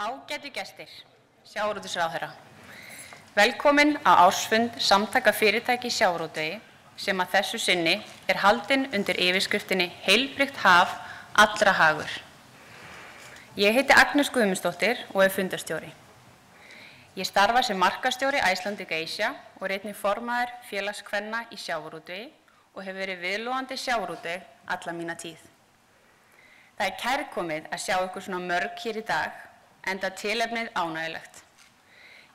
Ágætu gestir, sjávarútvegsráðherra. Velkomin á ársfund Samtaka fyrirtækja í sjávarútvegi sem að þessu sinni haldinn undir yfirskriftinni Heilbrigt haf, allra hagur. Ég heiti Agnes Guðmundsdóttir og fundarstjóri. Ég starfa sem markaðsstjóri Icelandic Asia og einnig formaður félags kvenna í sjávarútvegi og hef verið viðloðandi sjávarútveg alla mína tíð. Það kærkomið að sjá ykkur svona mörg hér í dag, enda tilefnið ánægjulegt.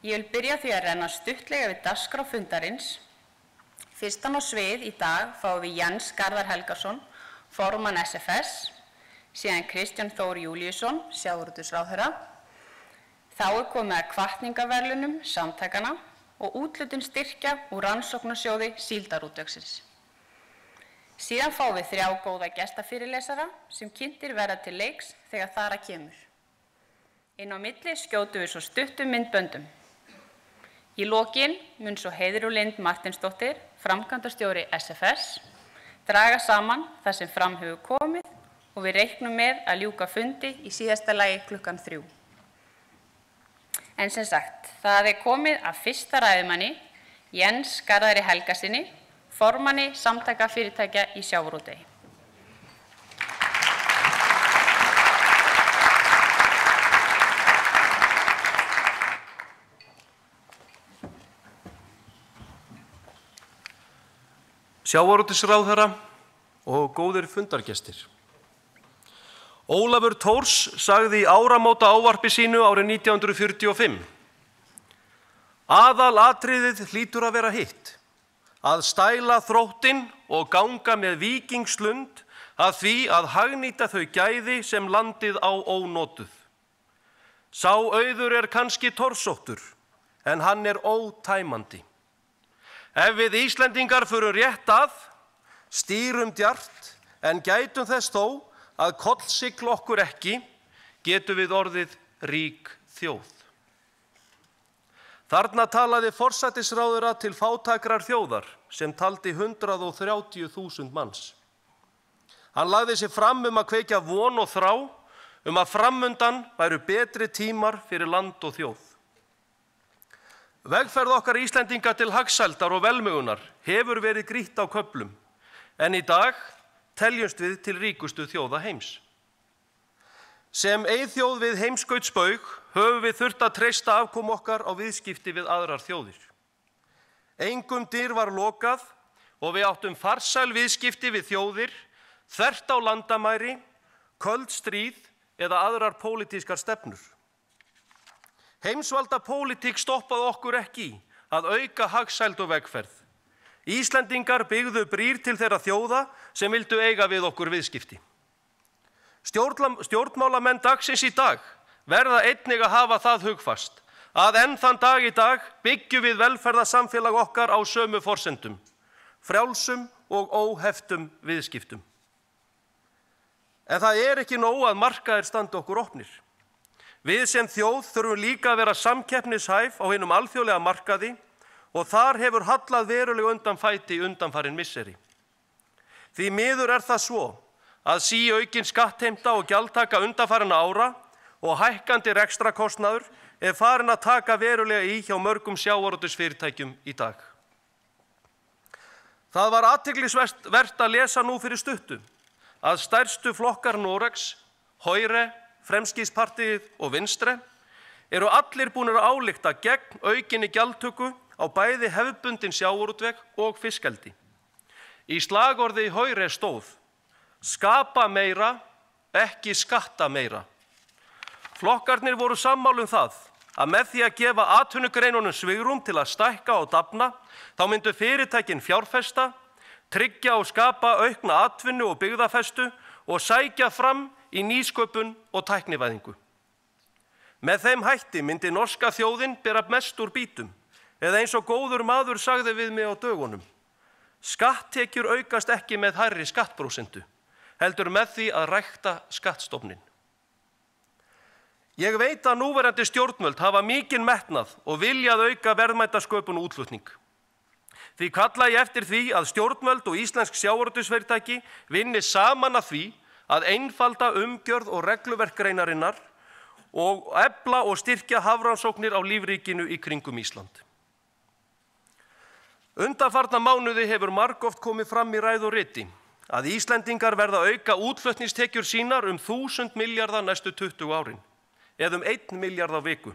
Ég vil byrja því að renna stuttlega við dagskrá fundarins. Fyrstan á svið í dag fáum við Jens Garðar Helgason, formann SFS, síðan Kristján Þór Júlíusson, sjávarútvegsráðherra. Þá komið að hvatningaverðlaunum samtakanna og úthlutun styrkja úr rannsóknarsjóði síldarútvegsins. Síðan fáum við 3 góða gestafyrirlesara sem kynntir verða til leiks þegar þar að kemur. Inn á milli skjótum við svo stuttum myndböndum. Í lokin mun svo Heiðrún Lind Martinsdóttir, framkvæmdastjóri SFS, draga saman það sem fram hefur komið og við reiknum með að ljúka fundi í síðasta lagi klukkan 3. En sem sagt, það komið að fyrsta ræðumanni, Jens Garðari Helgasyni, formanni Samtaka fyrirtækja í sjávarútvegi. Sjávarútvegsráðherra og góðir fundargestir. Ólafur Thors sagði í áramóta ávarpi sínu árið 1945: Aðalatriðið hlýtur að vera hitt, að stæla þróttinn og ganga með víkingslund að því að hagnýta þau gæði sem landið á ónotuð. Sá auður kannski torsóttur, en hann ótæmandi. Ef við Íslendingar förum rétt að, stýrum djart, en gætum þess þó að kollsigla okkur ekki, getum við orðið rík þjóð. Þarna talaði forsætisráðherra til fátækrar þjóðar sem taldi 130.000 manns. Hann lagði sig fram að kveikja von og þrá að framundan væru betri tímar fyrir land og þjóð. Vegferð okkar Íslendinga til hagsældar og velmegunar hefur verið grýtt á köflum, en í dag teljumst við til ríkustu þjóða heims. Sem eyþjóð við heimskautsbaug höfum við þurft að treysta afkomu okkar á viðskipti við aðrar þjóðir. Engum dyr var lokað og við áttum farsæl viðskipti við þjóðir, þvert á landamæri, köld stríð eða aðrar pólitískar stefnur. Heimsvalda pólitík stoppaði okkur ekki að auka hagsæld og vegferð. Íslendingar byggðu brýr til þeirra þjóða sem vildu eiga við okkur viðskipti. Stjórnmálamenn dagsins í dag verða einnig að hafa það hugfast að enn þann dag í dag byggjum við velferðarsamfélag okkar á sömu forsendum, frjálsum og óheftum viðskiptum. En það ekki nóg að markaðir standi okkur opnir. Við sem þjóð þurfum líka að vera samkeppnishæf á hinum alþjóðlega markaði og þar hefur hallað verulega undan fæti undanfarin misseri. Því miður það svo að síaukin skattheimta og gjaldtaka undanfarinna ára og hækkandi rekstrakostnaður farin að taka verulega í hjá mörgum sjávarútvegsfyrirtækjum í dag. Það var athyglisvert að lesa nú fyrir stuttu að stærstu flokkar Noregs, Høyre, Fremskrittspartiet og Venstre, allir búnir að álykta gegn aukinni gjaldtöku á bæði hefðbundin sjávarútveg og fiskeldi. Í slagorði Høyre stóð: skapa meira, ekki skatta meira. Flokkarnir voru sammála það að með því að gefa atvinnugreinunum svigrúm til að stækka og dafna, þá myndu fyrirtækin fjárfesta, tryggja og skapa aukna atvinnu og byggðafestu og sækja fram í nýsköpun og tæknivæðingu. Með þeim hætti myndi norska þjóðin bera mest úr býtum, eða eins og góður maður sagði við mig á dögunum: skatttekjur aukast ekki með hærri skattprósentu, heldur með því að rækta skattstofninn. Ég veit að núverandi stjórnvöld hafa mikinn metnað og vilja að auka verðmætasköpun og útflutning. Því kalla ég eftir því að stjórnvöld og íslensk sjávarútvegsfyrirtæki vinni saman að því að einfalda umgjörð og regluverk greinarinnar og efla og styrkja hafrannsóknir á lífríkinu í kringum Ísland. Undanfarna mánuði hefur margoft komið fram í ræðu og riti að Íslendingar verða að auka útflutningstekjur sínar 1000 milljarða næstu 20 árin, eða 1 milljarð á viku,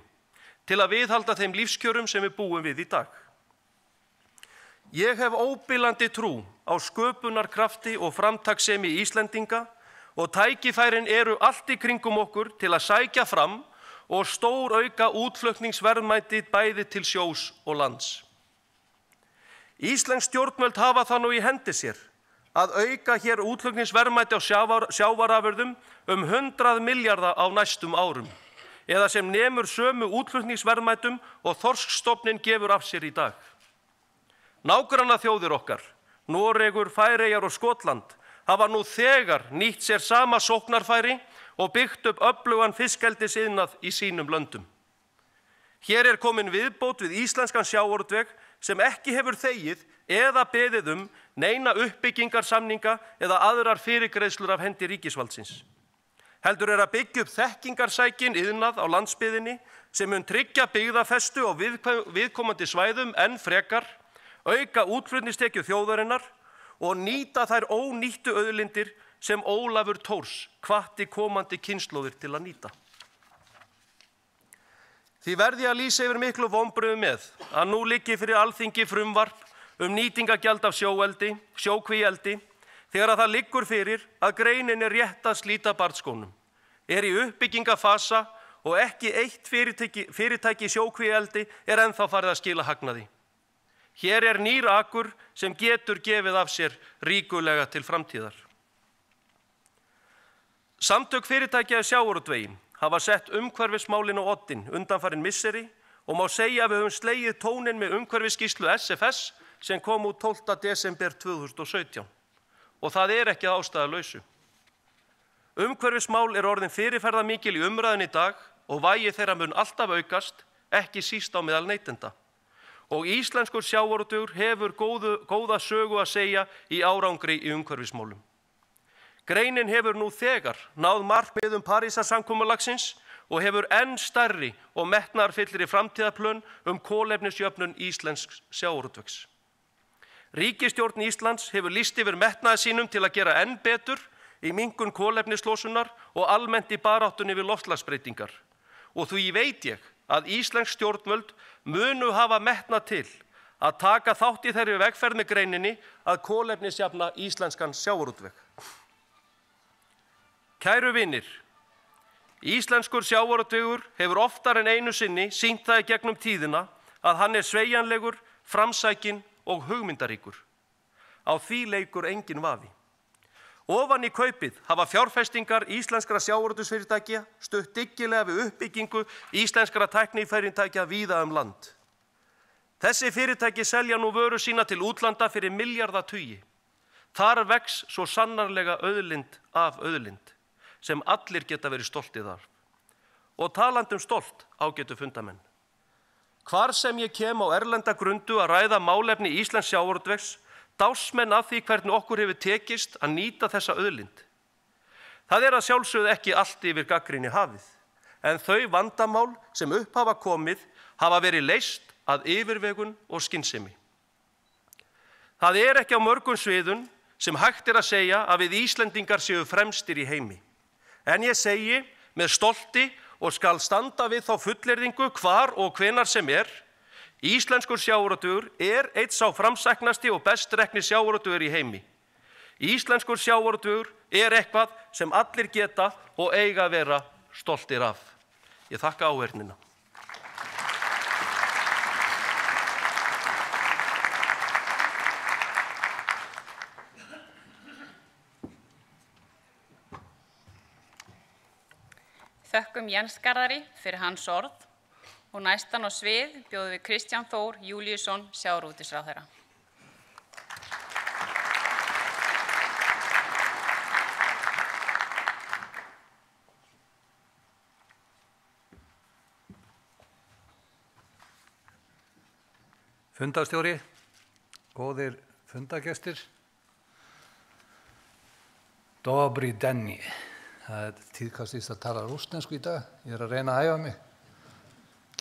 til að viðhalda þeim lífskjörum sem við búum við í dag. Ég hef óbilandi trú á sköpunarkrafti og framtakssemi Íslendinga og tækifærin eru allt í kringum okkur til að sækja fram og stórauka útflutningsverðmæti bæði til sjós og lands. Íslensk stjórnvöld hafa það nú í hendi sér að auka hér útflutningsverðmæti á sjávarafurðum 100 milljarða á næstum árum, eða sem nemur sömu útflutningsverðmætum og þorskstofninn gefur af sér í dag. Nágrannaþjóðir okkar, Noregur, Færeyjar og Skotland, hafa nú þegar nýtt sér sama sóknarfæri og byggt upp öflugan fiskeldisiðnað í sínum löndum. Hér er komin viðbót við íslenskan sjávarútveg sem ekki hefur þegið eða beðið neina uppbyggingarsamninga eða aðrar fyrirgreiðslur af hendi ríkisvaldsins. Heldur er að byggja upp þekkingarsækin iðnað á landsbyggðinni sem mun tryggja byggðafestu á viðkomandi svæðum enn frekar, auka útflutningstekjur þjóðarinnar og nýta þær ónýttu auðlindir sem Ólafur Thors hvatti komandi kynslóðir til að nýta. Því verði að lýsa yfir miklu vonbrigðum með að nú liggi fyrir Alþingi frumvarp nýtingagjald af sjókvíeldi, þegar að það liggur fyrir að greinin er rétt að slíta barnsskónum, er í uppbyggingafasa og ekki eitt fyrirtæki í sjókvíeldi er ennþá farið að skila hagnaði. Hér er nýr akur sem getur gefið af sér ríkulega til framtíðar. Samtök fyrirtækja í sjávarútvegi hafa sett umhverfismálin á oddinn undanfarin misseri og má segja að við höfum slegið tóninn með umhverfisskýrslu SFS sem kom út 12. desember 2017 og það er ekki að ástæðulausu. Umhverfismál er orðin fyrirferðarmikil í umræðunni í dag og vægi þeirra mun alltaf aukast, ekki síst á meðal neytenda. Og íslenskur sjávarútvegur hefur góða sögu að segja í árangri í umhverfismálum. Greinin hefur nú þegar náð markmiðum Parísarsamkomulagsins og hefur enn stærri og metnaðarfyllri framtíðarplön kolefnisjöfnun íslensks sjávarútvegs. Ríkisstjórn Íslands hefur lýst yfir metnaði sínum til að gera enn betur í minnkun kolefnislosunar og almennt í baráttunni við loftslagsbreytingar. Og því veit ég að íslensk stjórnvöld munu hafa metnað til að taka þátt í þeirri vegferð með greininni að kolefnisjafna íslenskan sjávarútveg. Kæru vinir, íslenskur sjávarútvegur hefur oftar en einu sinni sýnt það í gegnum tíðina að hann er sveigjanlegur, framsækinn og hugmyndaríkur. Á því leikur enginn vafi. Ofan í kaupið hafa fjárfestingar íslenskra sjávarútvegsfyrirtækja stutt dyggilega við uppbyggingu íslenskra tæknifyrirtækja víða land. Þessi fyrirtæki selja nú vöru sína til útlanda fyrir milljarðatugi. Þar vex svo sannarlega auðlind af auðlind sem allir geta verið stoltir af. Og talandi stolt, ágætu fundamenn. Hvar sem ég kem á erlenda grundu að ræða málefni íslensks sjávarútvegs, dásmenn af því hvernig okkur hefur tekist að nýta þessa auðlind. Það er að sjálfsögðu ekki allt yfir gagnrýni hafið, en þau vandamál sem upp hafa komið hafa verið leyst að yfirvegun og skynsemi. Það er ekki á mörgum sviðum sem hægt er að segja að við Íslendingar séu fremstir í heimi. En ég segi með stolti og skal standa við þá fullyrðingu hvar og hvenar sem er, íslenskur sjávarútvegur er einn sá framsæknasti og best rekni sjávarútvegur í heimi. Íslenskur sjávarútvegur er eitthvað sem allir geta og eiga að vera stoltir af. Ég þakka áheyrnina. Þökkum Jens Garðari fyrir hans orð og næstan á svið bjóðum við Kristján Þór Júlíusson, sjávarútvegsráðherra. Fundarstjóri, góðir fundagestir, Dobri Denni. Það er tíðkastist að tala rússnesku í dag. Ég að reyna að æfa mig.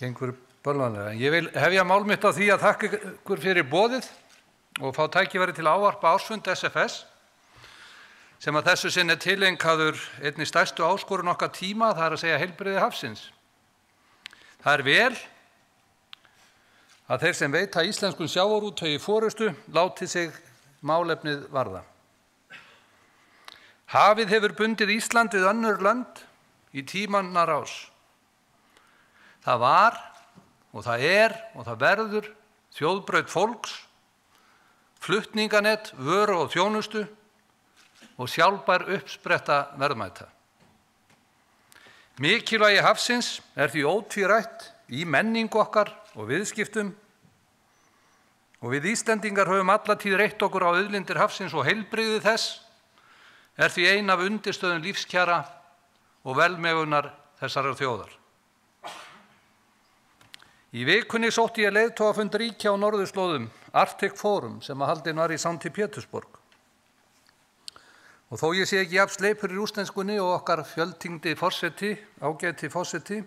Gengur bölvanlega. En ég vil hefja mál mitt á því að þakka ykkur fyrir boðið og fá tækifæri til að ávarpa ársfund SFS sem að þessu sinni tileinkaður einni stærstu áskorun okkar tíma, það er að segja heilbrigði hafsins. Það er vel að þeir sem veita íslenskun sjávarútvegi forystu láti sig málefnið varða. Hafið hefur bundið Ísland við önnur lönd í tímanna rás. Það var og það er og það verður þjóðbraut fólks, flutninganett, vöru og þjónustu og sjálfbær uppspretta verðmæta. Mikilvægi hafsins er því ótvírætt í menningu okkar og viðskiptum og við Íslendingar höfum alla tíð reitt okkur á auðlindir hafsins og heilbrigði þess er því ein af undirstöðum lífskjara og velmegunar þessarar þjóðar. Í vikunni sótti ég leiðtogafund ríkja á norðurslóðum Arctic Forum sem að haldin var í St. Petersburg. Og þó ég sé ekki jafn sleipur í rússneskunni og okkar fjöltyngdi ágæti forseti,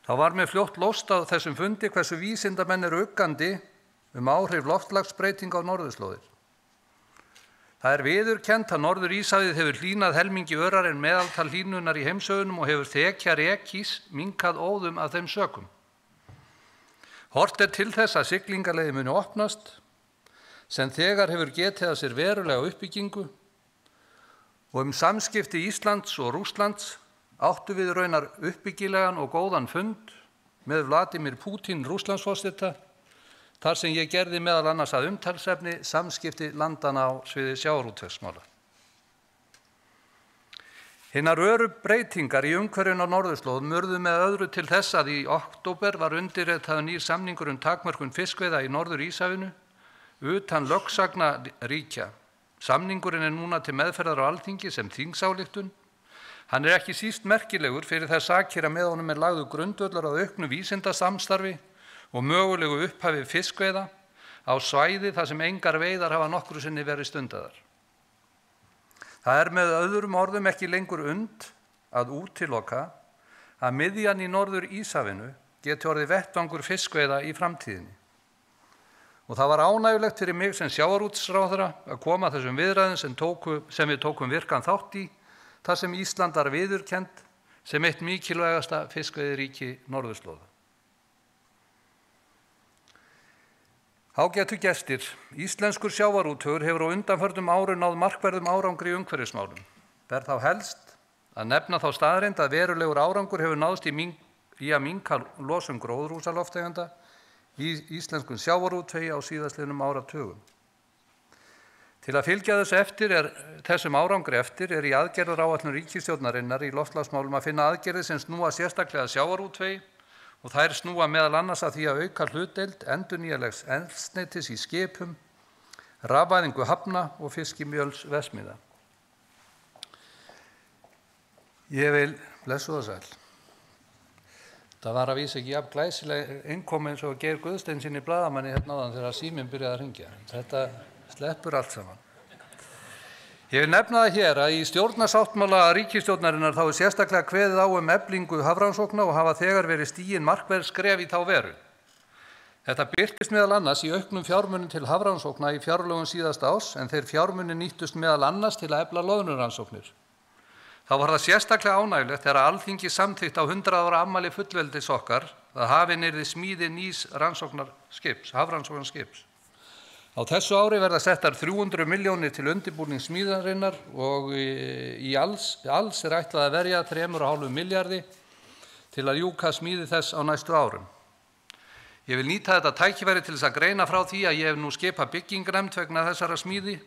þá var mér fljótt ljóst á þessum fundi hversu vísindamenn eru uggandi áhrif loftslagsbreytinga á norðurslóðir. Það er viðurkennt að Norður-Íshafið hefur hlýnað helmingi örar en meðaltal hlýnunar í heimsauðunum og hefur þekja rekís minnkað óðum af þeim sökum. Horft er til þess að siglingaleiðir muni opnast, sem þegar hefur getið að sér verulega uppbyggingu og samskipti Íslands og Rússlands áttu við raunar uppbyggilegan og góðan fund með Vladimir Putin Rússlandsforseta, þar sem ég gerði meðal annars að umtalsefni samskipti landana á sviði sjávarútvegsmála. Hinar öru breytingar í umhverfinu á norðurslóðum urðu með öðru til þess að í október var undirritaður nýr samningur takmörkun fiskveiða í Norður-Íshafinu utan lögsagna ríkja. Samningurinn er núna til meðferðar á Alþingi sem þingsályktun. Hann er ekki síst merkilegur fyrir þess sakir að með honum er lagður grundvöllur að auknu vísindasamstarfi og mögulegu upphafi fiskveiða á svæði þar sem engar veiðar hafa nokkru sinni verið stundaðar. Það er með öðrum orðum ekki lengur að útiloka að miðjan í Norður-Íshafinu geti orðið vettvangur fiskveiða í framtíðinni. Og það var ánægjulegt fyrir mig sem sjávarútvegsráðherra að koma þessum viðræðum sem við tókum virkan þátt í, þar sem Ísland var viðurkennt sem eitt mikilvægasta fiskveiðiríki norðurslóða. Ágætu gestir, íslenskur sjávarútvegur hefur á undanförnum árum náð markverðum árangri í umhverfismálum. Ber þá helst að nefna þá staðreynd að verulegur árangur hefur náðst í að minnka losun gróðurhúsalofttegunda í íslenskum sjávarútvegi á síðastliðnum áratugum. Til að fylgja þessum árangri eftir er í aðgerðaráætlun ríkisstjórnarinnar í loftslagsmálum að finna aðgerðir sem snúa sérstaklega að sjávarútvegi og þær snúa meðal annars að því að auka hlutdeild endurnýjanlegs eldsneytis í skipum, rafvæðingu hafna og fiskimjölsverksmiðja. Ég vil blessu það sæl. Það var að vísa ekki jafn glæsileg innkomi eins og Geir Guðsteinsson í blaðamanni hérna áðan þegar síminn byrjaði að hringja. Þetta sleppur allt saman. Ég vil nefna það hér að í stjórnarsáttmála ríkisstjórnarinnar þá er sérstaklega kveðið á eflingu hafrannsókna og hafa þegar verið stigin markverð skref í þá veru. Þetta birtist meðal annars í auknum fjármunum til hafrannsókna í fjárlögum síðasta árs en þeir fjármunir nýttust meðal annars til að efla loðnurannsóknir. Þá var það sérstaklega ánægjulegt þegar Alþingi samþykkt á 100 ára afmæli fullveldis okkar að hafin yrði smíði nýs hafrannsóknarskips. Á þessu ári verða settar 300 milljónir til undirbúnings smíðarinnar og í alls er ætlað að verja 3,5 milljarði til að ljúka smíði þess á næstu árum. Ég vil nýta þetta tækifæri til þess að greina frá því að ég hef nú skipað byggingarnefnd vegna þessara smíði,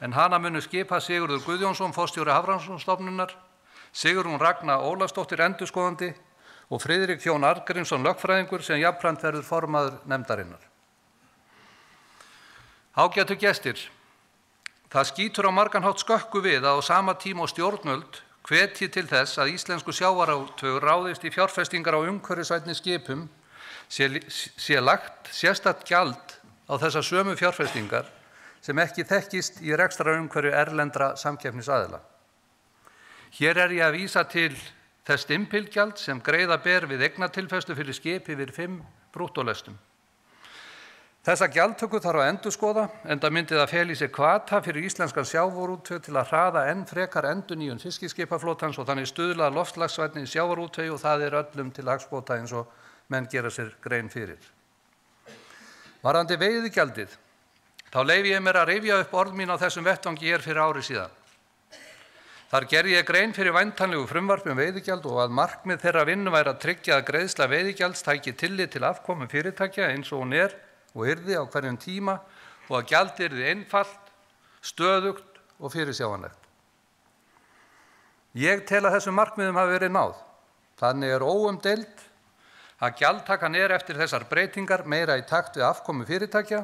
en hana munu skipa Sigurður Guðjónsson, forstjóri Hafrannsóknastofnunar, Sigrún Ragna Ólafsdóttir endurskoðandi og Friðrik Jón Arngrímsson lögfræðingur sem jafnframt verður formaður nefndarinnar. Ágætu gestir, það skýtur á margan hátt skökku við að á sama tíma og stjórnvöld hvetji til þess að íslensku sjávarútvegur ráðist í fjárfestingar á umhverfisvænni skipum sé lagt sérstakt gjald á þessar sömu fjárfestingar sem ekki þekkist í rekstrarumhverfi erlendra samkeppnisaðila. Hér er ég að vísa til þess stimpilgjald sem greiða ber við eignatilfærslu fyrir skip yfir 5 brúttólestum. Þessa gjaldtöku þarf að endurskoða, enda myndi það fela í sér hvata fyrir íslenskan sjávarútveg til að hraða enn frekar endurnýjun fiskiskipaflotans og þannig stuðla að loftslagsvænni í sjávarútvegi og það er öllum til hagsbóta eins og menn gera sér grein fyrir. Varðandi veiðigjaldið, þá leyfi ég mér að rifja upp orð mín á þessum vettvangi hér fyrir ári síðan. Þar gerði ég grein fyrir væntanlegu frumvarpi veiðigjald og að markmið þeirra vinnu væri að tryggja að greiðsla veiðigjalds tæki tillit til afkomu fyrirtækja eins og hún er og yrði á hverjum tíma og að gjald yrði einfalt, stöðugt og fyrirsjáanlegt. Ég tel að þessum markmiðum hafi verið náð. Þannig er óumdeilt að gjaldtakan er eftir þessar breytingar meira í takt við afkomu fyrirtækja.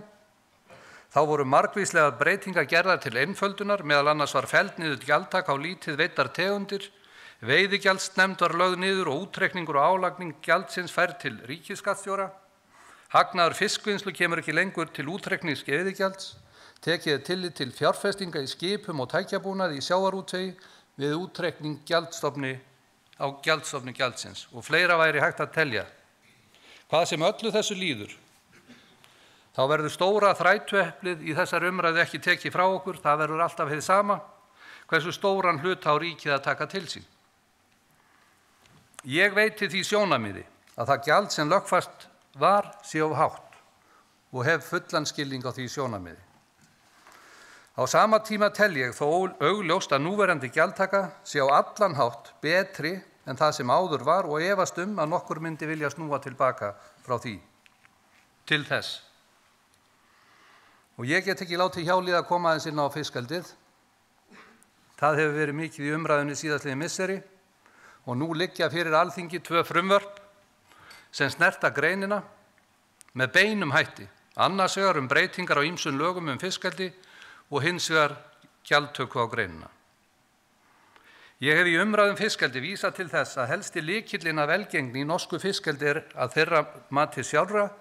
Þá voru margvíslegar breytingar gerðar til einföldunar, meðal annars var felld niður gjaldtaka á lítið veittar tegundir, veiðigjaldsnefnd var lögð niður og útreikningur og álagning gjaldsins færð til ríkisskattstjóra. Hagnaður fiskvinnslu kemur ekki lengur til útreiknings veiðigjalds, tekið er tillit til fjárfestinga í skipum og tækjabúnaði í sjávarútvegi við útreikning gjaldstofni á gjaldstofni gjaldsins og fleira væri hægt að telja. Hvað sem öllu þessu líður, þá verður stóra þrætueplið í þessar umræðu ekki tekið frá okkur, það verður alltaf hið sama, hversu stóran hlut á ríkið að taka til sín. Ég veiti því sjónarmiði að það gjald sem lögfast var sé of hátt og hef fullan skilning á því sjónarmiði. Á sama tíma tel ég þó augljóst að núverandi gjaldtaka sé á allan hátt betri en það sem áður var og efast að nokkur myndi vilja snúa tilbaka frá því til þess. Og ég get ekki látið hjá líða að koma aðeins inn á fiskeldið. Það hefur verið mikið í umræðunni síðastliðin misseri og nú liggja fyrir Alþingi 2 frumvörp sem snerta greinina með beinum hætti, annars vegar breytingar á ýmsum lögum fiskeldi og hins vegar gjaldtöku á greinina. Ég hef í umræðum fiskeldi vísað til þess að helsti lykillinn að velgengni í norsku fiskeldi er að þeirra mati sjálfra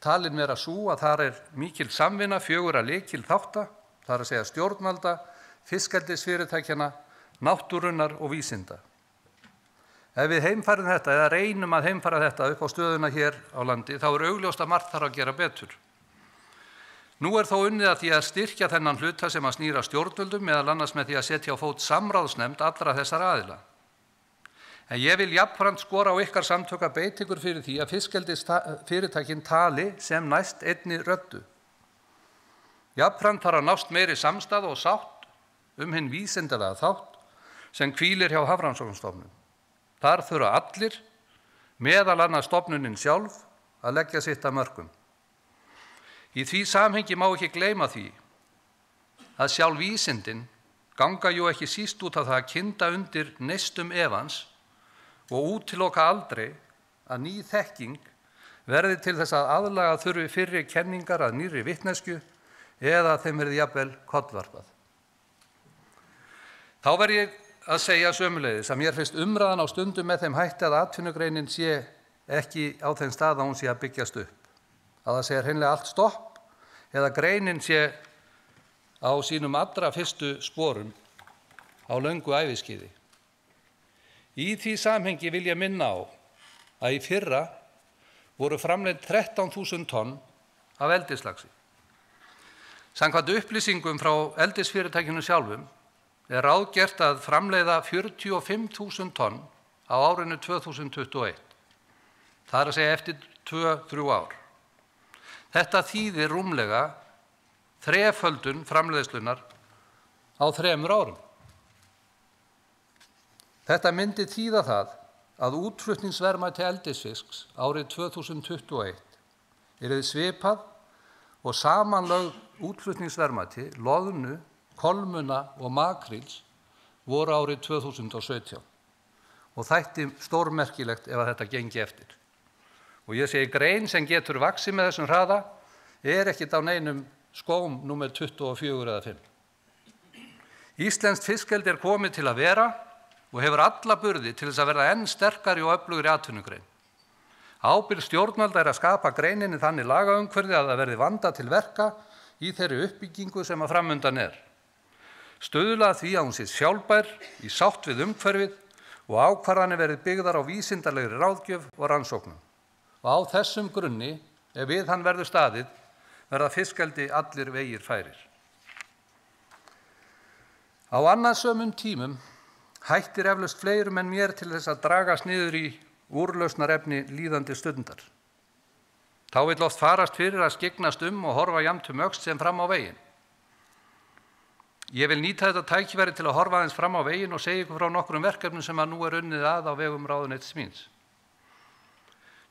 talin vera sú að þar er mikil samvinna 4 lykilþátta, það er að segja stjórnvalda, fiskeldisfyrirtækjanna, náttúrunnar og vísinda. Ef við heimfærum þetta eða reynum að heimfæra þetta upp á stöðuna hér á landi, þá er augljóst að margt þarf að gera betur. Nú er þó unnið að því að styrkja þennan hluta sem að snýra stjórnvöldum, meðal annars með því að setja á fót samráðsnefnd allra þessara aðila. En ég vil jafnframt skora á ykkar samtök að beita ykkur fyrir því að fiskeldisfyrirtækin tali sem næst einni röddu. Jafnframt þarf að nást meiri samstaða og sátt hinn vísindalega þátt sem hvílir hjá Hafrannsóknastofnun. Þar þurfa allir, meðal annars stofnunin sjálf, að leggja sitt af mörkum. Í því samhengi má ekki gleyma því að sjálf vísindin ganga jú ekki síst út af það að kynda undir neistum efans og útiloka aldrei að ný þekking verði til þess að aðlaga þurfi fyrri kenningar að nýrri vitneskju eða þeim verði jafnvel kollvarpað. Þá verð ég að segja sömuleiðis að mér finnst umræðan á stundum með þeim hætti að atvinnugreinin sé ekki á þeim stað að hún sé að byggjast upp. Að það sé hreinlega allt stopp eða greinin sé á sínum allra fyrstu sporum á löngu æviskeiði. Í því samhengi vil ég minna á að í fyrra voru framleidd 13.000 tonn af eldislaxi. Samkvæmt upplýsingum frá eldisfyrirtækinu sjálfum er ráðgert að framleiða 45.000 tonn á árinu 2021. Það er að segja eftir 2-3 ár. Þetta þýðir rúmlega þreföldun framleiðslunar á 3 árum. Þetta myndi þýða það að útflutningsverðmæti eldisfisks árið 2021 yrði svipað og samanlögð útflutningsverðmæti loðnu, kolmunna og makrils voru árið 2017 og þætti stórmerkilegt ef að þetta gengi eftir. Og ég segi grein sem getur vaxið með þessum hraða ekkert á neinum skóm númer 24 eða 5. Íslenskt fiskeldi er komið til að vera og hefur alla burði til þess að verða enn sterkari og öflugri atvinnugrein. Ábyrgð stjórnvalda er að skapa greininni þannig lagaumhverfi að það verði vandað til verka í þeirri uppbyggingu sem að framundan er. stuðla að því að hún sé sjálfbær í sátt við umhverfið og ákvarðanir verði byggðar á vísindalegri ráðgjöf og rannsóknum. Og á þessum grunni, ef við hann verður staðið, verða fiskeldi allir vegir færir. Á annarsömum tímum hættir eflaust fleirum en mér til þess að dragast niður í úrlausnarefni líðandi stundar. Þá vill oft farast fyrir að skyggnast og horfa jafnt öxl sem fram á veginn. Ég vil nýta þetta tækifæri til að horfa aðeins fram á veginn og segja ykkur frá nokkrum verkefnum sem nú unnið að á vegum ráðuneytis míns.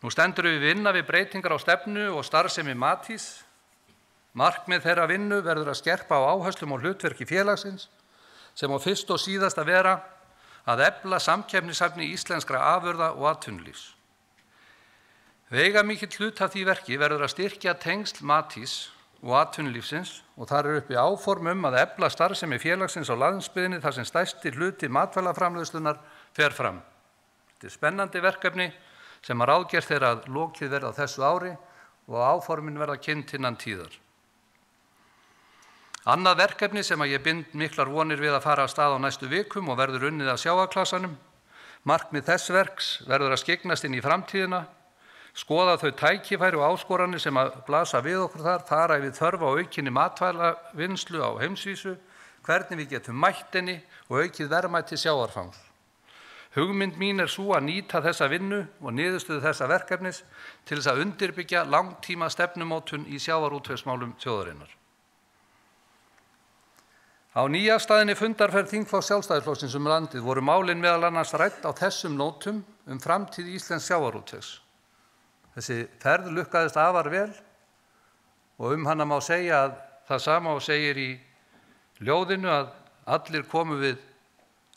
Nú stendur við vinna við breytingar á stefnu og starfsemi Matís. Markmið þeirra vinnu verður að skerpa á áherslum og hlutverki félagsins sem á fyrst og síðast að vera að efla samkeppnishæfni íslenskra afurða og atvinnulífs. Veigamikill hluti af því verki verður að styrkja tengsl Matís og atvinnulífsins og þar uppi áform að efla starfsemi félagsins á landsbyggðinni þar sem stærsti hluti matvælaframleiðslunnar fer fram. Þetta er spennandi verkefni sem ráðgert er að lokið verða á þessu ári og áformin verða kynnt innan tíðar. Annað verkefni sem ég bind miklar vonir við að fara af stað á næstu vikum og verður unnið að sjávarklasanum. Markmið þess verks verður að skyggnast inn í framtíðina, skoða þau tækifæri og áskoranir sem að blasa við okkur þar, fara yfir þörf á aukinni matvælavinnslu á heimsvísu, hvernig við getum mætt henni og aukið verðmæti sjávarfangs. Hugmynd mín sú að nýta þessa vinnu og niðurstöðu þessa verkefnis til þess að undirbyggja langtíma stefnumótun í sjávarútvegsmálum þjóðarinnar. Á nýafstaðinni fundarferð þingflokks Sjálfstæðisflokksins landið voru málin meðal annars rædd á þessum nótum framtíð íslensks sjávarútvegs. Þessi ferð lukkaðist afar vel og hana má segja að það sama og segir í ljóðinu að allir komu við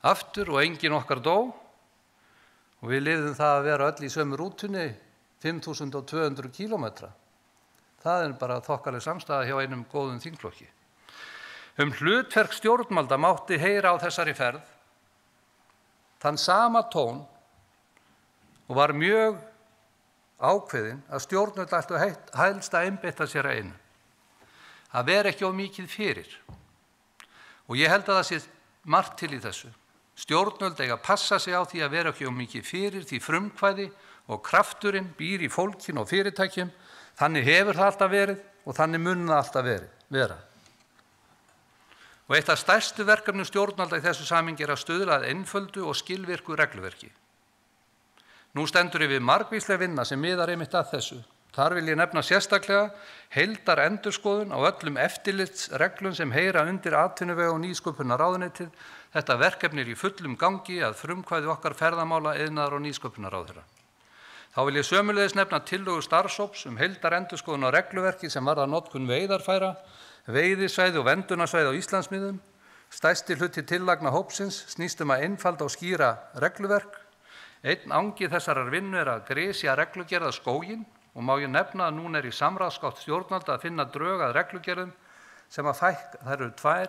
aftur og enginn okkar dó og við lifðum það að vera öll í sömu rútunni 5.200 kílómetra. Það er bara þokkaleg samstæða hjá einum góðum þingflokki. Hlutverk stjórnvalda mátti heyra á þessari ferð þann sama tón og var mjög ákveðin að stjórnvöld ættu helst að einbeita sér að einu. Það vera ekki of mikið fyrir. Og ég held að það sé margt til í þessu. Stjórnvöld eiga að passa sig á því að vera ekki of mikið fyrir því frumkvæði og krafturinn býr í fólkin og fyrirtækjum. Þannig hefur það alltaf verið og þannig mun það alltaf vera. Og eitt af stærstu verkefnum stjórnvalda í þessu samhengi að stuðla að einföldu og skilvirku regluverki. Nú stendur yfir margvísleg vinna sem miðar einmitt að þessu. Þar vil ég nefna sérstaklega heildarendurskoðun á öllum eftirlitsreglum sem heyra undir atvinnuvega- og nýsköpunarráðuneytið. Þetta verkefni í fullum gangi að frumkvæði okkar ferðamála, iðnaðar- og nýsköpunarráðherra. Þá vil ég sömuleiðis nefna tillögu starfshóps heildarendurskoðun á regluverki sem varðar notkun veiðarfæra, veiðisvæði og vendunarsvæði á Íslandsmiðum. Stærsti hluti tillagna hópsins snýst að einfalda og skýra regluverk. Einn angi þessarar vinnu að grisja reglugerða skóginn og má ég nefna að núna í samráðsgátt stjórnvalda að finna drög að reglugerðum sem það eru 2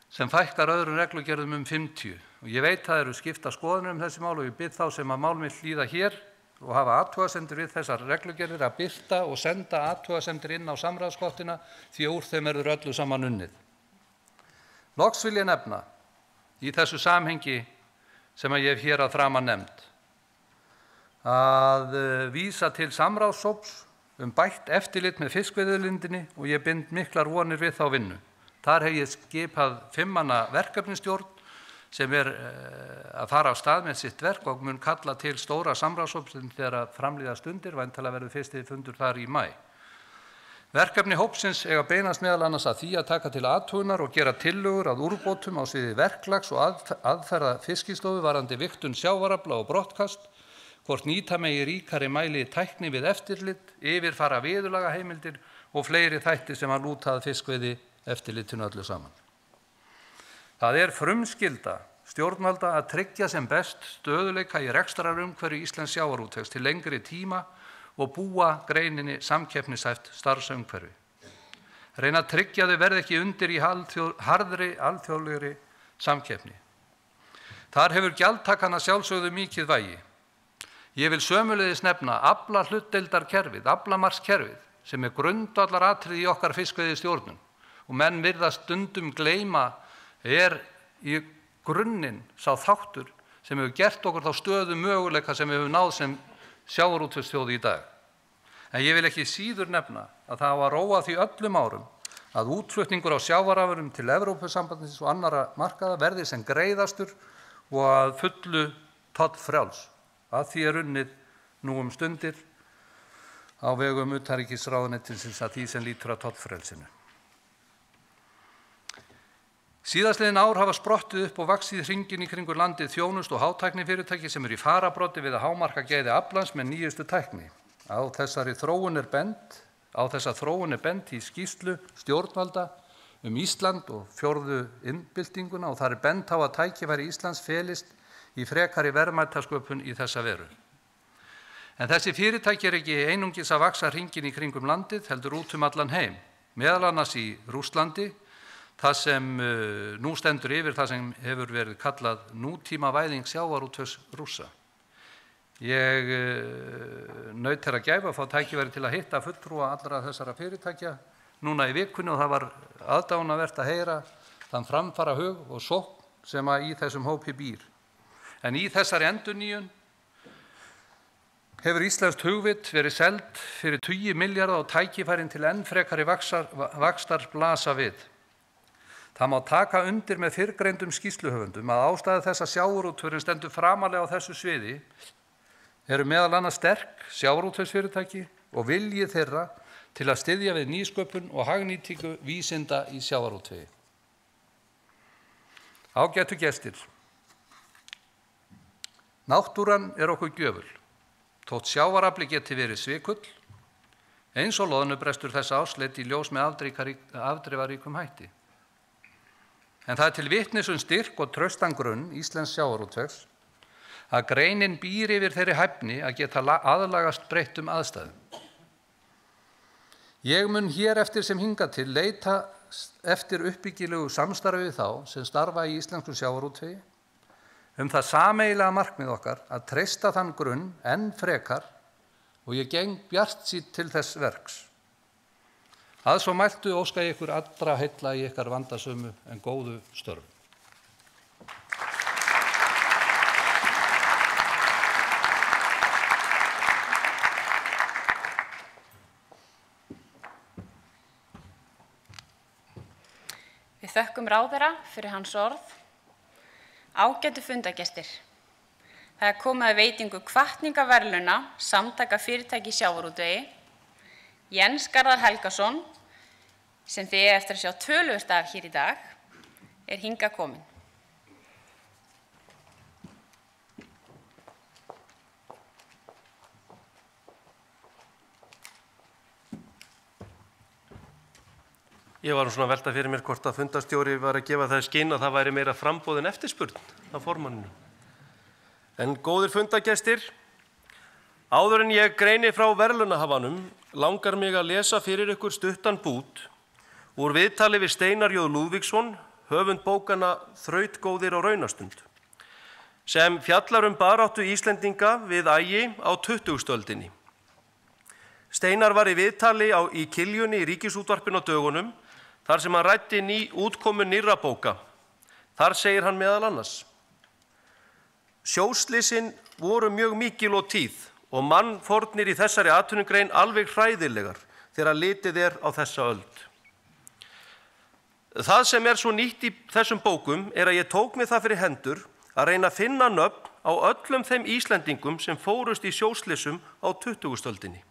sem fækkar öðrum reglugerðum 50. Og ég veit það eru skipta skoðunum þessi mál og ég bið þá sem að mál mitt líða hér og hafa athugasemdir við þessar reglugerðir að birta og senda athugasemdir inn á samráðsgáttina því úr þeim verður öllu saman unnið. Loks vil ég nefna í þessu samhengi sem ég hef hér að framan nefnd að vísa til samráðshóps bætt eftirlit með fiskveiðiauðlindinni og ég bind miklar vonir við þá vinnu. Þar hef ég skipað 5 manna verkefnisstjórn sem að fara á stað með sitt verk og mun kalla til stóra samráðshópsins þegar að framlíða stundir, væntanlega verður fyrsti fundur þar í maí. Verkefni hópsins eiga beinast meðal annars að því að taka til athugunar og gera tillögur að úrbótum á sviði verklags og aðferða Fiskistofu varðandi vigtun sjávarafla og brottkast, hvort nýta megi ríkari mæli tækni við eftirlit, yfirfara viðurlagaheimildir og fleiri þætti sem að lúta að fiskveiði eftirlitinu öllu saman. Það er frumskylda stjórnvalda að tryggja sem best stöðuleika í rekstrarumhverfi íslensks sjávarútvegs til lengri tíma og búa greininni samkeppnishæft starfsumhverfi. Reyna að tryggja þau verði ekki undir í harðri alþjóðlegri samkeppni. Þar hefur gjaldtakana sjálfsögðu mikið vægi. Ég vil sömuleiðis nefna aflahlutdeildarkerfið, aflamarkskerfið, sem grundvallaratriði í okkar fiskveiðistjórnun og menn virðast stundum gleyma í grunninn sá þáttur sem hefur gert okkur þá stöðu möguleika sem við höfum náð sem sjávarútvegsþjóð í dag. En ég vil ekki síður nefna að það var róað því öllum árum að útflutningur á sjávarafurðum til Evrópusambandsins og annarra markaða verði sem greiðastur og að fullu tollfrjáls. Að því unnið nú stundir á vegum utanríkisráðuneytisins að því sem lýtur að tollfrelsinu. Síðastliðin ár hafa sprottið upp og vaxið hringinn í kringu landið þjónust og hátæknifyrirtæki sem eru í fararbroddi við að hámarka gæði aflans með nýjustu tækni. Á þessa þróun er bent í skýrslu stjórnvalda Ísland og 4. iðnbyltinguna og þar er bent á að tækifæri Íslands felist í frekari verðmætasköpun í þessa veru. En þessi fyrirtæki ekki einungis að vaxa hringinn í kringum landið, heldur út allan heim, meðal annars í Rússlandi, það sem nú stendur yfir það sem hefur verið kallað nútímavæðing sjávarútvegs Rússa. Ég naut þeirra gæfa að fá tækifæri til að hitta fulltrúa allra þessara fyrirtækja núna í vikunni og það var aðdánavert að heyra þann framfara hug og sókn sem að í þessum hópi býr. En í þessari endurnýjun hefur íslenskt hugvit verið selt fyrir 20 milljarða og tækifærin til enn frekari vaxtar blasa við. Það má taka undir með fyrrgreindum skýrsluhöfundum að ástæða þess að sjávarútvegurinn stendur framarlega á þessu sviði eru meðal annars sterk sjávarútvegsfyrirtæki og vilji þeirra til að styðja við nýsköpun og hagnýtingu vísinda í sjávarútvegi. Ágætu gestir. Náttúran er okkur gjöful. Þótt sjávarafli geti verið svikull, eins og loðnubrestur þessa árs leiddi í ljós með afdrifaríkum hætti. En það er til vitnis styrk og traustan grunn íslensks sjávarútvegs að greinin býr yfir þeirri hæfni að geta aðlagast breyttum aðstæðum. Ég mun hér eftir sem hingað til leita eftir uppbyggilegu samstarfi við þá sem starfa í íslenskum sjávarútvegi það sameiginlega markmið okkar að treysta þann grunn enn frekar og ég geng bjartsýnn til þess verks. Að svo mæltu óska ég ykkur allra heilla í ykkar vandasömu en góðu störfum. Við þökkum ráðherra fyrir hans orð. Ágætu fundargestir. Það er komið að veitingu hvatningarverðlauna Samtaka fyrirtækja í sjávarútvegi. Jens Garðar Helgason, sem þið eftir að sjá töluvert af hér í dag, er hingað kominn. Ég var svona að velta fyrir mér hvort að fundarstjóri var að gefa það í skyn að það væri meira framboð en eftirspurn af formanninu. En góðir fundargestir, áður en ég greini frá verðlaunahafanum langar mig að lesa fyrir ykkur stuttan bút úr viðtali við Steinar J. Lúðvíksson, höfund bókana Þrautgóðir á raunastund, sem fjallar baráttu Íslendinga við ægi á 20. öldinni. Steinar var í viðtali í Kiljunni í Ríkisútvarpinu á dögunum, þar sem hann ræddi útkomu nýrra bóka. Þar segir hann meðal annars: Sjóslysin voru mjög mikil og tíð og mannfórnir í þessari atvinnugrein alveg hræðilegar þegar litið er á þessa öld. Það sem er svo nýtt í þessum bókum er að ég tók mig það fyrir hendur að reyna að finna nöfn á öllum þeim Íslendingum sem fórust í sjóslysum á 20. öldinni.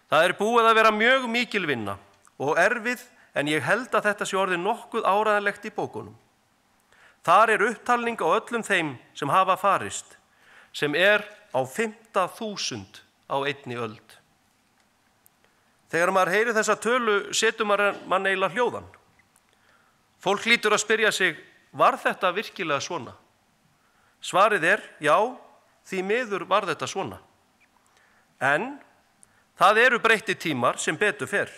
Það er búið að vera mjög mikil vinna og erfið, en ég held að þetta sé orðið nokkuð áreiðanlegt í bókunum. Þar er upptalning á öllum þeim sem hafa farist, sem er á 5.000 á einni öld. Þegar maður heyrir þessa tölu setur mann eiginlega hljóðan. Fólk hlýtur að spyrja sig, var þetta virkilega svona? Svarið er, já, því miður var þetta svona. En það eru breyttir tímar sem betur fer.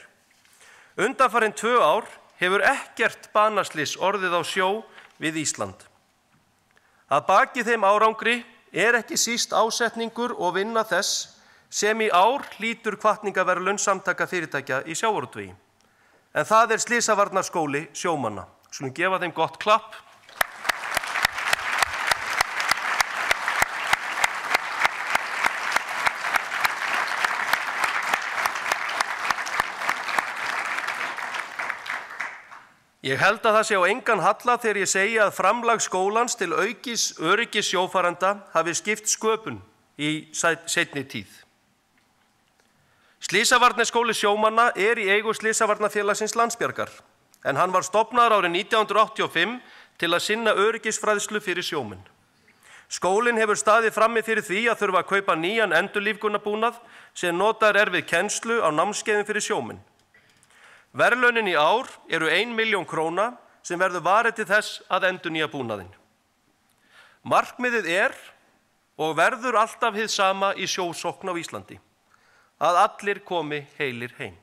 Undanfarin 2 ár hefur ekkert banaslys orðið á sjó við Ísland. Að baki þeim árangri er ekki síst ásetningur og vinna þess sem í ár hlýtur hvatningarverðlaun Samtaka fyrirtækja í sjávarútvegi. En það er Slysavarnarskóli sjómanna, Skulum gefa þeim gott klapp. Ég held að það sé á engan halla þegar ég segi að framlag skólans til aukins öryggis sjófarenda hafi skipt sköpun í seinni tíð. Slysavarnaskóli sjómanna í eigu Slysavarnafélagsins Landsbjargar, en hann var stofnaður árið 1985 til að sinna öryggisfræðslu fyrir sjómenn. Skólinn hefur staðið frammi fyrir því að þurfa að kaupa nýjan endurlífgunarbúnað sem notaður við kennslu á námskeiðum fyrir sjómenn. Verðlaunin í ár eru 1 milljón króna sem verður varið til þess að endurnýja búnaðinn. Markmiðið og verður alltaf hið sama í sjósókn á Íslandi, að allir komi heilir heim.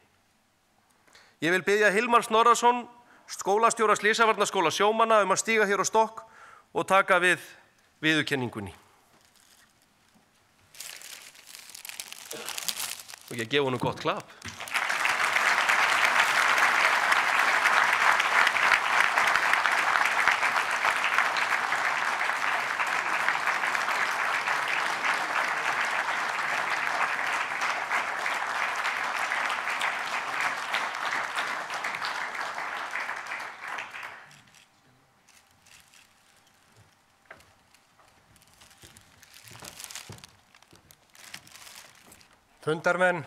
Ég vil biðja Hilmar Snorrason, skólastjóra Slysavarnaskóla sjómanna, að stíga hér á stokk og taka við viðurkenningunni. Og ég gef honum gott klapp. Fundarmenn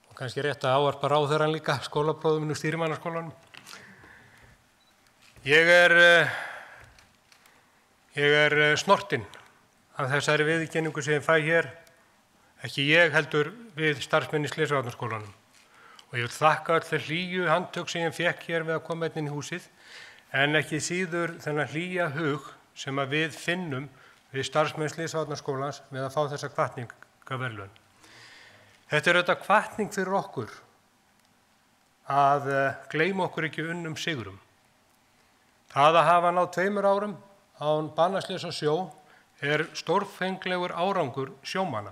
og kannski rétt að ávarpa ráðherrann líka, skólaprófum og stýrimannaskólanum. Ég er snortinn af þessari viðurkenningu sem ég fæ hér, ekki ég heldur við starfsmenn í Slysavarnaskólanum. Og ég vil þakka öll þau hlýju handtök sem ég fékk hér við að koma inn í húsið, en ekki síður þennan hlýja hug sem að við finnum við starfsmenn Slysavarnaskólans með að fá þessa hvatningarverðlaun. Þetta er auðvitað hvatning fyrir okkur að gleyma okkur ekki unnum sigrum. Það að hafa náð 2 árum án banaslyss á sjó er stórfenglegur árangur sjómanna.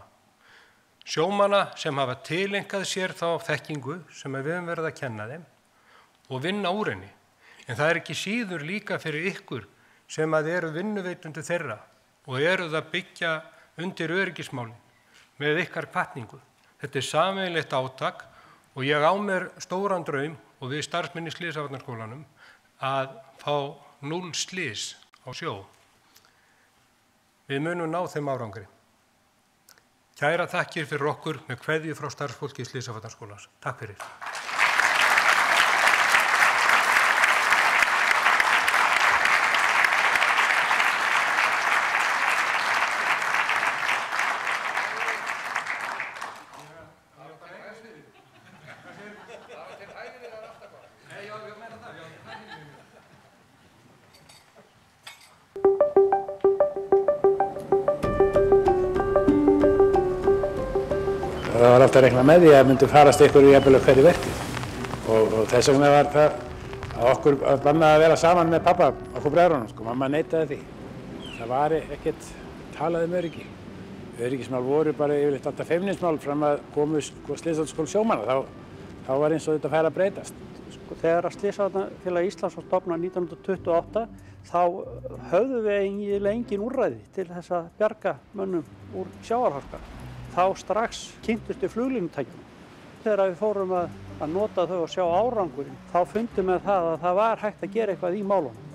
Sjómanna sem hafa tileinkað sér þá þekkingu sem við höfum verið að kenna þeim og vinna úr henni. En það er ekki síður líka fyrir ykkur sem að eru vinnuveitundu þeirra og eruð að byggja undir öryggismálin með ykkar hvatningu. Þetta er sameiginlegt átak og ég á mér stóran draum og við starfsmenn í Slysavarnaskólanum að fá 0 slys á sjó. Við munum ná þeim árangri. Kæra þakkir fyrir okkur með kveðju frá starfsfólki Slysavarnaskólans. Takk fyrir. Það var alltaf að reikna með því að myndi farast ykkur í jafnvel hverju verkið. Og þess vegna var það að okkur bannaði að vera saman með pappa, okkur bræðrunum, sko. Mamma neitaði því. Það var ekkert talað um öryggi. Öryggismál voru bara yfirleitt alltaf feimnismál fram að komu Slysavarnaskóla sjómanna. Þá var eins og þetta færi að breytast. Þegar að Slysavarnafélag Íslands var stofnað 1928 þá höfðum við eiginlega engin úrræði til þess að bjarga mönnum úr sjávarháska. Þá strax kynntumst við fluglínutækjum. Þegar við fórum að nota þau og sjá árangurinn, þá fundum við að það var hægt að gera eitthvað í málunum.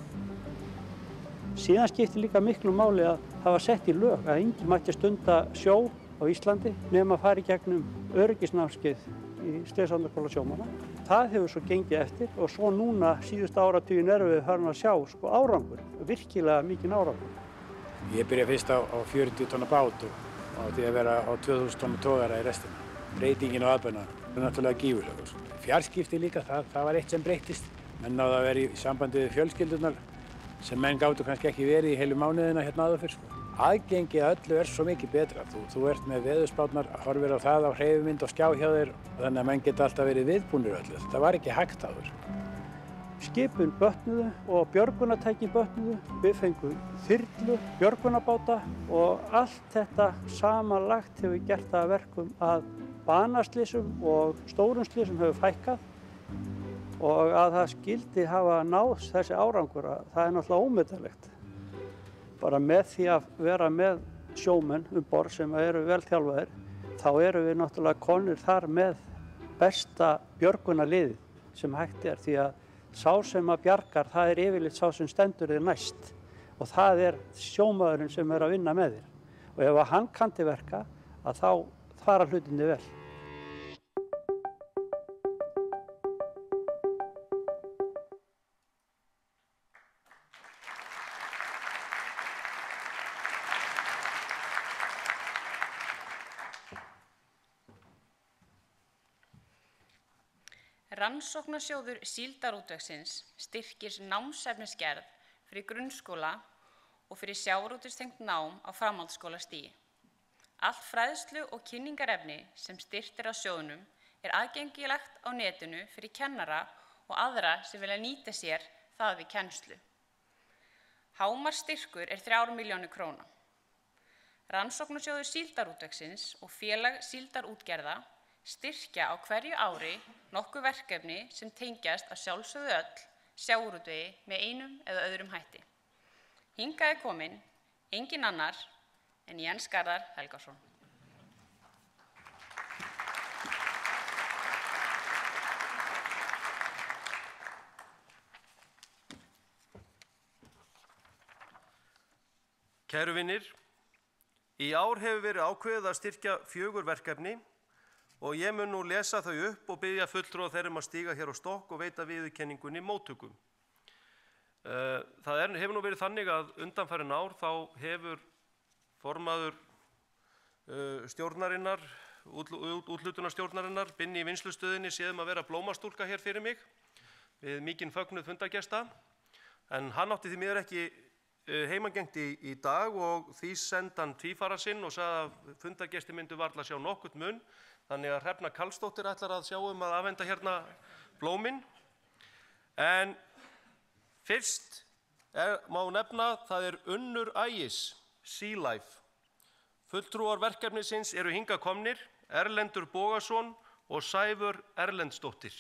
Síðan skipti líka miklu máli að það var sett í lög að enginn mætti stunda sjó á Íslandi nema að fara í gegnum öryggisnámskeið í Slysavarnaskóla sjómanna. Það hefur svo gengið eftir og svo núna síðustu áratugin erum við farin að sjá árangur, virkilega mikinn árangur. Ég byrjaði fyrst á 40 tonna bát og því að vera á 2000 tonna togara í restina. Breytingin á aðböna er náttúrulega gífurlegur. Fjarskipti líka, það var eitt sem breyttist. Menn náðu að vera í sambandi við fjölskyldurnar sem menn gátu kannski ekki verið í heilu mánuðina hérna áður fyrr. Aðgengi að öllu svo mikið betra. Þú ert með veðurspárnar, horfir á það á hreyfimynd og skjá hjá þér þannig að menn geta alltaf verið viðbúnir öllu. Það var ekki hægt áður. Skipin bötnuðu og björgunartækin bötnuðu. Við fengum þyrlu, björgunarbáta og allt þetta samanlagt hefur gert það að verkum að banaslysum og stórum slysum hefur fækkað. og að það skildi hafa náðst þessi árangur, það er náttúrulega ómetanlegt. Bara með því að vera með sjómenn borð sem eru vel þjálfaðir, þá erum við náttúrulega konur þar með besta björgunarliðið sem hægt er, því að sá sem að bjargar, það er yfirleitt sá sem stendur þér næst og það er sjómaðurinn sem er að vinna með þér. Og ef hann kann til verka, að þá fara hlutinni vel. Rannsóknarsjóður Síldarútvegsins styrkir námsefnisgerð fyrir grunnskóla og fyrir sjávarútvegstengt nám á framhaldsskólastigi. Allt fræðslu- og kynningarefni sem styrkt af sjóðnum er aðgengilegt á netinu fyrir kennara og aðra sem vilja nýta sér það við kennslu. Hámarksstyrkur er 3 milljónir króna. Rannsóknarsjóður Síldarútvegsins og félag síldarútgerða styrkja á hverju ári nokkuð verkefni sem tengjast að sjálfsögðu öll sjávarútvegi með einum eða öðrum hætti. Hingað er kominn engin annar en Jens Garðar Helgason. Kæru vinir, í ár hefur verið ákveðið að styrkja 4 verkefni og ég mun nú lesa þau upp og biðja fulltrúa þeirra að stíga hér á stokk og veita viðurkenningunni móttöku. Það hefur nú verið þannig að undanfarin ár þá hefur formaður stjórnarinnar, úthlutunarstjórnarinnar, Binni í vinnslustöðinni séð að vera blómastúlka hér fyrir mig við mikinn fögnuð fundargesta, en hann átti því miður ekki heimangengt í dag og því sendi hann tvífara sinn og sagði að fundargesti myndu varla sjá nokkurt mun, þannig að Hrefna Karlsdóttir ætlar að sjá að afhenda hérna blómin. En fyrst má nefna, það er Unnur Ægis, Sea Life. Fulltrúar verkefnisins eru hingað komnir, Erlendur Bogason og Sævör Erlendsdóttir.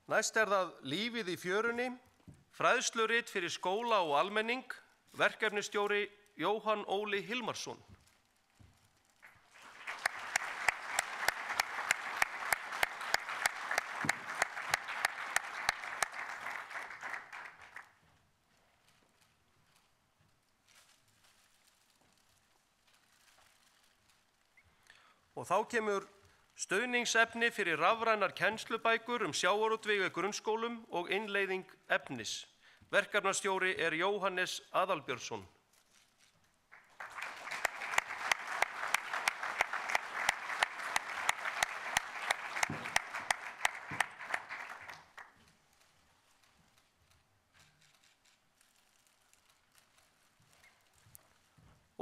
Næst er það Lífið í fjörunni, fræðslurit fyrir skóla og almenning, verkefnisstjóri Jóhann Óli Hilmarsson. Og þá kemur stuðningsefni fyrir rafrænar kennslubækur sjávarútveg í grunnskólum og innleiðing efnis. Verkefnastjóri er Jóhannes Aðalbjörnsson.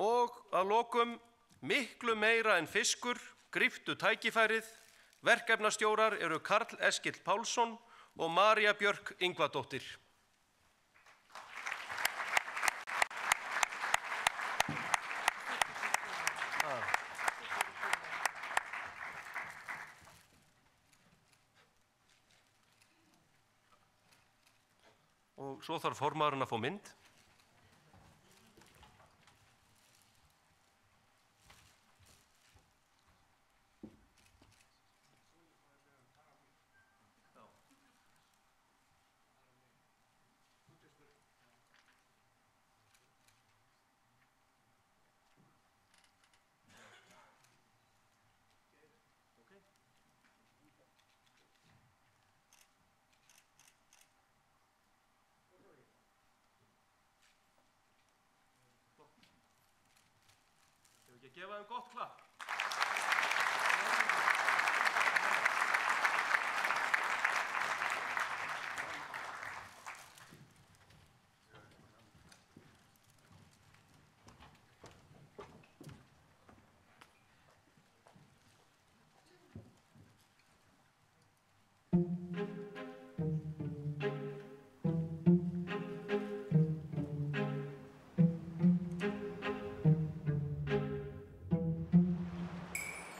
Og að lokum miklu meira en fiskur, gríptu tækifærið. Verkefnastjórar eru Karl Eskill Pálsson og María Björk Ingvadóttir. Og svo þarf formaðurinn að fá mynd. Ég gefa þeim gott klapp.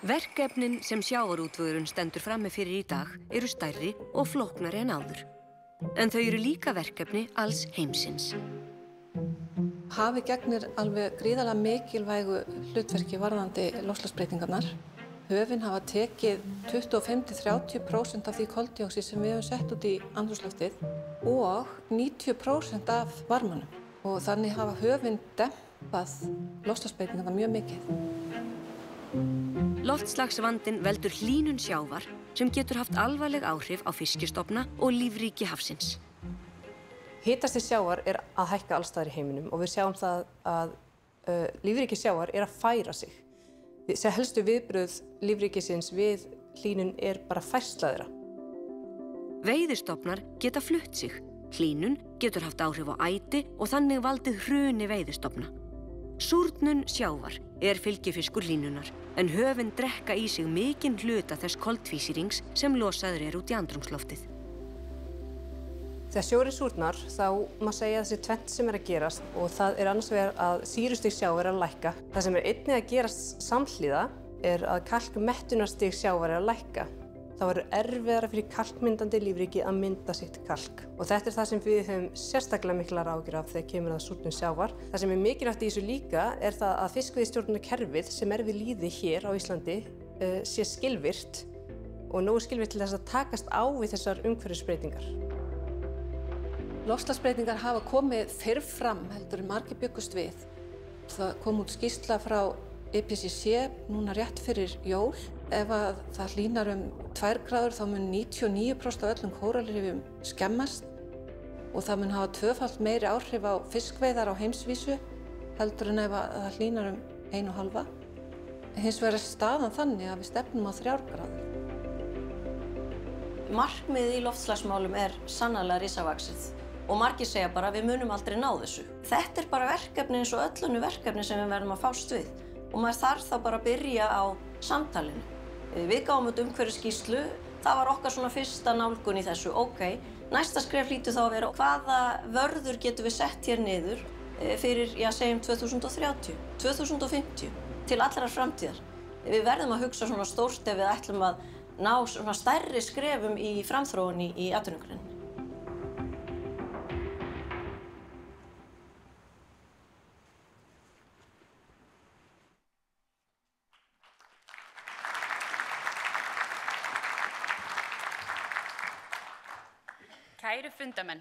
Verkefnin sem sjávarútvegurinn stendur frammi fyrir í dag eru stærri og flóknari en áður. En þau eru líka verkefni alls heimsins. Hafið gegnir alveg gríðarlega mikilvægu hlutverki varðandi loftslagsbreytingarnar. Höfin hafa tekið 25–30% af því koldíoxíð sem við höfum sett út í andrúmsloftið og 90% af varmanum. Og þannig hafa höfin dempað loftslagsbreytingarnar mjög mikið. Loftslagsvandinn veldur hlýnun sjávar sem getur haft alvarleg áhrif á fiskistofna og lífríki hafsins. Hitastig sjávar að hækka alls staðar í heiminum og við sjáum það að lífríki sjávar að færa sig. Helstu viðbrögð lífríkisins við hlýnun bara færsla þeirra. Veiðistofnar geta flutt sig. Hlýnun getur haft áhrif á æti og þannig valdið hruni veiðistofna. Súrnun sjávar fylgifiskur hlýnunar, en höfin drekka í sig mikinn hluta þess koltvísýrings sem losaður út í andrúmsloftið. Þegar sjórinn súrnar þá má segja að þessi tvennt sem að gerast og það annars vegar að sýrustig sjávar að lækka. Það sem einnig að gerast samhliða að kalkmettunarstig sjávar að lækka. Þá verður erfiðara fyrir kalkmyndandi lífríki að mynda sitt kalk. Og þetta það sem við höfum sérstaklega miklar áhyggjur af þegar kemur að súrnun sjávar. Það sem mikilvægt í þessu líka það að fiskveiðistjórnarkerfið sem við lýði hér á Íslandi sé skilvirkt og nógu skilvirkt til þess að takast á við þessar umhverfisbreytingar. Loftslagsbreytingar hafa komið fyrr fram heldur en margir bjuggust við. Það kom út skýrsla frá IPCC núna rétt fyrir jól. Ef það hlýnar 2 gráður þá mun 99% af öllum kóralrifjum skemmast og það mun hafa 2-falt meiri áhrif á fiskveiðar á heimsvísu heldur en ef það hlýnar 1,5. Hins vegar staðan þannig að við stefnum á 3 gráður. Markmiðið í loftslagsmálum sannarlega risavaxið. Og margir segja bara við munum aldrei ná þessu. Þetta bara verkefni eins og öll önnur verkefni sem við verðum að fást við. Og maður þarf þá bara að byrja á samtalinu. Við gáum út umhverfisskýrslu, það var okkar svona fyrsta nálgun í þessu. Ok, næsta skref hlýtur þá að vera hvaða vörður getum við sett hér niður fyrir, segjum 2030, 2050, til allrar framtíðar. Við verðum að hugsa svona stórt ef við ætlum að ná svona stærri skrefum í framþróun í atvinnugreininni. Kæru fundamenn,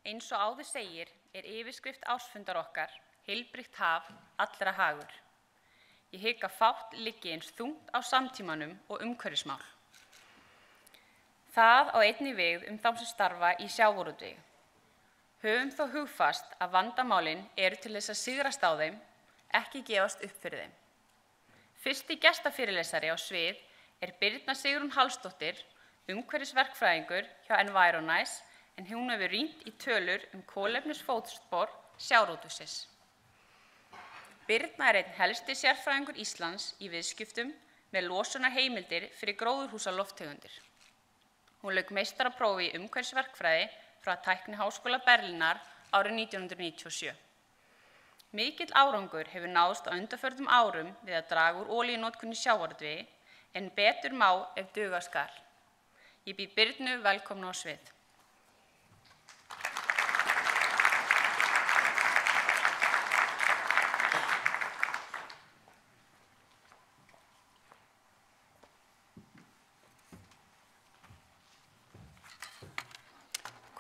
eins og áður segir yfirskrift ársfundar okkar heilbrigt haf allra hagur. Ég hygg að fátt liggi eins þungt á samtímanum og umhverfismál. Það á einnig við þá sem starfa í sjávarútvegi. Höfum þó hugfast að vandamálin til þess að sigrast á þeim, ekki gefast upp fyrir þeim. Fyrsti gestafyrirlesari á svið Birna Sigrún Hallsdóttir, umhverfisverkfræðingur hjá Environize, en hún hefur rýnt í tölur kolefnisfótspor sjávarútvegsins. Birna einn helsti sérfræðingur Íslands í viðskiptum með losunarheimildir fyrir gróðurhúsalofttegundir. Hún lauk meistaraprófi í umhverfisverkfræði frá Tækniháskóla Berlínar árið 1997. Mikill árangur hefur náðst á undanförnum árum við að draga úr olíunotkun í sjávarútvegi, en betur má ef duga skal. Ég býð Birnu velkomna á svið.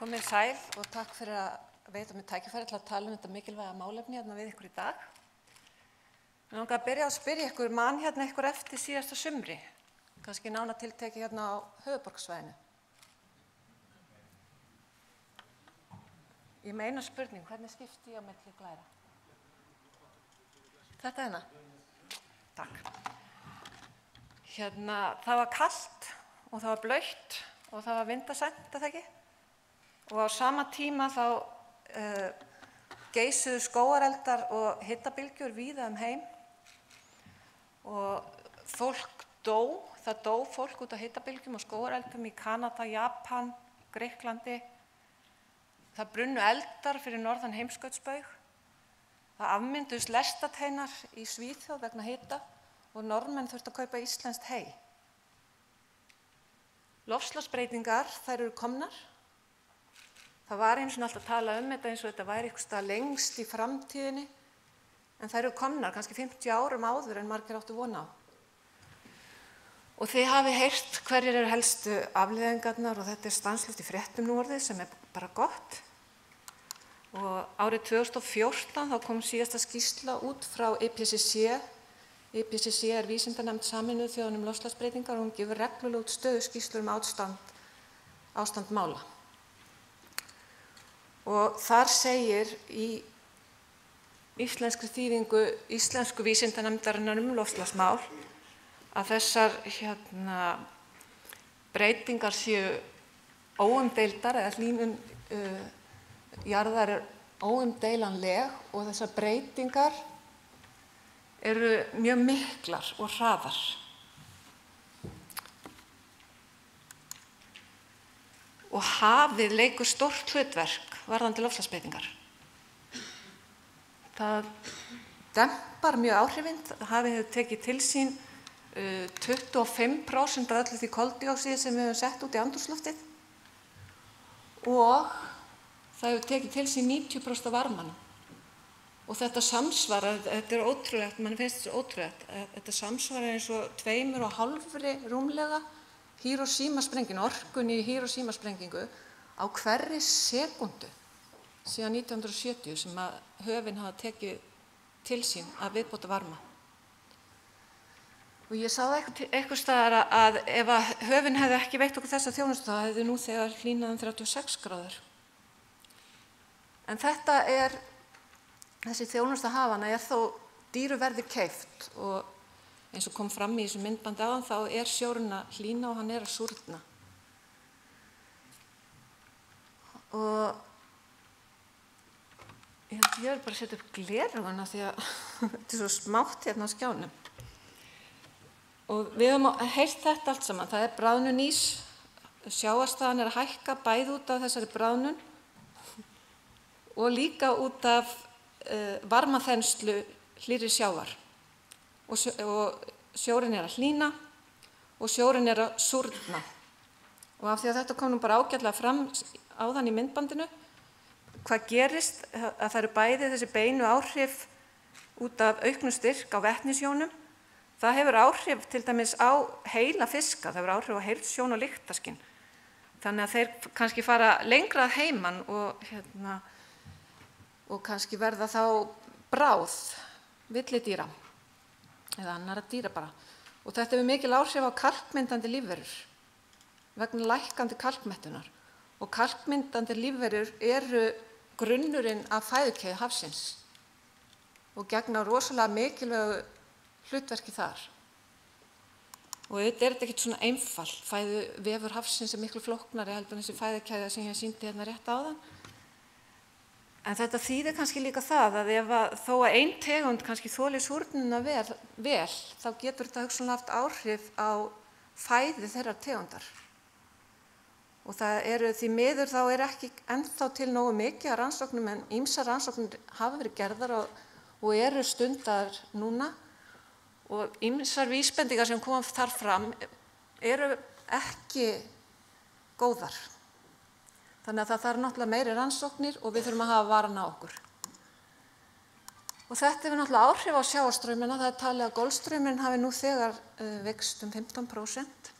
Komið sæl og takk fyrir að veita mér tækifæri til að tala þetta mikilvæga málefni við ykkur í dag. Mig langar að byrja að spyrja ykkur, man ykkur eftir síðasta sumri, kannski nánar tiltekið á höfuðborgarsvæðinu. Ég meina spurning, hvernig skipti ég á milli glæra? Þetta Takk. Það var kalt og það var blautt og það var vindasamt, það ekki? Og á sama tíma þá geisuðu skógareldar og hitabylgjur víða heim og fólk það dó fólk út af hitabylgjum og skógareldum í Kanada, Japan, Grikklandi. Það brunnu eldar fyrir norðan heimskautsbaug. Það afmynduðust lestateinar í Svíþjóð vegna hita og Norðmenn þurftu að kaupa íslenskt hey. Loftslagsbreytingar, þær eru komnar. Það var einu sinni alltaf að tala þetta eins og þetta væri einhvers staðar lengst í framtíðinni, en þær eru komnar kannski 50 árum áður en margir áttu von á. Og þið hafið heyrt hverjir eru helstu afleiðingarnar og þetta stanslaust í fréttum nú orðið sem bara gott. Og árið 2014 þá kom síðasta skýrsla út frá IPCC. IPCC vísindanefnd Sameinuðu þjóðanna loftslagsbreytingar og hún gefur reglulega út stöðuskýrslur ástand mála. Og þar segir í íslenskri þýðingu íslensku vísindanefndarinnar loftslagsmál að þessar breytingar séu óumdeildar eða hlýnun jarðar óumdeilanleg og þessar breytingar eru mjög miklar og hraðar. Og hafið leikur stórt hlutverk varðandi loftslagsbreytingar. Það dempar mjög áhrifin, hafið hefur tekið til sín 25% af öllu því koldíoxíði sem við höfum sett út í andrúmsloftið og það hefur tekið til sín 90% af varmanum. Og þetta samsvarar, þetta ótrúlegt, mann finnst þetta ótrúlegt, þetta samsvarar eins og 2,5 rúmlega Hiroshima-sprenginu, orkunni í Hiroshima-sprengingu á hverri sekúndu síðan 1970 sem að höfin hafa tekið til sín að viðbóta varma. Og ég sá eitthvað staðar að ef að höfin hefði ekki veitt okkur þessa þjónustu þá hefði nú þegar hlýnað 36 gráður. En þessi þjónusta hafana þó dýru verði keypt og eins og kom fram í þessu myndbandi áðan þá sjórinn að hlýna og hann að súrna. Og ég bara að setja upp gleraugun því að þetta svo smátt hérna á skjánum. Og við höfum heyrt þetta allt saman. Það bráðnun ís, sjávarstaðan að hækka bæði út af þessari bráðnun og líka út af varmaþenslu hlýrri sjávar. Og sjórinn að hlýna og sjórinn að súrna. Og af því að þetta kom nú bara ágætlega fram áðan í myndbandinu, hvað gerist að það eru bæði þessi beinu áhrif út af auknum styrk á vetnisjónum. Það hefur áhrif til dæmis á heila fiska, það hefur áhrif á heilsjón og lyktarskyn. Þannig að þeir kannski fara lengra að heiman og kannski verða þá bráð villidýra eða annarra dýra bara. Og þetta hefur mikil áhrif á kalkmyndandi lífverur vegna lækkandi kalkmettunar. Og kalkmyndandi lífverur eru grunnurinn af fæðukeðju hafsins og gegna rosalega mikilvægu hlutverki þar. Og þetta ekkert svona einfalt, vefur hafsins miklu flóknari heldur en þessi fæðukeðja sem ég sýndi hérna rétt áðan. En þetta þýðir kannski líka það að þó að ein tegund kannski þoli súrnunina vel, þá getur þetta hugsanlega haft áhrif á fæði þeirrar tegundar. Og það því miður þá ekki ennþá til nógu mikið af rannsóknum en ýmsar rannsóknir hafa verið gerðar og eru stundar núna og ýmsar vísbendingar sem koma þar fram eru ekki góðar. Þannig að það þarf náttúrulega meiri rannsóknir og við þurfum að hafa varan á okkur. Og þetta hefur náttúrulega áhrif á sjávarstraumina. Það talið að Golfstraumurinn hafi nú þegar veikst 15%.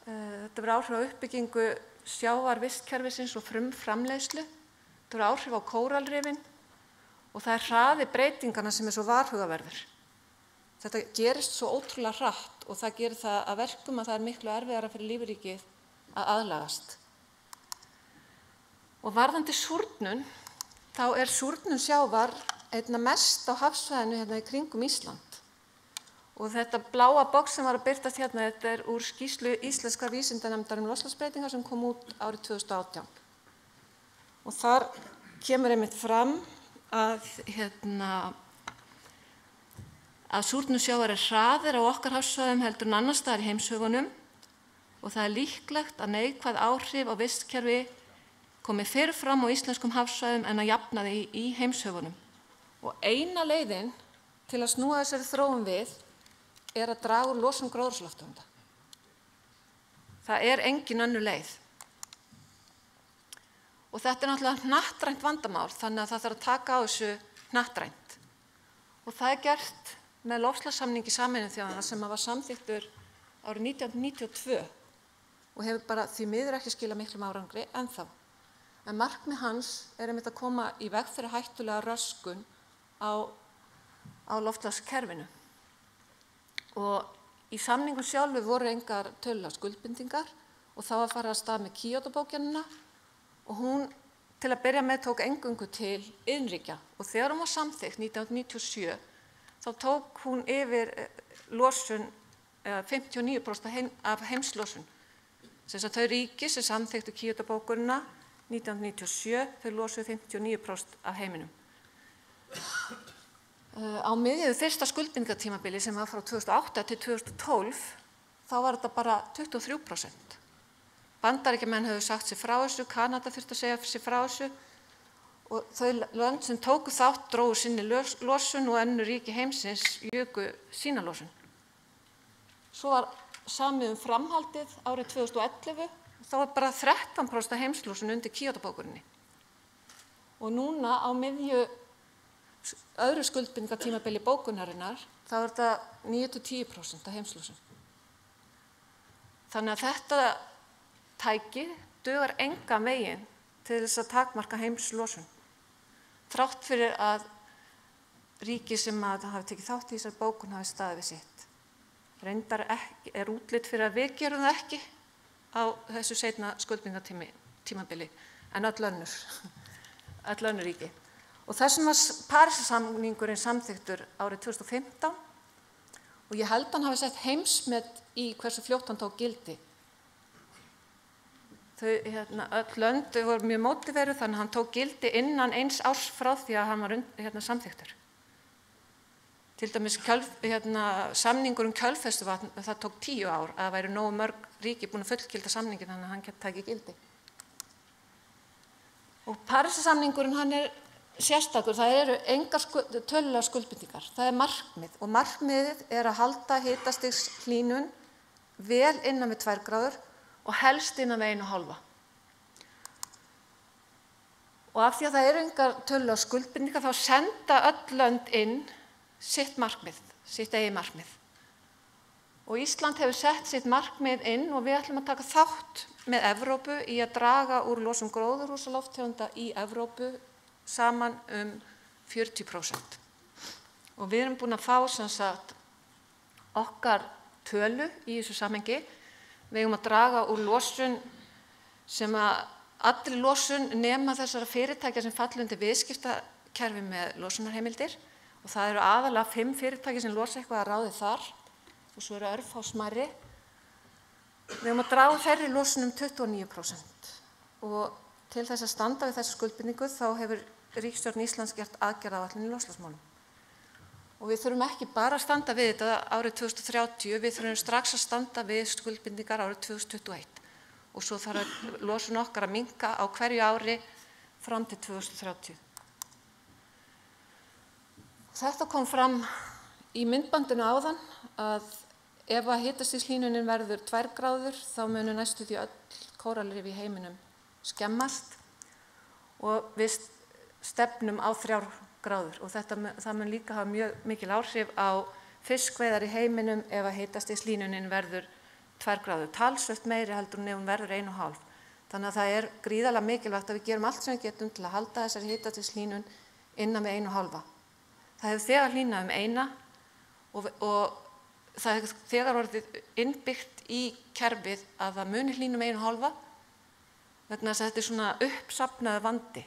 Þetta hefur áhrif á uppbyggingu sjávarvistkerfisins og frumframleiðslu. Þetta hefur áhrif á kóralrifin og það hraði breytingarna sem svo varhugaverður. Þetta gerist svo ótrúlega hratt og það gerir það að verkum að það miklu erfiðara fyrir lífríkið að aðlagast. Og varðandi súrnun, þá súrnun sjávar einna mest á hafsvæðinu hérna í kringum Ísland. Og þetta bláa box sem var að birtast hérna, þetta úr skýrslu Íslenskrar vísindanefndar loftslagsbreytingar sem kom út árið 2018. Og þar kemur einmitt fram að súrnun sjávar hraðir á okkar hafsvæðum heldur en annars staðar í heimshöfunum og það líklegt að neikvæð áhrif á vistkerfi komið fyrr fram á íslenskum hafsvæðum en að jafna því í heimshöfunum. Og eina leiðin til að snúa þessari þróun við er að draga úr losun gróðurhúsalofttegunda. Það er engin önnur leið. Og þetta er náttúrulega hnattrænt vandamál, þannig að það þarf að taka á þessu hnattrænt. Og það er gert með loftslagssamningi Sameinuðu þjóðanna sem var samþykktur árið 1992 og hefur bara því miður ekki skilað miklum árangri ennþá. En markmið hans er einmitt að koma í veg fyrir hættulega röskun á loftslagskerfinu. Og í samningum sjálfu voru engar tölulegar skuldbindingar og þá var farið af stað með Kyoto-bókunina og hún til að byrja með tók eingöngu til iðnríkja og þegar hún var samþykkt 1997 þá tók hún yfir losun 59% af heimslosun. Þess að þau ríki sem samþykktu Kyoto-bókunina 1997 þau losuðu 59% af heiminum. Á miðju fyrsta skuldbindingatímabili sem var frá 2008 til 2012 þá var þetta bara 23%. Bandaríkjamenn höfðu sagt sér frá þessu, Kanada þurfti að segja sér frá þessu og þau lönd sem tóku þátt drógu sinni losun og önnur ríki heimsins juku sína losun. Svo var samið framhaldið árið 2011 og þá var bara 13% heimslosun undir Kyoto-bókuninni. Og núna á miðju öðru skuldbindingatímabili bókunarinnar þá er þetta 9–10% af heimslosun. Þannig að þetta tæki dugar engan veginn til þess að takmarka heimslosun. Þrátt fyrir að ríki sem hafi tekið þátt í þessari bókun hafi staðið við sitt. Reyndar er útlit fyrir að við gerum það ekki á þessu seinna skuldbindingatímabili en öll önnur ríki. Og þessum var Parísarsamningurinn samþykktur árið 2015 og ég held hann hafi sett heimsmet í hversu fljótt hann tók gildi. Öll lönd voru mjög mótiveruð þannig að hann tók gildi innan eins árs frá því að hann var samþykktur. Til dæmis samningur kjölfestuvatn, það tók 10 ár að það væru nógu mörg ríki búin að fullgilda samningin þannig að hann geti takið gildi. Og Parísarsamningurinn hann er sérstakur, það eru engar tölulegar skuldbindingar, það er markmið og markmiðið er að halda hitastigshlýnun vel innan við 2 gráður og helst innan við 1,5. Og af því að það eru engar tölulegar skuldbindingar þá senda öll lönd inn sitt markmið, sitt eigin markmið. Og Ísland hefur sett sitt markmið inn og við ætlum að taka þátt með Evrópu í að draga úr losun gróðurhúsalofttegunda í Evrópu saman 40%. Og við erum búin að fá sem sagt okkar tölu í þessu samhengi. Við eigum að draga úr losun sem að allri losun nema þessara fyrirtækja sem falla undir viðskiptakerfi með losunarheimildir og það eru aðalega 5 fyrirtæki sem losa eitthvað að ráði þar og svo eru örfá smærri. Við eigum að draga úr þeirri losun 29% og til þess að standa við þessu skuldbindingu þá hefur ríkisstjórn Íslands gert aðgerðaáætlun í loftslagsmálum. Og við þurfum ekki bara að standa við þetta árið 2030, við þurfum strax að standa við skuldbindingar árið 2021 og svo þarf losun okkar að minnka á hverju ári fram til 2030. Þetta kom fram í myndbandinu áðan að ef að hitastigshlýnunin verður 2 gráður þá munu næstu því öll kóralrif í heiminum skemmast og við stefnum á 3 gráður og það mun líka hafa mjög mikil áhrif á fiskveiðar í heiminum ef að hitastigshlýnunin verður 2 gráður, talsvert meiri heldur en ef hún verður 1,5. Þannig að það er gríðarlega mikilvægt að við gerum allt sem við getum til að halda þessari hitastigshlýnun innan við 1,5. Það hefur þegar hlýnað 1 og það hefur þegar orðið innbyggt í kerfið að það muni hlýna 1,5 vegna þess að þetta er svona uppsafnaður vandi.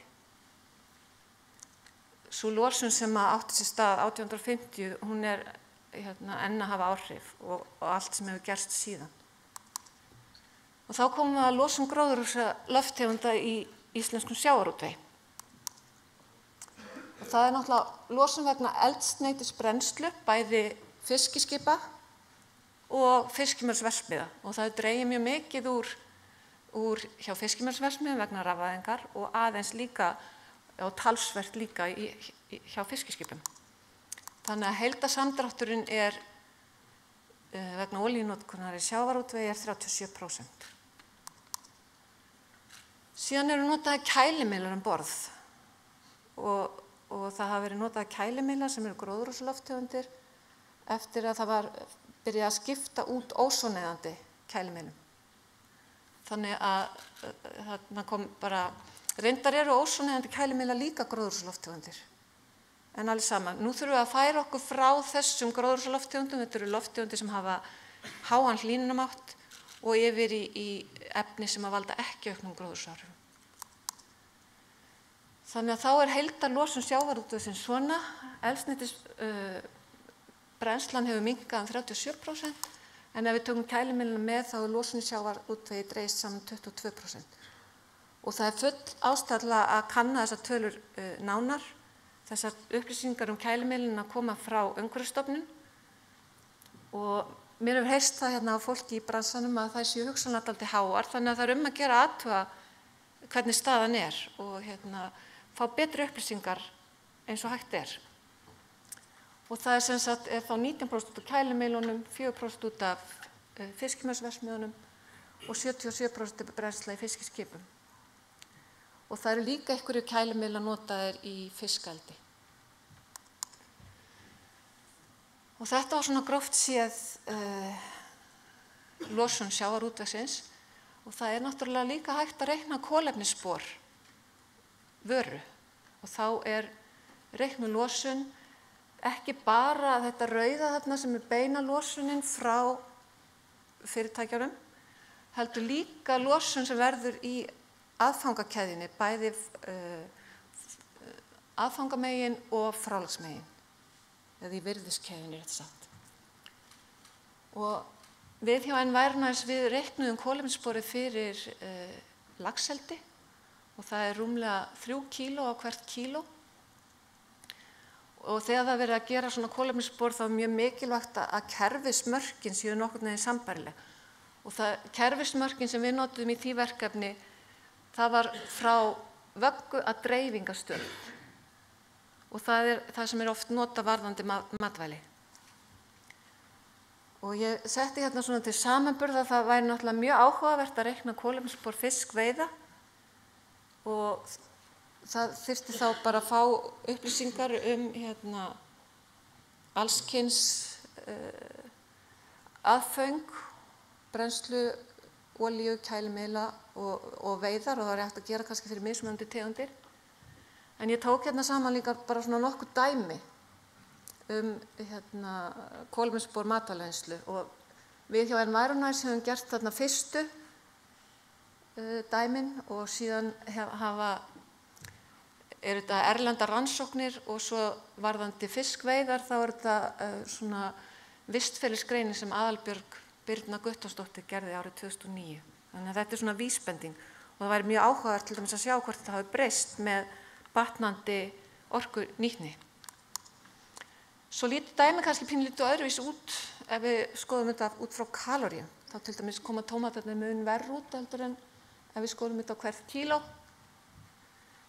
Sú losun sem átti sér stað 1850, hún er enn að hafa áhrif og allt sem hefur gerst síðan. Og þá komum við að losun gróðurhúsalofttegunda í íslenskum sjávarútvegi. Og það er náttúrulega losun vegna eldsneytisbrennslu, bæði fiskiskipa og fiskimjölsverksmiðja. Og það er dregið mjög mikið úr hjá fiskimjölsverksmiðjum vegna rafvæðingar og aðeins líka og talsvert líka hjá fiskiskipum. Þannig að heildarsamdrátturinn er vegna olíunotkunar í sjávarútvegi 37%. Síðan eru notaðir kælimiðlar borð og það hafa verið notaðir kælimiðlar sem eru gróðurhúsalofttegundir eftir að það var byrjað að skipta út ósoneyðandi kælimiðlum. Þannig að þarna kom bara, reyndar eru ósoneyðandi kælimiðlar líka gróðurhúsalofttegundir. En alveg saman, nú þurfum við að færa okkur frá þessum gróðurhúsalofttegundum, þetta eru lofttegundir sem hafa háan hlýnunamátt og yfir í efni sem að valda ekki auknum gróðurhúsaáhrifum. Þannig að þá er heildarlosun sjávarútvegsins svona, eldsneytisbrennslan hefur minnkað 37%, en ef við tökum kælimiðlana með þá er losun í sjávarútvegi dregist saman 22%. Og það er full ástæða að kanna þessar tölur nánar. Þessar upplýsingar kælimiðlana koma frá Umhverfisstofnun og mér hefur heyrst það hérna á fólki í bransanum að það séu hugsanlega dálítið háar, þannig að það er að gera að athuga hvernig staðan er og fá betri upplýsingar eins og hægt er. Og það er sem sagt þá 19% út af kælimiðlunum, 4% út af fiskimjölsverksmiðjunum og 77% brennsla í fiskiskipum. Og það eru líka einhverju kælimiðlar notaðir í fiskeldi. Og þetta var svona gróft séð losun sjávarútvegsins og það er náttúrulega líka hægt að reikna kolefnisspor vöru og þá er reiknuð losun ekki bara þetta rauða þarna sem er beina losunin frá fyrirtækjunum, heldur líka losun sem verður í aðfangakeðjunni, bæði aðfangamegin og frálagsmegin, eða í virðiskeðjunni rétt sagt. Og við hjá Environæs við reiknuðum kolefnissporið fyrir laxeldi og það er rúmlega 3 kíló á hvert kíló. Og þegar það verið að gera svona kolefnisspor þá er mjög mikilvægt að kerfismörkin séu nokkurn veginn sambærileg. Og kerfismörkin sem við notuðum í því verkefni, það var frá vöggu að dreifingastöð. Og það er það sem er oft notað varðandi matvæli. Og ég setti hérna svona til samanburðar að það væri náttúrulega mjög áhugavert að reikna kolefnisspor fiskveiða og það þyrfti þá bara að fá upplýsingar alls kyns aðföng, brennslu, olíu, kælimiðla og veiðar og það er hægt að gera kannski fyrir mismunandi tegundir. En ég tók hérna saman líka bara svona nokkur dæmi kolefnisspor matvælavinnslu og við hjá Environæs höfum gert þarna fyrstu dæmin og síðan eru þetta erlendar rannsóknir og svo varðandi fiskveiðar þá er þetta svona vistferðisgreining sem Aðalbjörg Birna Guttormsdóttir gerði árið 2009. Þannig að þetta er svona vísbending og það væri mjög áhugavert til dæmis að sjá hvort þetta hafi breyst með batnandi orkunýtni. Svo lítið dæmi kannski pínlítið öðruvísi út ef við skoðum þetta út frá kaloríum. Þá til dæmis koma tómatarnir mun verr út heldur en ef við skoðum þetta á hvert kíló.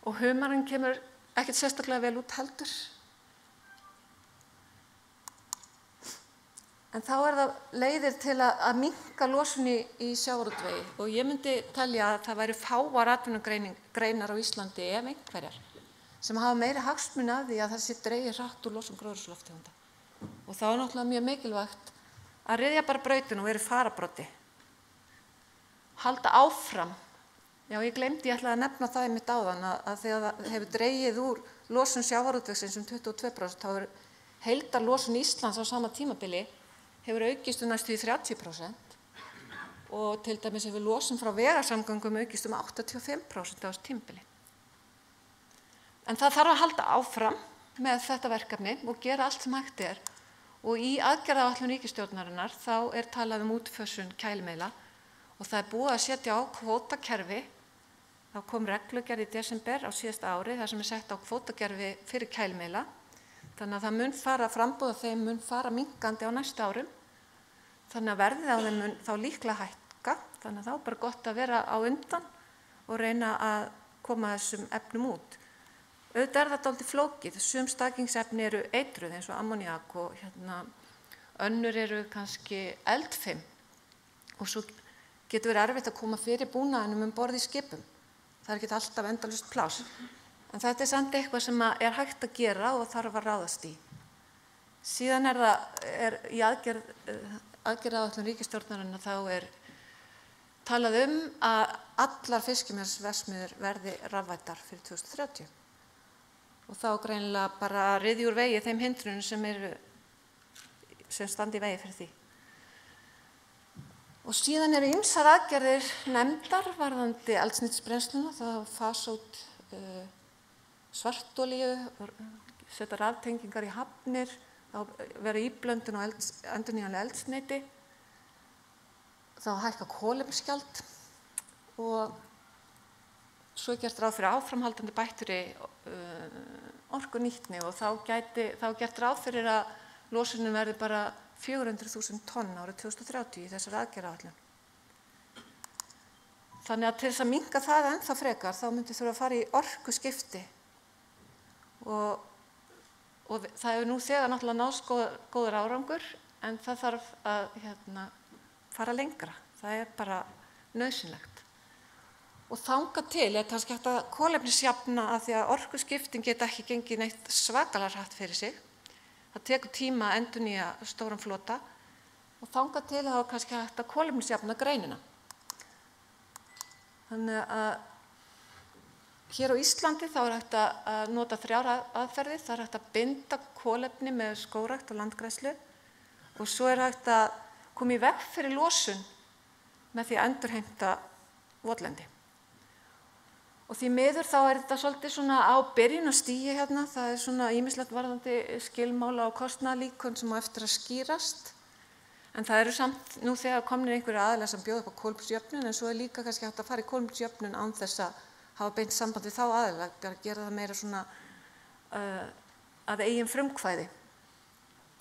Og humarinn kemur ekkert sérstaklega vel út heldur. En þá er það leiðir til að minnka losun í sjávarútvegi og ég myndi telja að það væri fáar atvinnugreinar á Íslandi ef einhverjar sem hafa meiri hagsmuni af því að það sé dregið hratt úr losun gróðurhúsalofttegunda. Og þá er náttúrulega mjög mikilvægt að ryðja bara brautina og vera í fararbroddi. Halda áfram. Já, ég ætlaði að nefna það einmitt áðan að þegar það hefur dregið úr losun sjávarútvegsins 22%, þá er heildarlosun Íslands á sama tímabili hefur aukist næstu í 30% og til dæmis hefur losun frá vegasamgöngum aukist 85% á þessu tímabili. En það þarf að halda áfram með þetta verkefni og gera allt sem hægt er og í aðgerðaáætlun ríkisstjórnarinnar þá er talað útfösun kælimiðla og það er búið að setja á kvótakerfi. Það kom reglugerð í desember á síðasta ári þar sem er sett á kvótakerfi fyrir kælimiðla. Þannig að það mun fara framboð af þeim mun fara minnkandi á næstu árum. Þannig að verðið á þeim mun þá líklega hækka. Þannig að þá er bara gott að vera á undan og reyna að koma þessum efnum út. Auðvitað er þetta dálítið flókið. Sum stakingsefni eru eitruð eins og ammoníak og önnur eru kannski eldfim og svo getur verið erfitt að koma fyrir búnaðinum borð í skipum. Það ekki alltaf endalaust pláss. En þetta samt eitthvað sem er hægt að gera og þarf að ráðast í. Síðan það í aðgerðaáætlun ríkisstjórnarinnar þá talað að allar fiskimjölsverksmiðjur verði rafvæddar fyrir 2030. Og þá greinilega bara ryðja úr vegi þeim hindrunum sem standi í vegi fyrir því. Og síðan ýmsar aðgerðir nefndar varðandi eldsneytisbrennsluna, það fasa út svartolíu, setja raftengingar í hafnir, þá vera íblöndun á endurnýjanlegu eldsneyti, þá hækka kolefnisgjald og svo gert ráð fyrir áframhaldandi bættri orkunýtni og þá gert ráð fyrir að losunin verði bara 400.000 tonn árið 2030 í þessari aðgerðaáætlun. Þannig að til þess að minnka það ennþá frekar þá myndi þurfa að fara í orkuskipti og það hefur nú þegar náttúrulega náðst góður árangur en það þarf að fara lengra. Það bara nauðsynlegt. Og þangað til kannski hægt að kolefnisjafna að því að orkuskiptin geta ekki gengið neitt svakalega hratt fyrir sig. Það tekur tíma að endurnýja stóran flota og þangað til þá kannski hægt að kolefnisjafna greinina. Þannig að hér á Íslandi þá hægt að nota 3 aðferðir. Það hægt að binda kolefni með skógrækt og landgræðslu og svo hægt að koma í veg fyrir losun með því að endurheimta votlendi. Og því miður þá þetta svolítið svona á byrjunarstigi hérna, það svona ýmislegt varðandi skilmála og kostnaðarlíkön sem á eftir að skýrast. En það samt nú þegar komnir einhverjir aðilar sem bjóða upp á kolefnisjöfnun, en svo líka kannski hægt að fara í kolefnisjöfnun án þess að hafa beint samband við þá aðila, að gera það meira svona að eigin frumkvæði.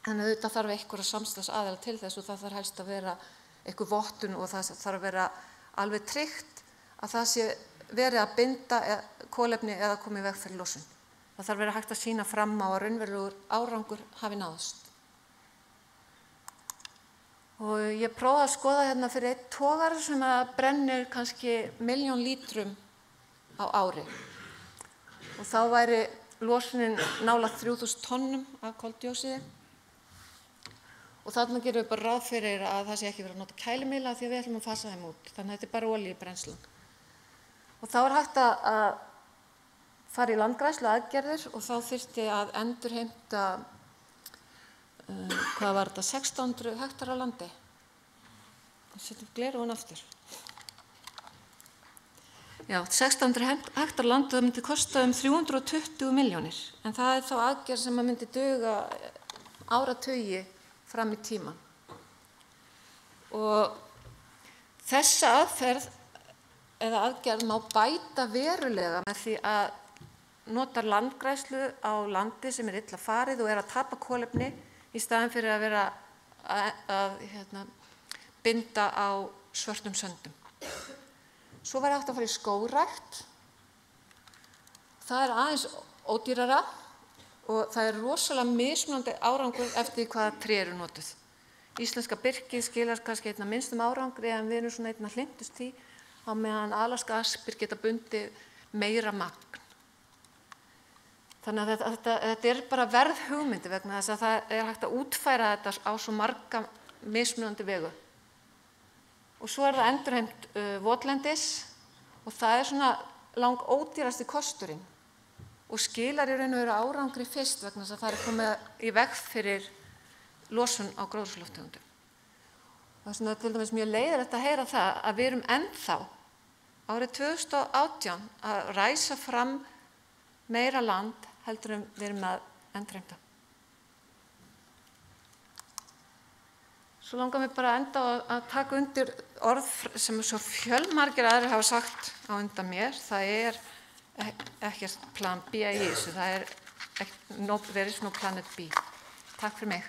Þannig að þetta þarf einhverja samstarfsaðila til þess og það þarf helst að vera einhver vottun og það þarf að vera alveg tryggt að það sé verið að binda kolefni eða koma í veg fyrir losun. Það þarf að vera hægt að sýna fram á að raunverulegur árangur hafi náðst. Og ég prófaði að skoða hérna fyrir einn togara sem brennir kannski 1.000.000 lítrum á ári. Og þá væri losunin nálægt 3.000 tonnum af koldíoxíði. Og þarna gerum við bara ráð fyrir að það sé ekki verið að nota kælimiðla því að við ætlum að fasa þeim út. Þannig að þetta bara olíubrennslan. Og þá hægt að fara í landgræðslu aðgerðir og þá þyrfti að endurheimta, hvað var þetta, 1600 hektar á landi. Það setjum gleraugun aftur. Já, 1600 hektar á landi, það myndi kosta 320 milljónir. En það þá aðgerð sem myndi duga áratugi fram í tímann. Og þessa aðferð eða aðgerð má bæta verulega með því að nota landgræðslu á landi sem illa farið og að tapa kolefni í staðinn fyrir að vera að binda á svörtum söndum. Svo væri hægt að fara í skógrækt. Það aðeins ódýrara og það rosalega mismunandi árangur eftir hvaða tré eru notuð. Íslenska birkið skilar kannski einna minnstum árangri en við erum svona einna hlintust því á meðan alaska aspir geta bundið meira magn. Þannig að þetta bara verðhugmyndi vegna þess að það hægt að útfæra þetta á svo marga mismunandi vegu. Og svo það endurheimt votlendis og það svona langódýrasti kosturinn og skilar í raun og veru árangri fyrst vegna þess að það komið í veg fyrir losun á gróðurhúsalofttegundum. Það svona til dæmis mjög leiðilegt að heyra það að við erum ennþá árið 2018 að ræsa fram meira land heldur við erum að endurheimta. Svo langar mér bara að enda að taka undir orð sem svo fjölmargir aðrir hafa sagt á undan mér. Það ekkert plan B í þessu, það there is no planet B. Takk fyrir mig.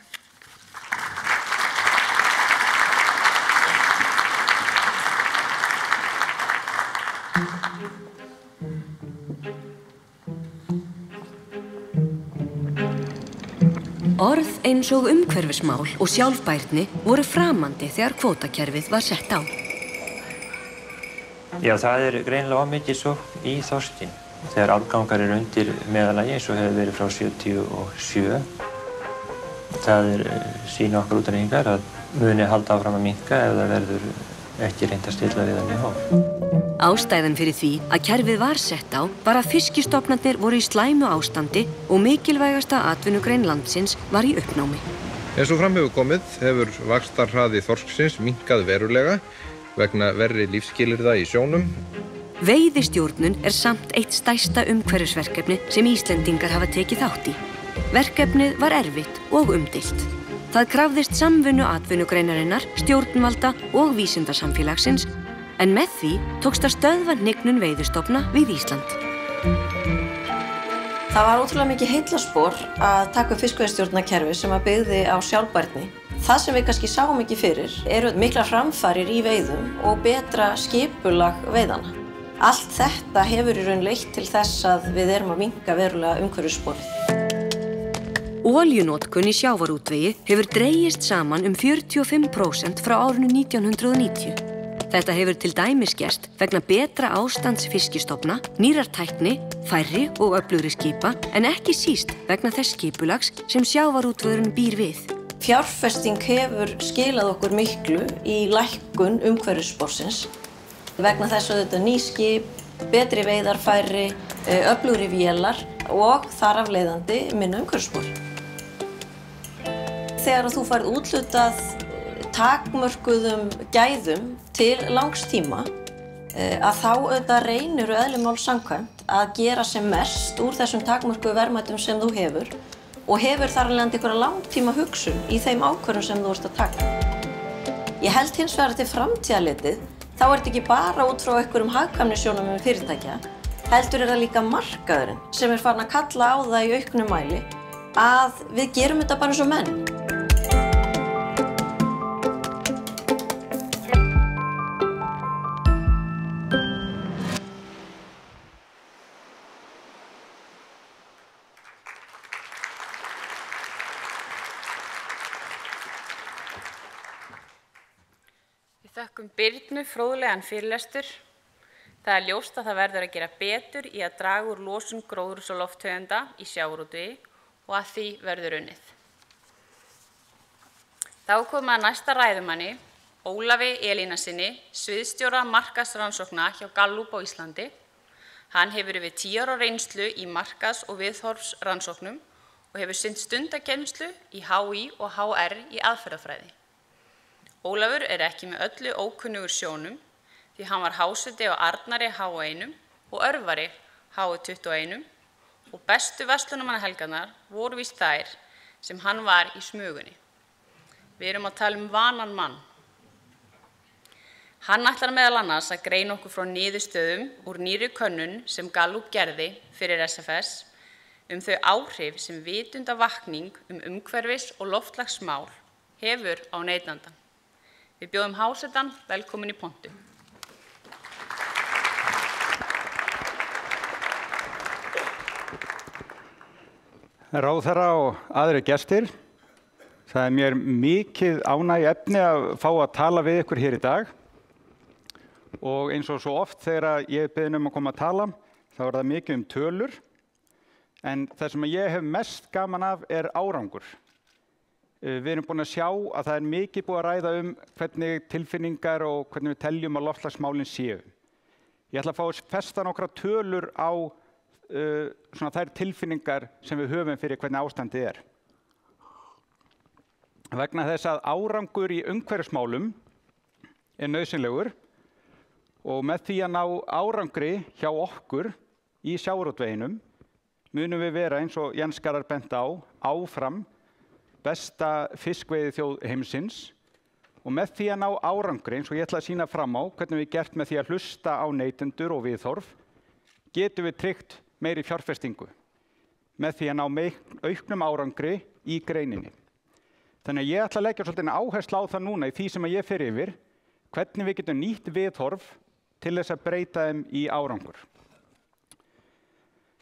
Orð eins og umhverfismál og sjálfbærni voru framandi þegar kvótakerfið var sett á. Já, það greinilega mikið sókn í þorskinn. Þegar árgangar undir meðallagi eins og hefur verið frá 77. Það sýna okkar útreikningar að muni halda áfram að minnka ef það verður ekki reynt að stilla við hann í hóf. Ástæðan fyrir því að kerfið var sett á var að fiskistofnarnir voru í slæmu ástandi og mikilvægasta atvinnugrein landsins var í uppnámi. Eins og fram hefur komið hefur vaxtarhraði þorsksins minnkað verulega vegna verri lífsskilyrða í sjónum. Veiðistjórnun samt eitt stærsta umhverfisverkefni sem Íslendingar hafa tekið þátt í. Verkefnið var erfitt og umdeilt. Það krafðist samvinnu atvinnugreinarinnar, stjórnvalda og vísindasamfélagsins, en með því tókst að stöðva hnignun veiðistofna við Ísland. Það var ótrúlega mikið heillaspor að taka upp fiskveiðistjórnarkerfi sem að byggði á sjálfbærni. Það sem við kannski sáum ekki fyrir eru miklar framfarir í veiðum og betra skipulag veiðanna. Allt þetta hefur í raun leitt til þess að við erum að minnka verulega umhverfissporið. Olíunotkun í sjávarútvegi hefur dregist saman 45% frá árinu 1990. Þetta hefur til dæmis gerst vegna betra ástands fiskistofna, nýrrar tækni, færri og öflugri skipa, en ekki síst vegna þess skipulags sem sjávarútvegurinn býr við. Fjárfesting hefur skilað okkur miklu í lækkun umhverfissporsins vegna þess að þetta ný skip, betri veiðarfæri, öflugri vélar og þar af leiðandi minna umhverfisspor. Þegar þú færð úthlutað takmörkuðum gæðum til langs tíma að þá auðvitað reynirðu eðli máls samkvæmt að gera sem mest úr þessum takmörkuðu verðmætum sem þú hefur og hefur þar af leiðandi einhverja langtíma hugsun í þeim ákvörðum sem þú ert að taka. Ég held hins vegar til framtíðarlitið þá þetta ekki bara út frá einhverjum hagkvæmnissjónarmiðum fyrirtækja, heldur það líka markaðurinn sem farin að kalla á það í auknum mæli að við gerum þetta bara eins og menn. Við þökkum Birnu fróðlegan fyrirlestur. Það ljóst að það verður að gera betur í að draga úr losun gróðurhúsalofttegunda í sjávarútvegi og að því verður unnið. Þá komum að næsta ræðumanni, Ólafi Elínarsyni, sviðsstjóra markaðsrannsókna hjá Gallup á Íslandi. Hann hefur yfir 10 ára reynslu í markaðs- og viðhorfsrannsóknum og hefur sinnt stundakennslu í HÍ og HR í aðferðafræði. Ólafur ekki með öllu ókunnugur sjónum því hann var háseti á Arnari H1 og Örvari H21 og bestu verslunarmannahelgarnar voru víst þær sem hann var í smugunni. Við erum að tala vanan mann. Hann ætlar meðal annars að greina okkur frá niðurstöðum úr nýrri könnun sem Gallup gerði fyrir SFS þau áhrif sem vitundavakning umhverfis- og loftslagsmál hefur á neytandann. Við bjóðum hásetann velkomin í pontu. Ráðherra og aðrir gestir, það mér mikið ánægjuefni að fá að tala við ykkur hér í dag og eins og svo oft þegar ég beðin að koma að tala þá það mikið tölur en það sem ég hef mest gaman af árangur. Við erum búin að sjá að það mikið búið að ræða hvernig tilfinningar og hvernig við teljum að loftslagsmálin séu. Ég ætla að fá að festa nokkra tölur á þær tilfinningar sem við höfum fyrir hvernig ástandið Vegna þess að árangur í umhverfismálum nauðsynlegur og með því að ná árangri hjá okkur í sjávarútveginum munum við vera eins og Jens Garðar bent á áfram besta fiskveiðiþjóð heimsins og með því að ná árangri eins og ég ætla að sýna fram á hvernig við gert með því að hlusta á neytendur og viðhorf getum við tryggt meiri fjárfestingu með því að ná auknum árangri í greininni. Þannig að ég ætla að leggja svolítið áherslu á það núna í því sem ég fer yfir hvernig við getum nýtt viðhorf til þess að breyta þeim í árangur.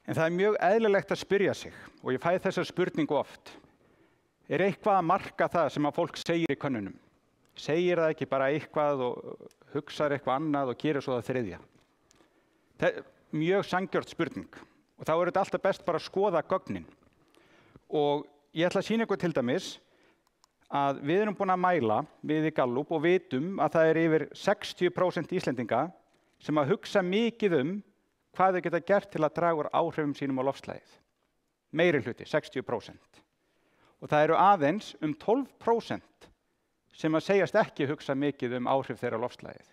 En það mjög eðlilegt að spyrja sig og ég fæ þessa spurningu oft. Er eitthvað að marka það sem að fólk segir í könnunum? Segir það ekki bara eitthvað og hugsar eitthvað annað og gerir svo það þriðja? Það er mjög sanngjörn spurning og þá er þetta alltaf best bara að skoða gögnin. Og ég ætla að sýna ykkur til dæmis að við erum búin að mæla við í Gallup og vitum að það er yfir 60% Íslendinga sem að hugsa mikið hvað þau geta gert til að draga úr áhrifum sínum á loftslagið. Meiri hluti, 60%. Og það eru aðeins 12% sem að segjast ekki hugsa mikið áhrif þeirra á loftslagið.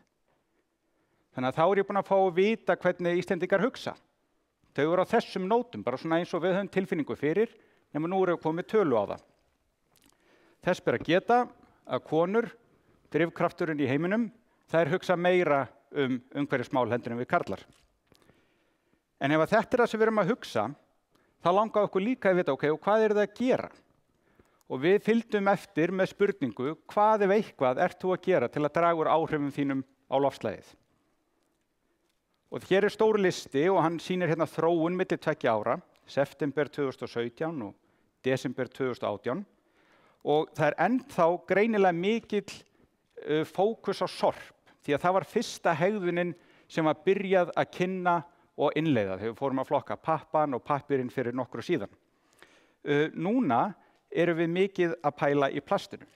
Þannig að þá er ég búin að fá að vita hvernig Íslendingar hugsa. Þau eru á þessum nótum, bara svona eins og við höfum tilfinningu fyrir, nema nú erum við komið tölu á það. Þess ber að geta að konur, drifkrafturinn í heiminum, þær hugsa meira umhverfismál heldur en við karlar. En ef þetta er það sem við erum að hugsa, þá langar okkur líka að vita, ok, og hvað er það að gera? Og við fylgdum eftir með spurningu, hvað ef eitthvað ert þú að gera til að draga úr áhrifum þínum á loftslagið? Og hér er stór listi og hann sýnir hérna þróun milli 2 ára, september 2017 og desember 2018. Og það er ennþá greinilega mikill fókus á sorp, því að það var fyrsta hegðunin sem var byrjað að kynna og innleiða þegar við fórum að flokka pappan og pappírinn fyrir nokkru síðan. Núna erum við mikið að pæla í plastinu.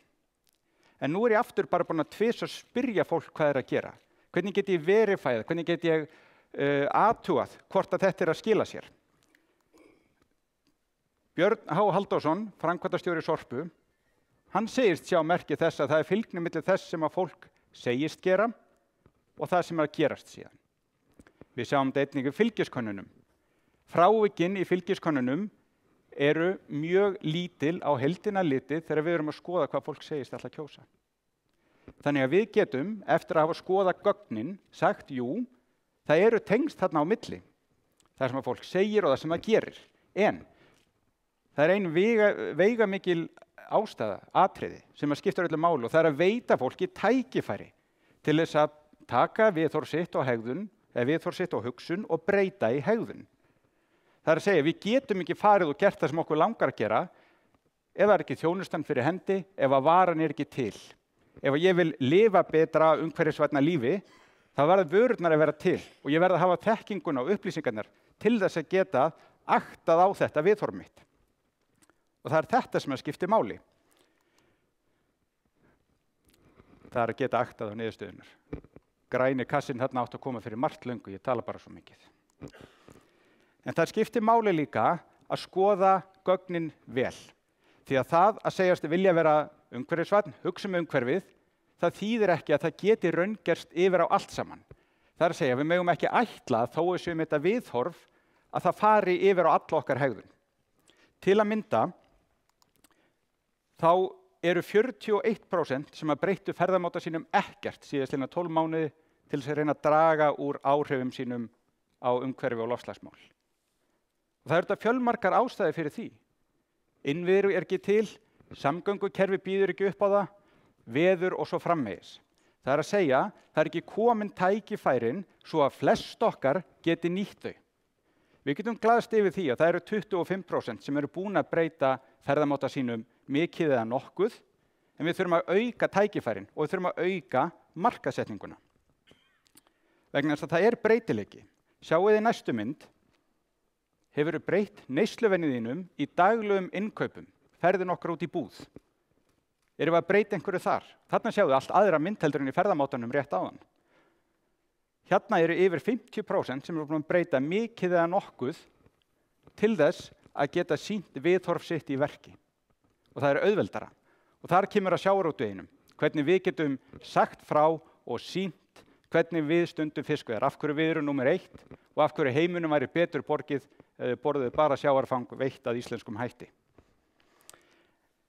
En nú er ég aftur bara búin að tvisa að spyrja fólk hvað er að gera. Hvernig get ég verifæð, hvernig get ég athugað hvort að þetta er að skila sér. Björn H. Halldórsson, framkvæmdastjóri Sorpu, hann segist sjá merki þess að það er fylgni milli þess sem að fólk segist gera og það sem er að gerast síðan. Við sjáum þetta einnig í fylgiskönnunum. Frávikin í fylgiskönnunum eru mjög lítil á heildina litið þegar við erum að skoða hvað fólk segist ætla að kjósa. Þannig að við getum, eftir að hafa skoðað gögnin, sagt jú, það eru tengsl þarna á milli. Það sem að fólk segir og það sem það gerir. En það er ein veigamikil ástæða, atriði, sem að skipta öllu máli og það er að veita fólki tækifæri til þess að taka viðhorf sitt og hegðun, eða viðhorf sitt og hugsun og breyta í hegðun. Það er að segja, við getum ekki farið og gert það sem okkur langar að gera ef það er ekki þjónustan fyrir hendi, ef að varan er ekki til. Ef ég vil lifa betra umhverfisvænna lífi, þá verða vörurnar að vera til og ég verð að hafa þekkinguna og upplýsingarnar til þess að geta aktað á þetta viðhorf mitt. Og það er þetta sem skiptir máli. Það er að geta aktað á niðurstöðunar. Græni kassinn þarna átt að koma fyrir margt löngu, ég tala bara svo mikið. En það skiptir máli líka að skoða gögnin vel. Því að það að segjast vilja vera umhverfisvænn, hugsa umhverfið, það þýðir ekki að það geti raungerst yfir á allt saman. Það er að segja, við megum ekki ætla þó að séum þetta viðhorf að það fari yfir á alla okkar hegðun. Til að mynda, þá eru 41% sem að breyttu ferðamáta sínum ekkert síðastliðna 12 mánuði til þess að reyna að draga úr áhrifum sínum á umhverfi og loftslagsmál. Og það eru þetta fjölmargar ástæður fyrir því. Innviður er ekki til, samgöngukerfi býður ekki upp á það, veður og svo framvegis. Það er að segja, það er ekki komin tækifærin svo að flest okkar geti nýtt þau. Við getum glaðst yfir því að það eru 25% sem eru búin að breyta ferðamáta sínum mikið eða nokkuð, en við þurfum að auka tækifærin og við þurfum að auka markaðssetninguna. Vegna þess að það er breytileiki. Sjáu þið næstu mynd, hefur breytt neysluvenju þínum í daglegum innkaupum, ferðin okkar út í búð. Erum við að breyta einhverju þar? Þarna sjáu þið allt aðra mynd heldur en í ferðamátanum rétt áðan. Hérna eru yfir 50% sem eru búin að breyta mikið eða nokkuð til þess að geta sýnt viðhorf sitt í verki. Og það er auðveldara. Og þar kemur að sjávarútveginum, hvernig við getum sagt frá og sýnt hvernig við stundum fiskveiðar, af hverju við erum númer 1 og af hverju heiminum væri betur borðuð bara sjávarfang veitt að íslenskum hætti.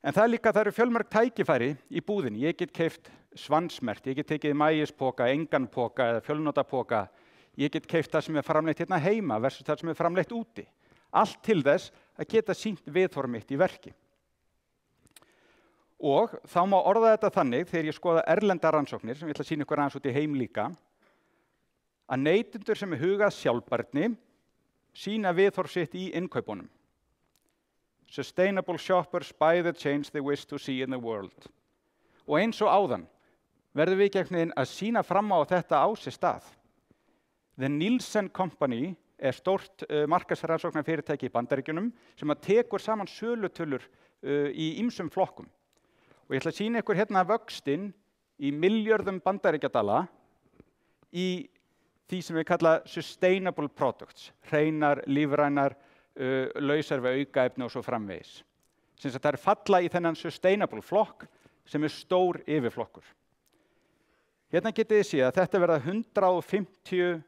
En það er líka, það eru fjölmörg tækifæri í búðinni. Ég get keypt svansmert, ég get tekið maíspoka, enganpoka eða fjölnotapoka. Ég get keypt það sem er framleitt hérna heima versus það sem er framleitt úti. Allt til þess að geta sýnt viðhorf mitt í verki. Og þá má orða þetta þannig, þegar ég skoða erlendar rannsóknir, sem ég ætla að sýna ykkur aðeins út í heim líka, að neytendur sem er hugað sjálfbærni sýna viðhorf sitt í innkaupunum. Sustainable shoppers buy the change they wish to see in the world. Og eins og áðan verðum við gegninn að sýna fram á þetta á sér stað. The Nielsen Company stórt markaðsrannsóknarfyrirtæki í Bandaríkjunum sem að tekur saman sölutölur í ýmsum flokkum. Og ég ætla að sýna ykkur hérna vöxtinn í milljörðum bandaríkjadala í því sem við kalla sustainable products, hreinar, lífrænar, lausar við aukaefni og svo framvegis. Sem sagt það falla í þennan sustainable flokk sem stór yfirflokkur. Hérna getið þið séð að þetta verða $150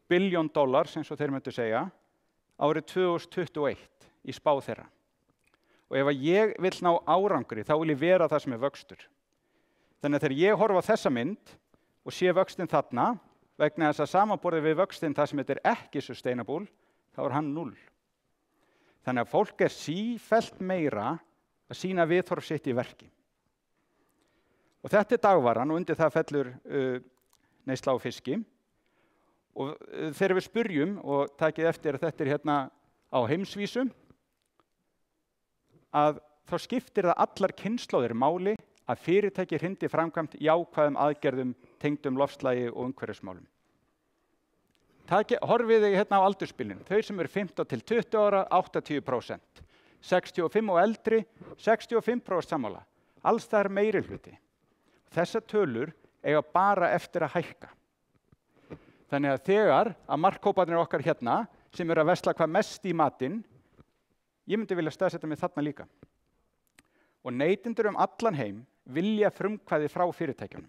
billion, eins og þeir myndu segja, árið 2021 í spá þeirra. Og ef ég vil ná árangri, þá vil ég vera það sem vöxtur. Þannig að þegar ég horfa á þessa mynd og sé vöxtinn þarna, vegna þess að samanborðið við vöxtinn það sem þetta ekki sustainable, þá hann 0. Þannig að fólk sífellt meira að sýna viðhorf sitt í verki. Og þetta dagvaran og undir það fellur neysla á fiski. Og þegar við spyrjum, og takið eftir að þetta hérna á heimsvísu, að þá skiptir það allar kynslóðir máli að fyrirtæki hrindi framkvæmt jákvæðum aðgerðum tengdum loftslagi og umhverfismálum. Horfið þið hérna á aldursbilin. Þau sem eru 15 til 20 ára, 80%. 65 og eldri, 65% sammála. Alls það meiri hluti. Þessar tölur eiga bara eftir að hækka. Þannig að þegar að markhóparnir okkar hérna, sem eru að versla hvað mest í matinn, ég myndi vilja staðsetja mig þarna líka. Og neytendur allan heim vilja frumkvæði frá fyrirtækjunum.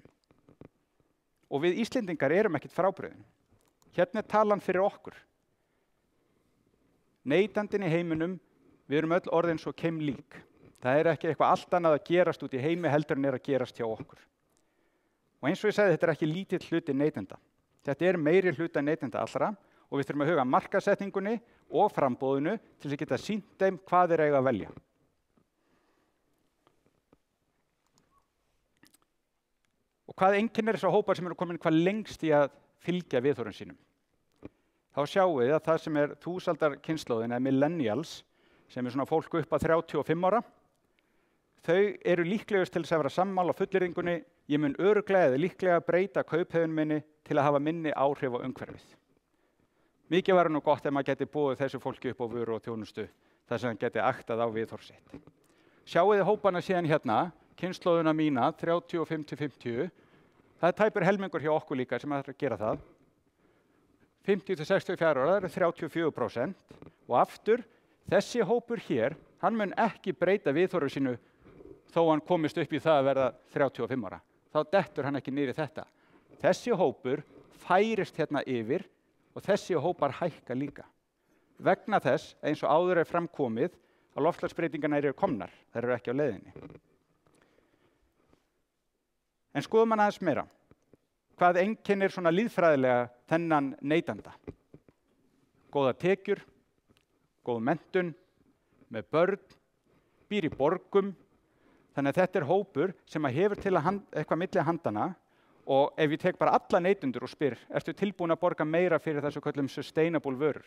Og við Íslendingar erum ekkert frábrugðin. Hérna talan fyrir okkur. Neytandinn í heiminum, við erum öll orðin svo keimlík. Það ekki eitthvað allt annað að gerast út í heimi heldur en að gerast hjá okkur. Og eins og ég sagði, þetta ekki lítill hluti neytenda. Þetta meiri hluta neytenda allra og við þurfum að huga markaðssetningunni og framboðinu til að geta sýnt þeim hvað þeir eiga að velja. Og hvað einkennir þessar hópar sem eru komin hvað lengst í að fylgja viðhorfum sínum? Þá sjáum við að það sem þúsaldarkynslóðin eða millennials, sem svona fólk upp að 35 ára, þau eru líklegust til þess að vera sammála á fullyrðingunni, ég mun örugglega eða líklega breyta kauphegðun minni til að hafa minni áhrif á umhverfið. Mikið væri nú gott ef maður geti boðið þessu fólki upp á vöru og þjónustu, þar sem hann geti aktað á viðhorf sitt. Sjáið þið hópana síðan hérna, kynslóðuna mína, 35-50, það tæpur helmingur hjá okkur líka sem að gera það. 50-64 ára, það eru 34%. Og aftur, þessi hópur hér, hann mun ekki breyta viðhorfu sínu þó hann komist upp í það að verða 35 ára. Þá dettur hann ekki niður í þetta. Þessi hópur færist hérna yfir og þessi hópar hækka líka. Vegna þess, eins og áður framkomið, að loftslagsbreytingarnar eru komnar, þær eru ekki á leiðinni. En skoðum hann aðeins meira. Hvað einkennir svona lýðfræðilega þennan neytanda? Góða tekjur, góð menntun, með börn, býr í borgum. Þannig að þetta hópur sem hefur til að eitthvað milli handana og ef ég tek bara alla neytendur og spyr, ertu tilbúin að borga meira fyrir þessu köllum sustainable vörur?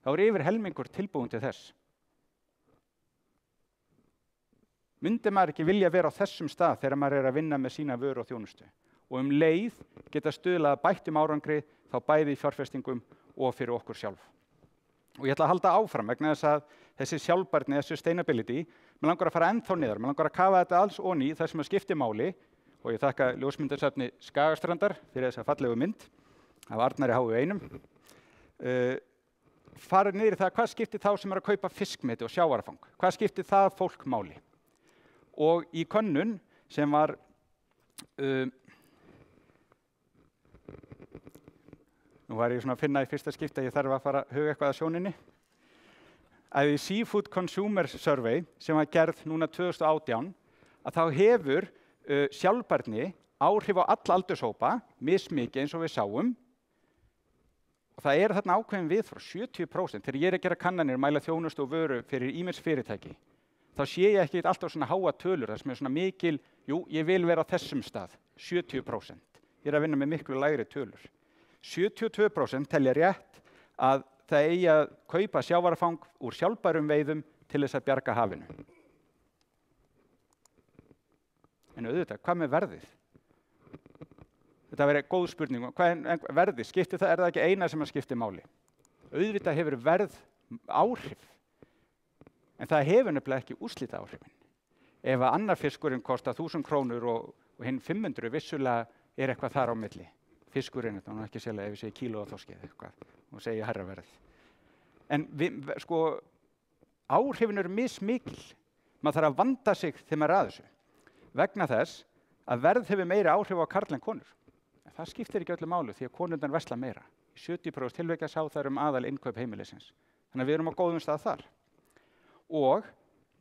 Þá yfir helmingur tilbúin til þess. Myndi maður ekki vilja vera á þessum stað þegar maður að vinna með sína vöru og þjónustu? Og leið geta stuðlað bættum árangri þá bæði í fjárfestingum og fyrir okkur sjálf. Og ég ætla að halda áfram vegna þess að þessi sjálfbærni eða sustainability, mér langar að fara ennþá niður, mér langar að kafa þetta alls onni í það sem skiptir máli og ég þakka ljósmyndarsafni Skagastrandar fyrir þessa fallegu mynd af Arnari HV1. Farið niður í það hvað skiptir þá sem að kaupa fiskmeti og sjávarfang, hvað skiptir það fólk máli? Og í könnun sem var nú var ég svona að finna í fyrsta skipti að ég þarf að fara að huga eitthvað að sjóninni. Að í Seafood Consumer Survey sem var gerð núna 2018 að þá hefur sjálfbærni áhrif á alla aldurshópa, mismikið eins og við sáum. Og það þarna ákveðin viðhorf, 70%. Þegar ég að gera kannanir, mæla þjónustu og vöru fyrir ýmis fyrirtæki, þá sé ég ekki alltaf svona háa tölur, það sem svona mikil, ég vil vera á þessum stað, 70%. Ég að vinna með miklu lægri tölur. 72% telja rétt að það eigi að kaupa sjávarfang úr sjálfbærum veiðum til þess að bjarga hafinu. En auðvitað, hvað með verðið? Þetta verið góð spurning. Hvað er verðið? Skiptir það, það ekki eina sem að skiptir máli? Auðvitað hefur verð áhrif, en það hefur nefnilega ekki úrslita áhrifin. Ef að annar fiskurinn kostar 1000 krónur og hinn 500, vissulega er eitthvað þar á milli. Fiskurinn, þetta er ekki sérlega ef við segja kíló á þorskið eitthvað og segja hærra verð. En áhrifin eru mismikil. Maður þarf að vanda sig þegar maður er að þessu. Vegna þess að verð hefur meiri áhrif á karl en konur. En það skiptir ekki öllu máli því að konurnar versla meira. Í 70% tilvika sá þær aðal innkaup heimilisins. Þannig að við erum á góðum stað þar. Og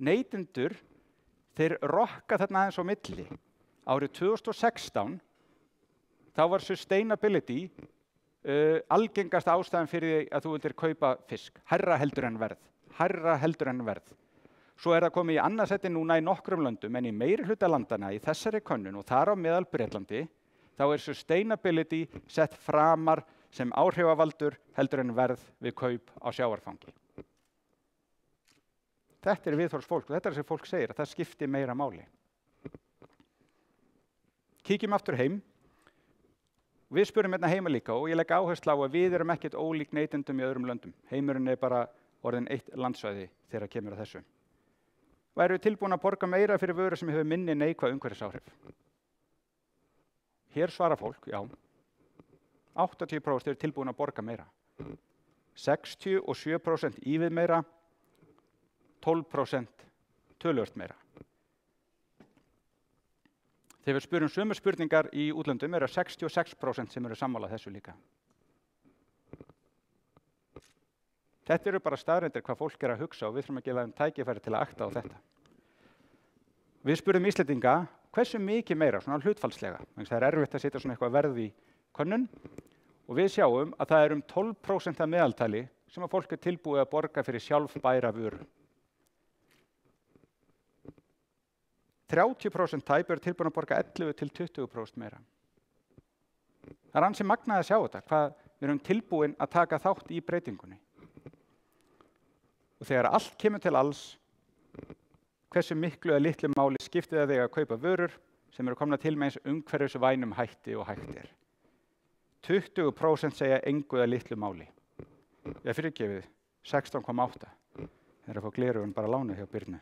neytendur, þeir rokka þarna aðeins á milli. Árið 2016 þá var sustainability algengasta ástæðan fyrir því að þú vildir kaupa fisk. Hærra heldur en verð. Hærra heldur en verð. Svo er það komið í annarsætti núna í nokkrum löndum, en í meiri hluta landana í þessari könnun og þar á meðal Bretlandi, þá er sustainability sett framar sem áhrifavaldur heldur en verð við kaup á sjávarfangi. Þetta er viðhorfs fólk og þetta er sem fólk segir að það skipti meira máli. Kíkjum aftur heim. Við spurum hérna heima líka og ég legg áherslu á að við erum ekkert ólík neytendum í öðrum löndum. Heimurinn er bara orðin eitt landsvæði þegar kemur að þessu. Væru tilbúin að borga meira fyrir vöru sem hefur minni neikvæð umhverfisáhrif? Hér svara fólk, já. 80% eru tilbúin að borga meira. 67% ívið meira, 12% töluvert meira. Þegar við spurum sömu spurningar í útlöndum eru 66% sem eru sammála þessu líka. Þetta eru bara staðreyndir hvað fólk er að hugsa og við þurfum að gefa þeim tækifæri til að akta á þetta. Við spurum Íslendinga hversu mikið meira, svona hlutfallslega. Það er erfitt að setja svona eitthvað verð í könnun og við sjáum að það er 12% af meðaltali sem að fólk er tilbúið að borga fyrir sjálfbæra vöru. 30% tæp eru tilbúin að borga 11–20% meira. Það er ansi magnað að sjá þetta, hvað við erum tilbúin að taka þátt í breytingunni. Og þegar allt kemur til alls, hversu miklu eða litlu máli skiptir það þig að kaupa vörur sem eru komna til með eins umhverfisvænum hætti og hægt er. 20% segja engu eða litlu máli. Ég fyrirgefið 16,8. Það er að fá gleraugun bara lánuð hjá Birnu,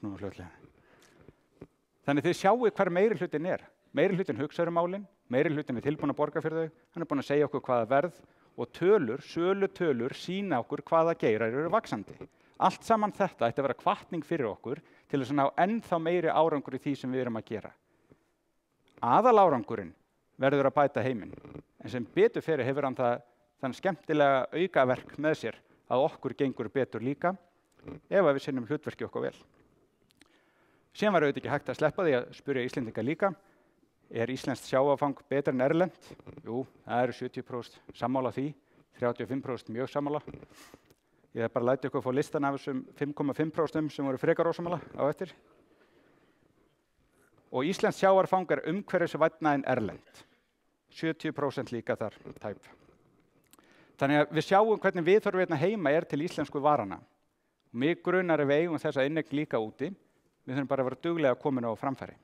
nú fljótlega. Þannig þið sjáu hver meiri hlutin er. Meiri hlutin hugsaður málin, meiri hlutin er tilbúin að borga fyrir þau, hann er búin að segja okkur hvaða verð og tölur, sölutölur sína okkur hvaða geirar eru vaxandi. Allt saman þetta ætti að vera hvatning fyrir okkur til þess að ná ennþá meiri árangur í því sem við erum að gera. Aðal árangurinn verður að bæta heiminn, en sem betur fyrir hefur hann þann skemmtilega aukaverk með sér að okkur gengur betur líka ef við sinnum hlutverki okkur vel. Síðan var auðvitað ekki hægt að sleppa því að spyrja Íslendinga líka, er íslenskt sjávarfang betra en erlent? Jú, það eru 70% sammála því, 35% mjög sammála. Ég hef bara lætið ykkur að fá listan af þessum 5,5% sem voru frekar ósammála á eftir. Og íslenskt sjávarfang er umhverfisvænna en erlent. 70% líka þar tæp. Þannig að við sjáum hvernig viðhorfið heima er til íslensku varana. Og mig grunar við eigum þessa inneign líka úti. Við þurfum bara að vera duglega að koma á framfæri.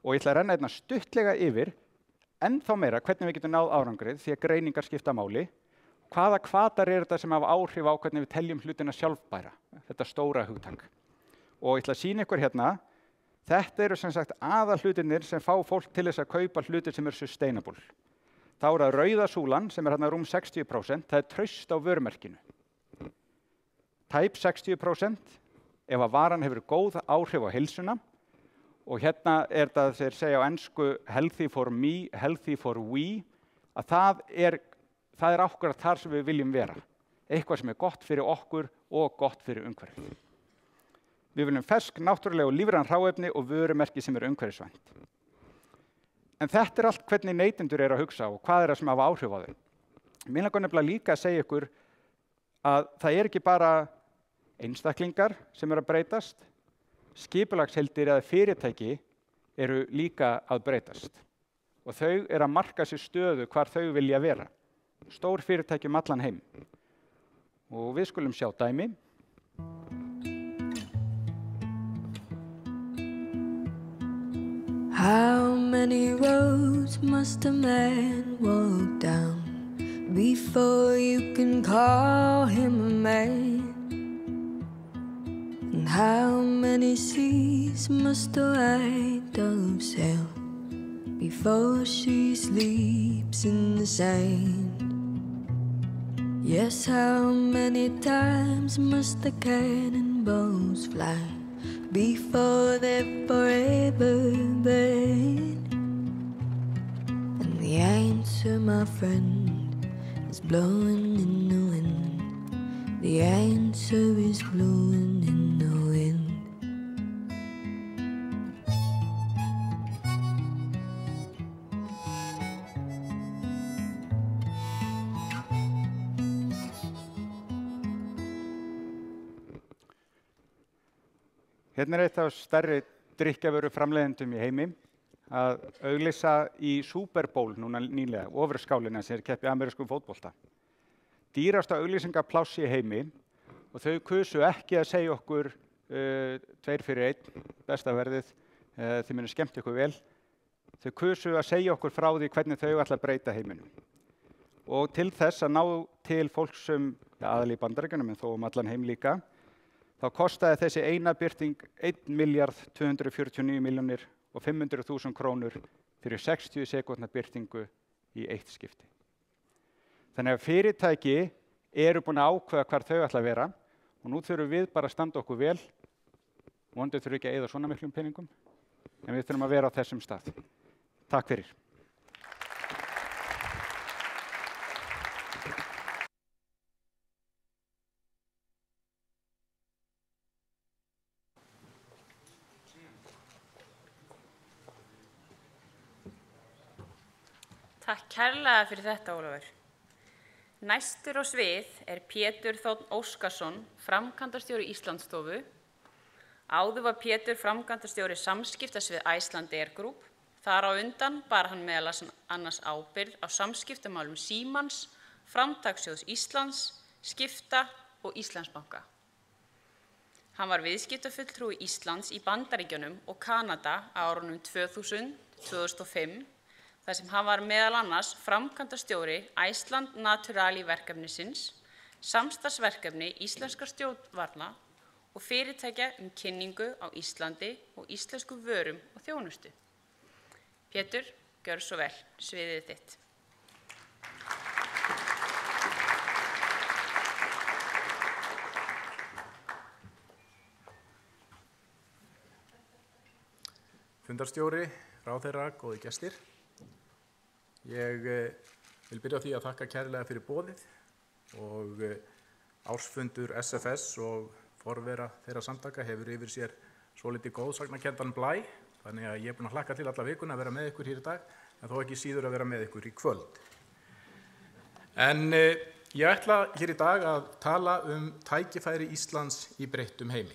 Og ég ætla að renna einna stuttlega yfir, ennþá meira hvernig við getum náð árangrið því að greiningar skipta máli. Hvaða hvatar er þetta sem hafa áhrif á hvernig við teljum hlutina sjálfbæra, þetta stóra hugtak. Og ég ætla að sýna ykkur hérna, þetta eru sem sagt aðal hlutinir sem fá fólk til þess að kaupa hlutir sem eru sustainable. Þá er það rauða súlan sem er hérna rúm 60%, það er traust á vörumerkinu. Tæp 60%. Ef að varan hefur góð áhrif á heilsuna og hérna er það þeir segja á ensku healthy for me, healthy for we, að það er akkurat þar sem við viljum vera. Eitthvað sem er gott fyrir okkur og gott fyrir umhverfið. Við viljum fersk, náttúrulega og lífræn hráefni og vörumerki sem er umhverfisvænt. En þetta er allt hvernig neytendur eru að hugsa og hvað er það sem hafa áhrif á þau. Mér langar nefnilega líka að segja ykkur að það er ekki bara einstaklingar sem eru að breytast, skipulagsheildir eða fyrirtæki eru líka að breytast. Og þau eru að marka sér stöðu hvar þau vilja vera. Stór fyrirtæki allan heim. Og við skulum sjá dæmi. How many roads must a man walk down before you can call him a man? And how many seas must a white dove sail before she sleeps in the sand? Yes, how many times must the cannonballs fly before they're forever burned? And the answer, my friend, is blowing in the wind. The answer is blowing in the wind. Hérna eitt af stærri drykkjarvöru framleiðendum í heimi að auglýsa í Super Bowl núna nýlega, ofurskálina sem keppi amerískum fótbolta. Dýrasta auglýsingapláss í heimi og þau kusu ekki að segja okkur 2 fyrir 1, besta verðið, þið munið skemmt ykkur vel. Þau kusu að segja okkur frá því hvernig þau ætla að breyta heiminum. Og til þess að ná til fólk sem aðal í Bandaríkjunum en þó allan heim líka, þá kostaði þessi eina birting 1.249.500.000 krónur fyrir 60 sekúndna birtingu í eitt skipti. Þannig að fyrirtæki eru búin að ákveða hvar þau ætla að vera og nú þurfum við bara að standa okkur vel. Vonandi þurfum ekki að eyða svona miklum peningum, en við þurfum að vera á þessum stað. Takk fyrir. Takk kærlega fyrir þetta, Ólafur. Næstur á svið Pétur Þ. Óskarsson, framkvæmdastjóri Íslandsstofu. Áður var Pétur framkvæmdastjóri samskiptasvið Icelandair Group. Þar á undan bar hann meðal annars ábyrgð á samskiptamálum Símans, Framtakssjóðs Íslands, Skipta og Íslandsbanka. Hann var viðskiptafulltrúi Íslands í Bandaríkjunum og Kanada á árunum 2000-2005, þar sem hann var meðal annars framkvæmdastjóri Iceland Naturali verkefnisins, samstarfsverkefni íslenskra stjórnvalda og fyrirtækja kynningu á Íslandi og íslensku vörum og þjónustu. Pétur, gjörðu svo vel, sviðið þitt. Fundarstjóri, ráðherra, góði gestir. Ég vil byrja á því að þakka kærlega fyrir boðið og ársfundur SFS og forvera þeirra samtaka hefur yfir sér svolítið góðsagnakenndan blæ, þannig að ég er búinn að hlakka til alla vikuna að vera með ykkur hér í dag, en þó ekki síður að vera með ykkur í kvöld. En ég ætla hér í dag að tala tækifæri Íslands í breyttum heimi.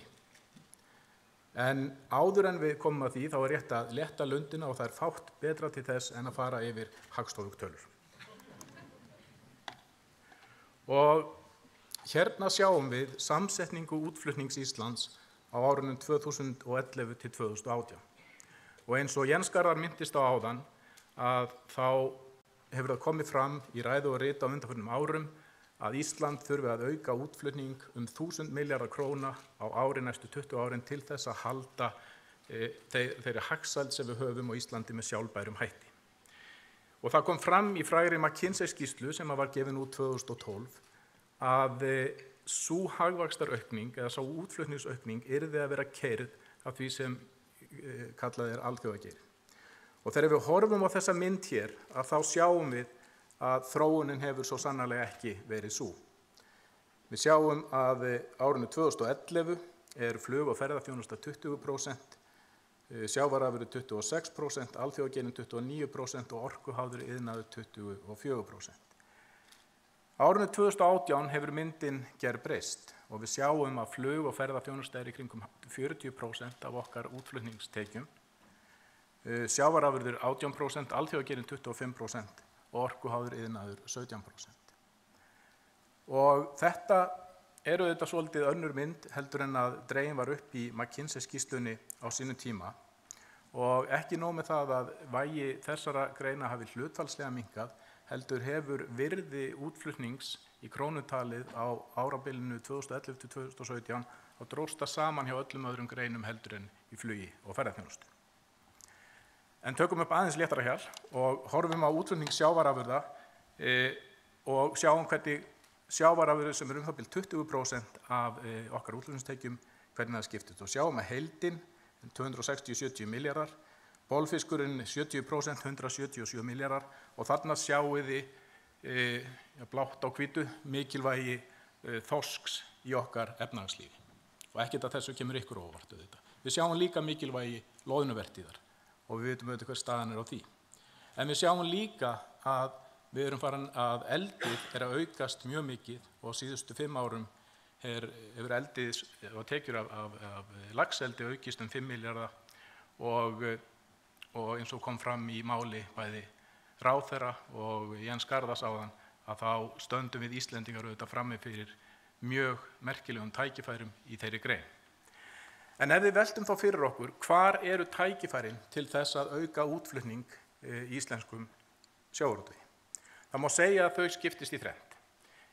En áður en við komum að því þá er rétt að létta lundina og það er fátt betra til þess en að fara yfir hagstofutölur. Og hérna sjáum við samsetningu útflutnings Íslands á árunum 2011 til 2018. Og eins og Jens Garðar minntist á áðan að þá hefur það komið fram í ræðu og riti á undanförnum árum að Ísland þurfi að auka útflutning 1.000 milljarða króna á ári næstu 20 árin til þess að halda þeirri hagsæld sem við höfum á Íslandi með sjálfbærum hætti. Og það kom fram í frægri McKinsey-skýrslu sem var gefin út 2012 að sú hagvaxtaraukning eða sú útflutningsaukning yrði að vera keyrð af því sem kallað alþjóðageirinn. Og þegar við horfum á þessa mynd hér að þá sjáum við að þróunin hefur svo sannarlega ekki verið sú. Við sjáum að árinu 2011 flug- og ferðaþjónusta 20%, sjávarafurðir 26%, alþjóðageirinn 29% og orkuháður iðnaður 24%. Árinu 2018 hefur myndin gerbreyst og við sjáum að flug- og ferðaþjónusta í kringum 40% af okkar útflutningstekjum, sjávarafurðir 18%, alþjóðageirinn 25% og orkuháður iðnaður 17%. Og þetta auðvitað svolítið önnur mynd heldur en að dregin var upp í McKinsey-skýrslunni á sínum tíma Og ekki nóg með það að vægi þessara greina hafi hlutfallslega minnkað, heldur hefur virði útflutnings í krónutalið á árabilinu 2011 til 2017 og dróst það saman hjá öllum öðrum greinum heldur en í flugi og ferðaþjónustu. En tökum upp aðeins léttara hjal og horfum á útflutning sjávarafurða og sjáum hvernig sjávarafurðir sem er það bil 20% af okkar útflutningstekjum, hvernig það skiptist. Og sjáum að heildin 260-70 milljarðar, bolfiskurinn 70%, 177 milljarðar og þarna sjáum við blátt á hvítu mikilvægi þorsks í okkar efnahagslífi. Og ekkert að þessu kemur ykkur óvart auðvitað. Við sjáum líka mikilvægi loðnuvertíðar og við vitum auðvitað hver staðan er á því. En við sjáum líka að við erum farin að eldið að aukast mjög mikið og síðustu 5 árum hefur eldið og tekjur af laxeldi aukist 5 milljarða og eins og kom fram í máli bæði ráðherra og Jens Garðars áðan að þá stöndum við Íslendingar auðvitað frammi fyrir mjög merkilegum tækifærum í þeirri grein. En ef við veltum þá fyrir okkur, hvar eru tækifærin til þess að auka útflutning í íslenskum sjávarútvegi? Það má segja að þau skiptist í þrennt.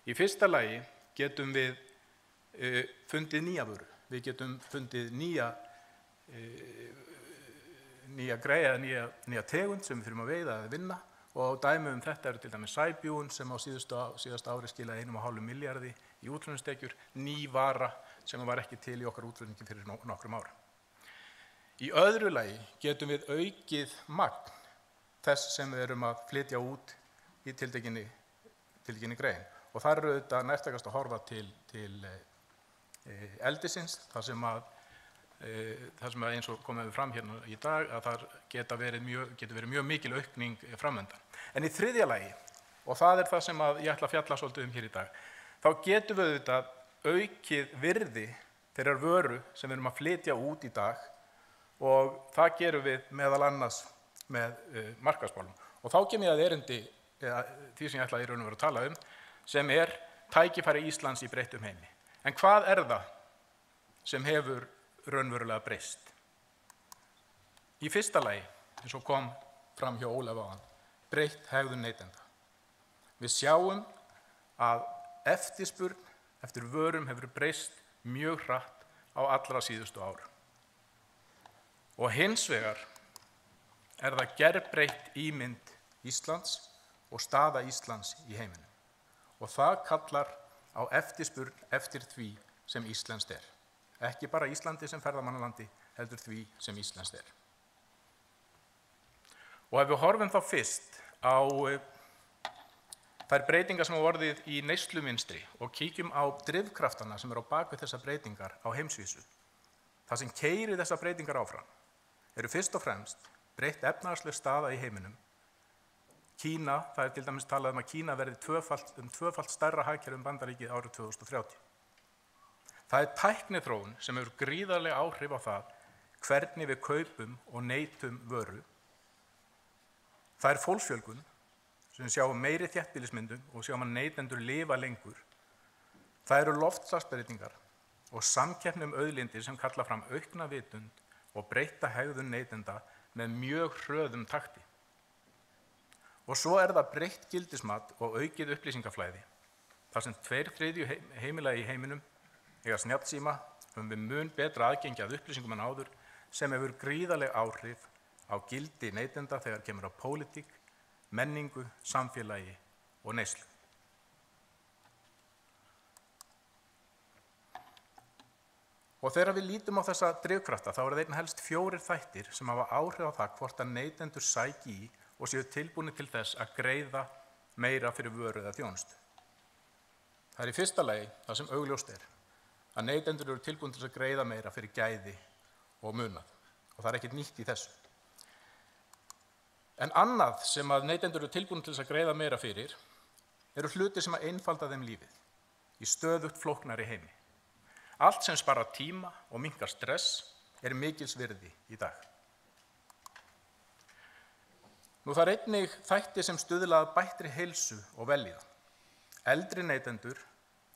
Í fyrsta lagi getum við fundið nýja vöru. Við getum fundið nýja tegund sem við þurfum að veiða eða vinna og dæmi þetta eru til dæmis sæbjúgun sem á síðasta ári skilaði 1,5 milljarði í útflutningstekjur, ný vara sem var ekki til í okkar útflutningi fyrir nokkrum árum. Í öðru lagi getum við aukið magn þess sem við erum að flytja út í tiltekinni grein og þar eru auðvitað nærtækast að horfa til eldisins þar sem eins og komum við fram hérna í dag að þar getur verið mjög mikil aukning framöndan. En í þriðja lagi, og það er það sem ég ætla að fjalla svolítið hér í dag, þá getum við auðvitað aukið virði þeirrar vöru sem við erum að flytja út í dag og það gerum við meðal annars með markaðsmálum. Og þá kem ég að erindi því sem ég ætla í raun og veru að tala sem tækifæri Íslands í breyttum heimi. En hvað það sem hefur raunverulega breyst? Í fyrsta lagi, eins og kom fram hjá Ólaf áðan, breytt hegðun neytenda. Við sjáum að eftirspurn eftir vörum hefur breyst mjög hratt á allra síðustu árum. Og hins vegar það gerbreytt ímynd Íslands og staða Íslands í heiminum. Og það kallar á eftirspurn eftir því sem íslenskt Ekki bara Íslandi sem ferðamannalandi, heldur því sem íslenskt Og ef við horfum þá fyrst á þær breytingar sem hafa orðið í neyslumunstri og kíkjum á drifkraftana sem eru á bak við þessar breytingar á heimsvísu. Það sem keyrir þessar breytingar áfram eru fyrst og fremst breytt efnahagsleg staða í heiminum. Kína, það til dæmis talað að Kína verði tvöfalt stærra hagkerfi Bandaríkið árið 2030. Það tækniþróun sem hefur gríðarleg áhrif á það hvernig við kaupum og neytum vöru. Það fólksfjölgun sem sjáum meiri þéttbýlismyndun og sjáum að neytendur lifa lengur. Það eru loftslagsbreytingar og samkeppni auðlindir sem kalla fram aukna vitund og breytta hegðun neytenda með mjög hröðum takti. Og svo það breytt gildismat og aukið upplýsingaflæði. Þar sem 2/3 heimila í heiminum eiga snjallsíma við mun betra aðgengi að upplýsingum en áður sem hefur gríðarleg áhrif á gildi neytenda þegar kemur á pólitík, menningu, samfélagi og neyslu. Og þegar við lítum á þessa drifkrafta þá það helst 4 þættir sem hafa áhrif á það hvort að neytendur sæki í og séu tilbúnir til þess að greiða meira fyrir vöru eða þjónustu. Það í fyrsta lagi það sem augljóst að neytendur eru tilbúnir til að greiða meira fyrir gæði og munað og það ekkert nýtt í þessu. En annað sem að neytendur eru tilbúnir til þess að greiða meira fyrir eru hlutir sem að einfalda þeim lífið í stöðugt flóknari heimi. Allt sem sparar tíma og minnkar stress mikils virði í dag. Nú það einnig þættir sem stuðla að bættri heilsu og vellíðan. Eldri neytendur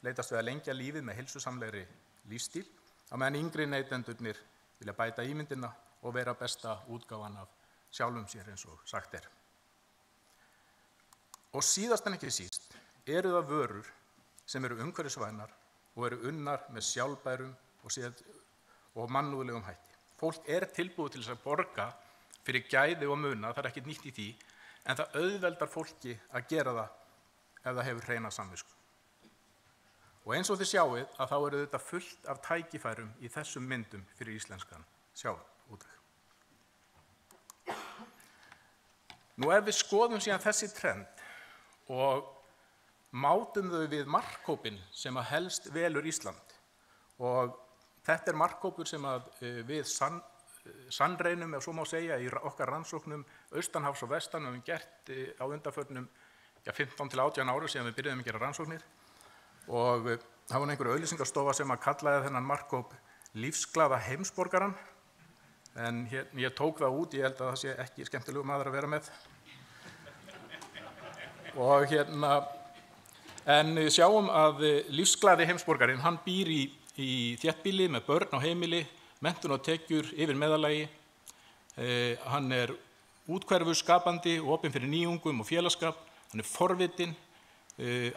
leitast við að lengja lífið með heilsusamlegri lífstíl, á meðan yngri neytendurnir vilja bæta ímyndina og vera besta útgáfan af sjálfum sér eins og sagt er. Og síðast en ekki síst eru það vörur sem eru umhverfisvænar og eru unnar með sjálfbærum og mannúðlegum hætti. Fólk tilbúið til þess að borga fyrir gæði og muna, það ekkert nýtt í því, en það auðveldar fólki að gera það ef það hefur hreina samvisku. Og eins og þið sjáið að þá eru þetta fullt af tækifærum í þessum myndum fyrir íslenskan sjávarútveg. Nú ef við skoðum síðan þessi trend og mátum þau við markhópinn sem að helst velur Ísland, og þetta markhópur sem að við sannreinum, ef svo má segja, í okkar rannsóknum austanhafs og vestan við höfum gert á undanförnum 15 til 18 ára síðan við byrjuðum að gera rannsóknir, og það var einhver auglýsingastofa sem að kallaði þennan markhóp lífsglaða heimsborgaran, en ég tók það út, ég held að það sé ekki skemmtilegu maður að vera með. Og en við sjáum að lífsglaði heimsborgarinn, hann býr í þéttbýli með börn á heimili, menntun og tekjur yfir meðallagi, hann úthverfur skapandi og opinn fyrir nýjungum og félagsskap, hann forvitinn,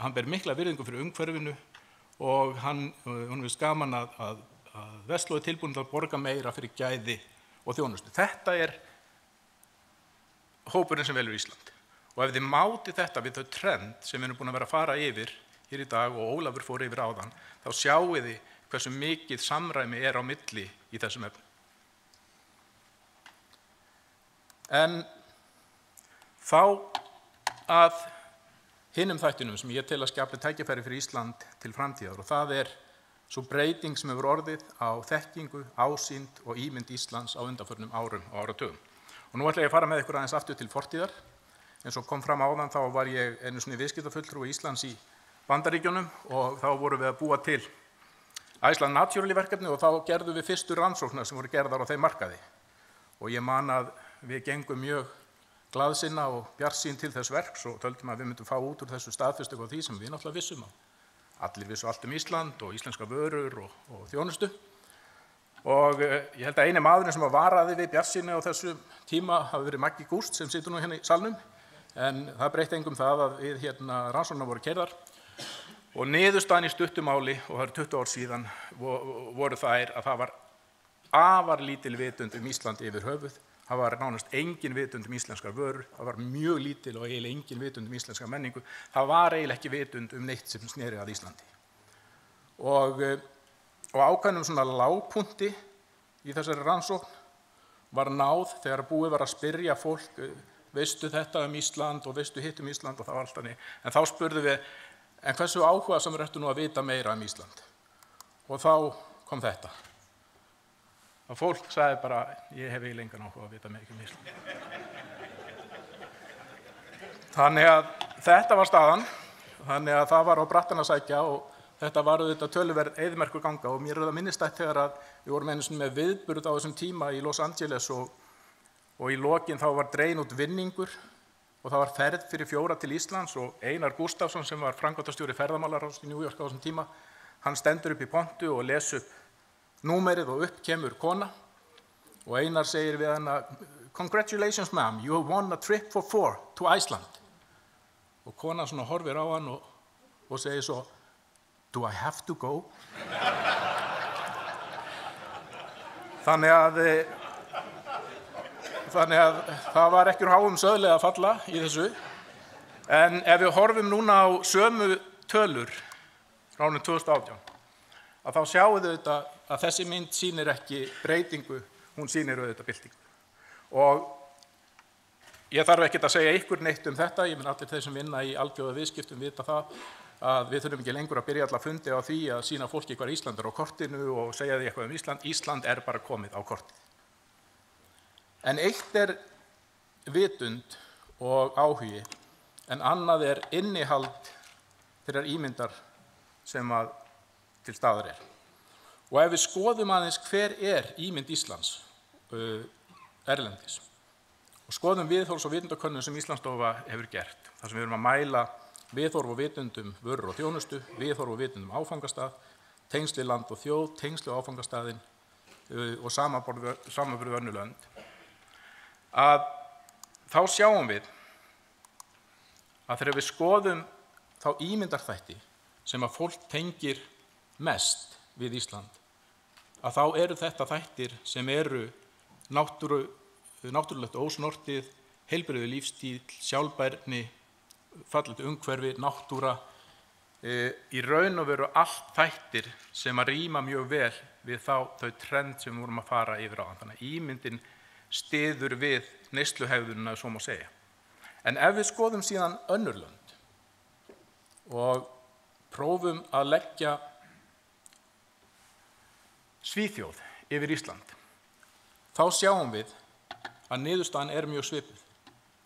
hann ber mikla virðingu fyrir umhverfinu og hann er gaman að versla og tilbúin til að borga meira fyrir gæði og þjónustu. Þetta hópurinn sem velur Ísland. Og ef þið máti þetta við þau trend sem við erum búin að vera að fara yfir hér í dag og Ólafur fór yfir áðan, þá sjáið þið hversu mikið samræmi á milli í þessum efnum. En þá að hinum þættinum sem ég tel að skapi tækifæri fyrir Ísland til framtíðar, og það sú breyting sem hefur orðið á þekkingu, ásýnd og ímynd Íslands á undanförnum árum og áratugum. Og nú ætla ég að fara með ykkur aðeins aftur til fortíðar. Eins og kom fram áðan þá var ég einu sinni viðskiptafulltrúi Íslands í Bandaríkjunum og þá vorum við að búa til Iceland Naturally verkefni og þá gerðum við fyrstu rannsóknar sem voru gerðar á þeim markaði. Og ég man að við gengum mjög glaðsinna og bjartsýn til þess verks og töldum að við myndum fá út úr þessu staðfestingu á því sem við náttúrulega vissum á. Allir vissu allt Ísland og íslenska vörur og þjónustu. Og ég held að eini maðurinn sem varaði við bjartsýni á þessu tíma hafi verið Maggi Gúst sem situr nú hérna í salnum. En það breytti engum það að við rannsóknar voru keyrðar og niðurstaðan í stuttumáli, og það 20 ár síðan, voru þær að það var afar lítil vitund Ísland yfir höfuð. Það var nánast engin vitund íslenskar vörur, það var mjög lítil og eiginlega engin vitund íslenska menningu. Það var eiginlega ekki vitund neitt sem sneri að Íslandi. Og ákveðnum svona lágpunkti í þessari rannsókn var náð þegar búið var að spyrja fólk, veistu þetta Ísland og veistu hitt Ísland og það var allt þannig. En þá spurðum við, en hversu áhugasamur ertu nú að vita meira Ísland? Og þá kom þetta. Og fólk sagði bara, ég hef eiginlega engan áhuga að vita meira Ísland. Þannig að þetta var staðan, þannig að það var á brattan að sækja og þetta var auðvitað töluverð eyðimerkur ganga og mér það minnistætt þegar að við vorum einu sinni með viðburð á þessum tíma í Los Angeles og í lokin þá var dregin út vinningur og það var ferð fyrir 4 til Íslands og Einar Gústafsson sem var framkvæmdastjóri ferðamálaráðs í New York á þessum tíma, hann stendur upp í pontu og les upp númerið og upp kemur kona og Einar segir við hana, "Congratulations ma'am, you have won a trip for 4 to Iceland." Og konan svona horfir á hann og segir svo, "Do I have to go?" Þannig að það var ekki úr háum söðlega að falla í þessu. En ef við horfum núna á sömu tölur frá árinu 2018, að þá sjáum við auðvitað að þessi mynd sýnir ekki breytingu, hún sýnir auðvitað byltingu. Og ég þarf ekkert að segja ykkur neitt þetta, ég menn allir þeir sem vinna í alþjóða viðskiptum vita það, að við þurfum ekki lengur að byrja alla fundi á því að sýna fólki hvað Ísland á kortinu og segja því eitthvað Ísland. Ísland bara komið á kortið. En eitt vitund og áhugi, en annað innihald þeirrar ímyndar sem að til staðar Og ef við skoðum aðeins hver ímynd Íslands erlendis og skoðum viðhorfs- og vitundarkönnun sem Íslandsstofa hefur gert, þar sem við erum að mæla viðhorf og vitundum vörur og þjónustu, viðhorf og vitundum áfangastað, tengsl við land og þjóð, tengsl við áfangastaðinn, og samanburð önnur lönd, að þá sjáum við að þegar við skoðum þá ímyndarþætti sem að fólk tengir mest við Ísland, að þá eru þetta þættir sem eru náttúrulegt ósnortið, heilbrigður lífstíl, sjálfbærni, fallegt umhverfi, náttúra, í raun og veru allt þættir sem að rýma mjög vel við þau trend sem við vorum að fara yfir á. Þannig að ímyndin styður við neysluhegðunina, svo má segja. En ef við skoðum síðan önnur lönd og prófum að leggja Svíþjóð yfir Ísland, þá sjáum við að niðurstaðan er mjög svipuð.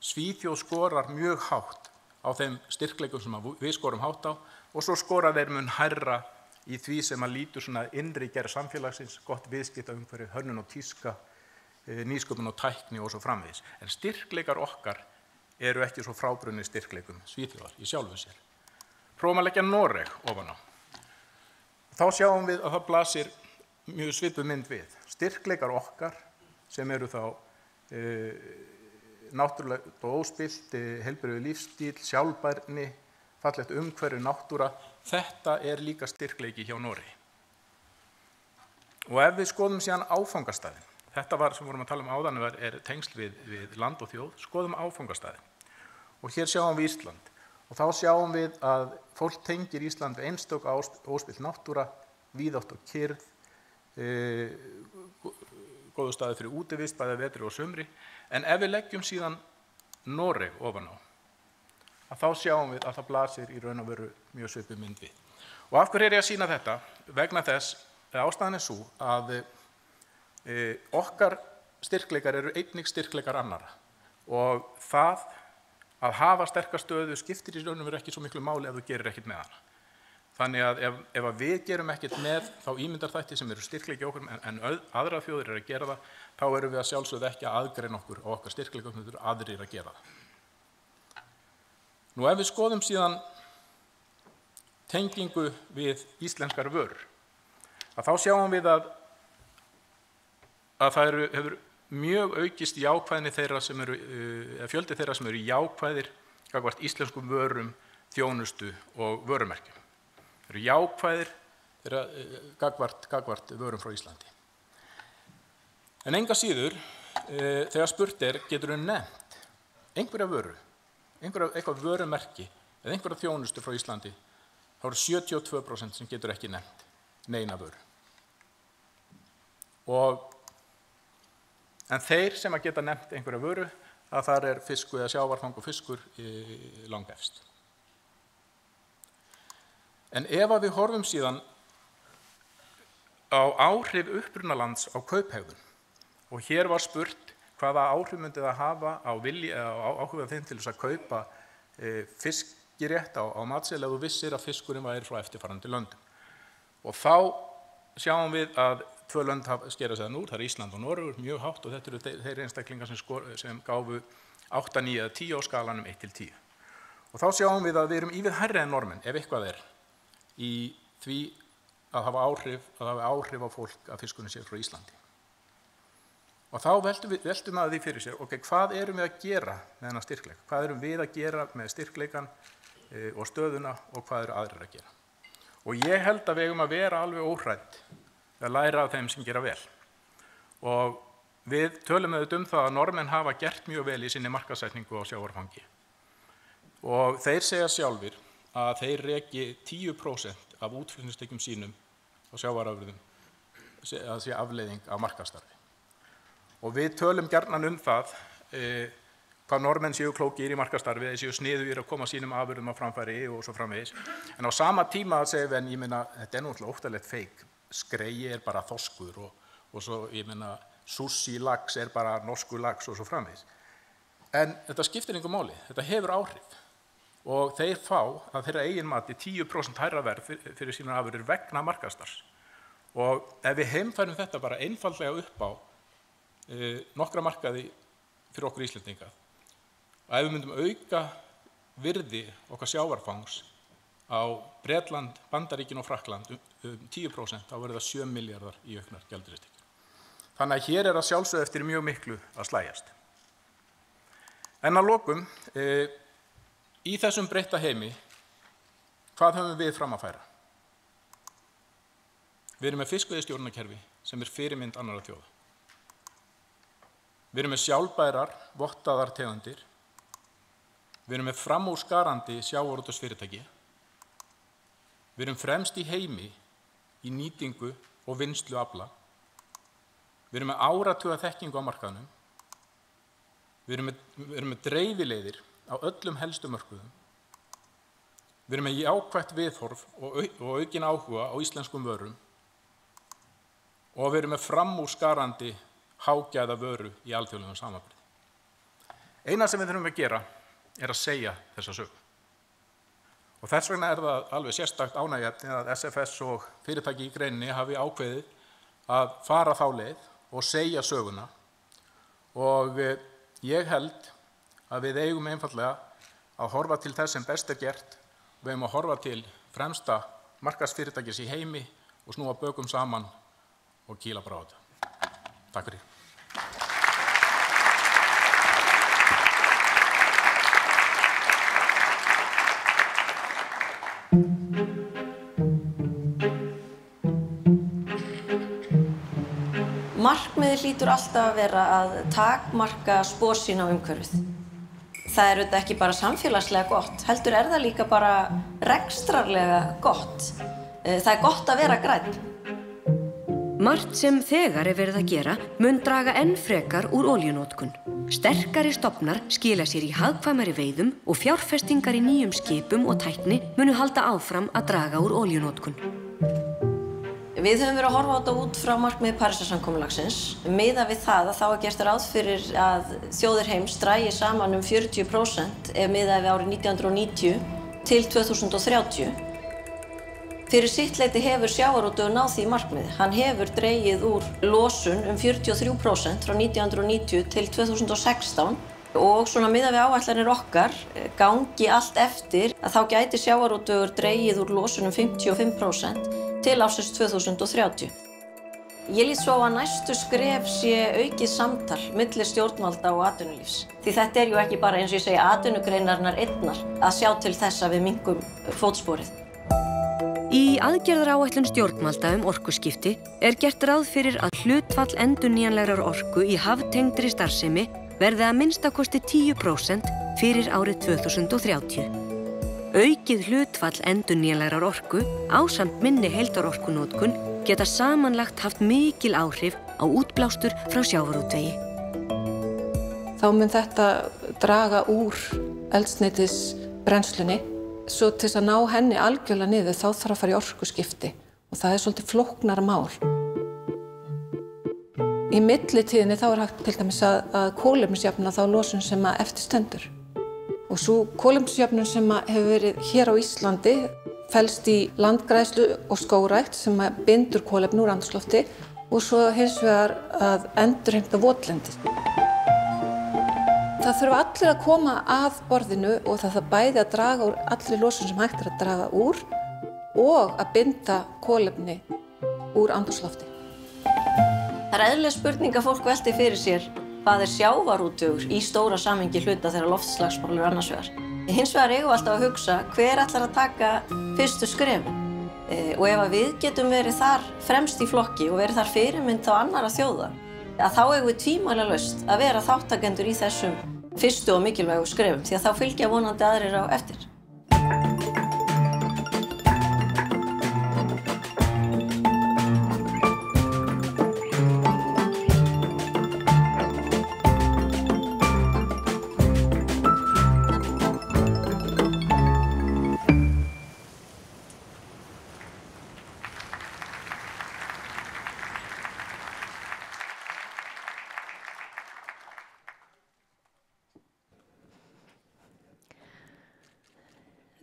Svíþjóð skorar mjög hátt á þeim styrkleikum sem við skorum hátt á og svo skora þeir mun hærra í því sem að lítur svona innri gerð samfélagsins, gott viðskiptaumhverfi, hönnun og tíska, nýsköpun og tækni og svo framvegis. En styrkleikar okkar eru ekki svo frábrunni styrkleikum Svíþjóðar í sjálfu sér. Prófum að leggja Noreg ofan á. Þá sjáum við að það blasir mjög svipuð mynd við. Styrkleikar okkar sem eru þá náttúrulegt og óspillt, heilbrigður lífstíl, sjálfbærni, fallegt umhverfi, náttúra, þetta er líka styrkleiki hjá Noregi. Og ef við skoðum síðan áfangastaðinn, þetta var sem vorum að tala um áðan er tengsl við land og þjóð, skoðum áfangastaðinn. Og hér sjáum við Ísland og þá sjáum við að fólk tengir Ísland við einstök óspillt náttúra, víðátt og kyrrð, góðu staði fyrir útivist, bæði vetri og sumri. En ef við leggjum síðan Noreg ofan á, að þá sjáum við að það blasir í raun og veru mjög svipuð mynd við. Og af hverju er ég að sýna þetta? Vegna þess, ástæðan er sú að okkar styrkleikar eru einnig styrkleikar annarra. Og það að hafa sterka stöðu skiptir í raun og veru ekki svo miklu máli ef þú gerir ekkert með hana. Þannig að ef við gerum ekkert með þá ímyndarþætti sem eru styrkleiki okkur en aðra þjóðir eru að gera það, þá erum við að sjálfsögðu ekki að aðgreina okkur á okkar styrkleikum, þetta eru aðrir að gera það. Nú ef við skoðum síðan tengingu við íslenskar vörur, að þá sjáum við að það hefur mjög aukist jákvæðni þeirra sem eru, fjöldi þeirra sem eru jákvæðir gagnvart íslenskum vörum, þjónustu og vörumerkjum. Þeir eru jákvæðir gagnvart vörum frá Íslandi. En enga síður, þegar spurt getur nefnt einhverja vöru, eitthvað vörumerki eða einhverja þjónustu frá Íslandi, þá eru 72% sem getur ekki nefnt neina vöru. En þeir sem að geta nefnt einhverja vöru, að þar er fiskur eða sjávarfang og fiskur langefst. En ef að við horfum síðan á áhrif upprunalands á kauphegðun, og hér var spurt hvaða áhrif myndi það hafa á áhuga þeim til þess að kaupa fiskirétt á matseðli ef þú vissir að fiskurinn væri frá eftirfarandi löndum. Og þá sjáum við að tvö lönd skera sig úr, það er Ísland og Noregur, mjög hátt, og þetta eru þeir einstaklingar sem gáfu 8, 9 eða 10 á skalanum 1 til 10. Og þá sjáum við að við erum ívið hærri en normenn, ef eitthvað er, í því að hafa áhrif á fólk að fiskurinn sé frá Íslandi. Og þá veltum að því fyrir sér, ok, hvað erum við að gera með þennan styrkleik? Hvað erum við að gera með styrkleikan og stöðuna og hvað eru aðrir að gera? Og ég held að við eigum að vera alveg óhrædd að læra af þeim sem gera vel. Og við tölum auðvitað það að normenn hafa gert mjög vel í sinni markaðssetningu á sjávarfangi. Og þeir segja sjálfir að þeir reki 10% af útflutningstekjum sínum á sjávarafurðum að sé afleiðing af markaðsstarfi. Og við tölum gjarnan það hvað normenn séu klókir í markaðsstarfi, þeir séu sniðugir að koma sínum afurðum á framfæri og svo framvegis. En á sama tíma segjum við, ég meina, þetta er náttúrulega óttalegt feik. Skrei er bara þorskur og svo, ég meina, sushi lax er bara norskur lax og svo framvegis. En þetta skiptir engu máli, þetta hefur áhrif. Og þeir fá að þeirra eigin mati 10% hærra verð fyrir sínar afurðir vegna markaðsstarfs. Og ef við heimfærum þetta bara einfaldlega upp á nokkra markaði fyrir okkur Íslendinga, og ef við myndum auka virði okkar sjávarfangs á Bretland, Bandaríkin og Frakkland 10%, þá verður það 7 milljarðar í auknar gjaldeyristekjur. Þannig að hér að sjálfsögðu eftir mjög miklu að slægjast. En að lokum, í þessum breytta heimi, hvað höfum við fram að færa? Við erum með fiskveiðistjórnarkerfi sem fyrirmynd annarra þjóða. Við erum með sjálfbærar, vottaðar tegundir. Við erum með framúrskarandi sjávarútvegsfyrirtæki. Við erum fremst í heimi í nýtingu og vinnslu afla. Við erum með áratuga þekkingu á markaðnum. Við erum með dreifileiðir á öllum helstu mörkuðum. Við erum með jákvætt viðhorf og aukin áhuga á íslenskum vörum. Og við erum með framúrskarandi hágæða vöru í alþjóðlegum samanburði. Eina sem við þurfum að gera að segja þessa sögu. Og þess vegna það alveg sérstakt ánægjuefni að SFS og fyrirtæki í greininni hafi ákveðið að fara þá leið og segja söguna. Og ég held að við eigum einfaldlega að horfa til þess sem best gert. Við eigum að horfa til fremsta markaðsfyrirtækis í heimi og snúa bökum saman og kýla bara á þetta. Takk fyrir. Markmiðið hlýtur alltaf að vera að takmarka spor sín á umhverfið. Það auðvitað ekki bara samfélagslega gott, heldur það líka bara rekstrarlega gott. Það gott að vera grænn. Margt sem þegar verið að gera mun draga enn frekar úr olíunotkun. Sterkari stofnar skila sér í hagkvæmari veiðum og fjárfestingar í nýjum skipum og tækni munu halda áfram að draga úr olíunotkun. Við höfum verið að horfa á þetta út frá markmiði Parísarsamkomulagsins. Miðað við það að þá gert ráð fyrir að þjóðir heims dragi saman 40% ef miðað við árið 1990 til 2030. Fyrir sitt leyti hefur sjávarútvegur náð því markmiði. Hann hefur dregið úr losun 43% frá 1990 til 2016 og svona miðað við áætlanir okkar gangi allt eftir að þá gæti sjávarútvegur dregið úr losun 55% til ársins 2030. Ég lít svo að næstu skref sé aukið samtal milli stjórnvalda og atvinnulífs. Því þetta jo ekki bara eins og ég segi atvinnugreinarnar einnar að sjá til þess að við minnkum fótsporið. Í aðgerðaráætlun stjórnvalda orkuskipti gert ráð fyrir að hlutfall endurnýjanlegrar orku í haftengdri starfsemi verði að minnstakosti 10% fyrir árið 2030. Aukið hlutfall endurnýjanlegrar orku ásamt minni heildarorkunotkun geta samanlagt haft mikil áhrif á útblástur frá sjávarútvegi. Þá mun þetta draga úr eldsneytisbrennslunni. Svo til þess að ná henni algjörlega niður þá þarf að fara í orkuskipti og það svolítið flóknara mál. Í millitíðinni þá hægt til dæmis að kolefnisjöfna þá losun sem eftir stendur. Og svo kolefnisjöfnun sem hefur verið hér á Íslandi felst í landgræðslu og skógrækt sem bindur kolefni úr andrúmslofti og svo hins vegar að endurheimta votlendi. Það þurfa allir að koma að borðinu og það þarf bæði að draga úr allri losun sem hægt að draga úr og að binda kolefni úr andrúmslofti. Það eðlileg spurning að fólk velti fyrir sér hvað sjávarútvegur í stóra samhengi hluta þegar loftslagsmál annars vegar. Hins vegar eigum við alltaf að hugsa hver ætlar að taka fyrstu skrefin. Og ef við getum verið þar fremst í flokki og verið þar fyrirmynd á annarra þjóða, að þá eigum við tvímælalaust að vera þáttakendur í þessum fyrstu og mikilvægu skrefum, því að þá fylgja vonandi aðrir á eftir.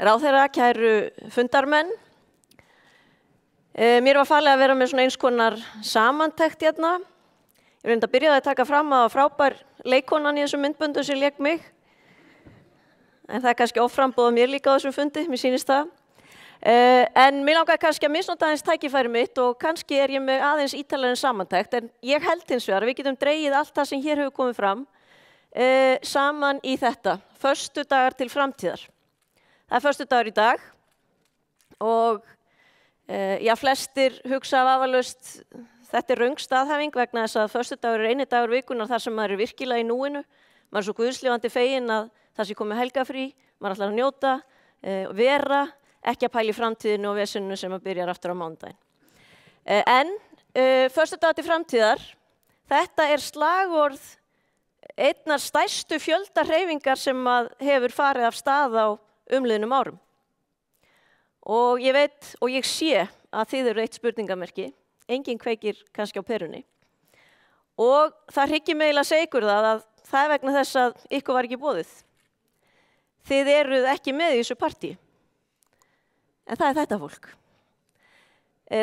Ráðherra, kæru fundarmenn. Mér var falið að vera með svona eins konar samantekt hérna. Ég reyndi að byrja að taka fram að frábær leikkonan í þessum myndböndum sem lék mig. En það kannski offramboð mér líka á þessum fundi, mér sýnist það. En mér langar kannski að misnota aðeins tækifæri mitt og kannski ég með aðeins ítalegri samantekt, en ég held hins vegar að við getum dregið allt það sem hér hefur komið fram saman í þetta, föstudagar til framtíðar. Það er föstudagur í dag og flestir hugsa vafalaust þetta röng staðhæfing vegna þess að föstudagur eini dagur vikunar þar sem maður virkilega í núinu, maður svo guðslifandi feginn að það sé komið helgafrí, maður ætlar að njóta, vera, ekki að pæla í framtíðinu og veseninu sem að byrjar aftur á mánudaginn. En föstudagur til framtíðar, þetta er slagorð einnar stærstu fjöldahreyfingar sem að hefur farið af stað á umliðnum árum. Og ég veit og ég sé að þið eru eitt spurningamerki, enginn kveikir kannski á perunni. Og það hryggir mig að segja ykkur það að það er vegna þess að ykkur var ekki boðið. Þið eruð ekki með í þessu partí. En það er þetta fólk.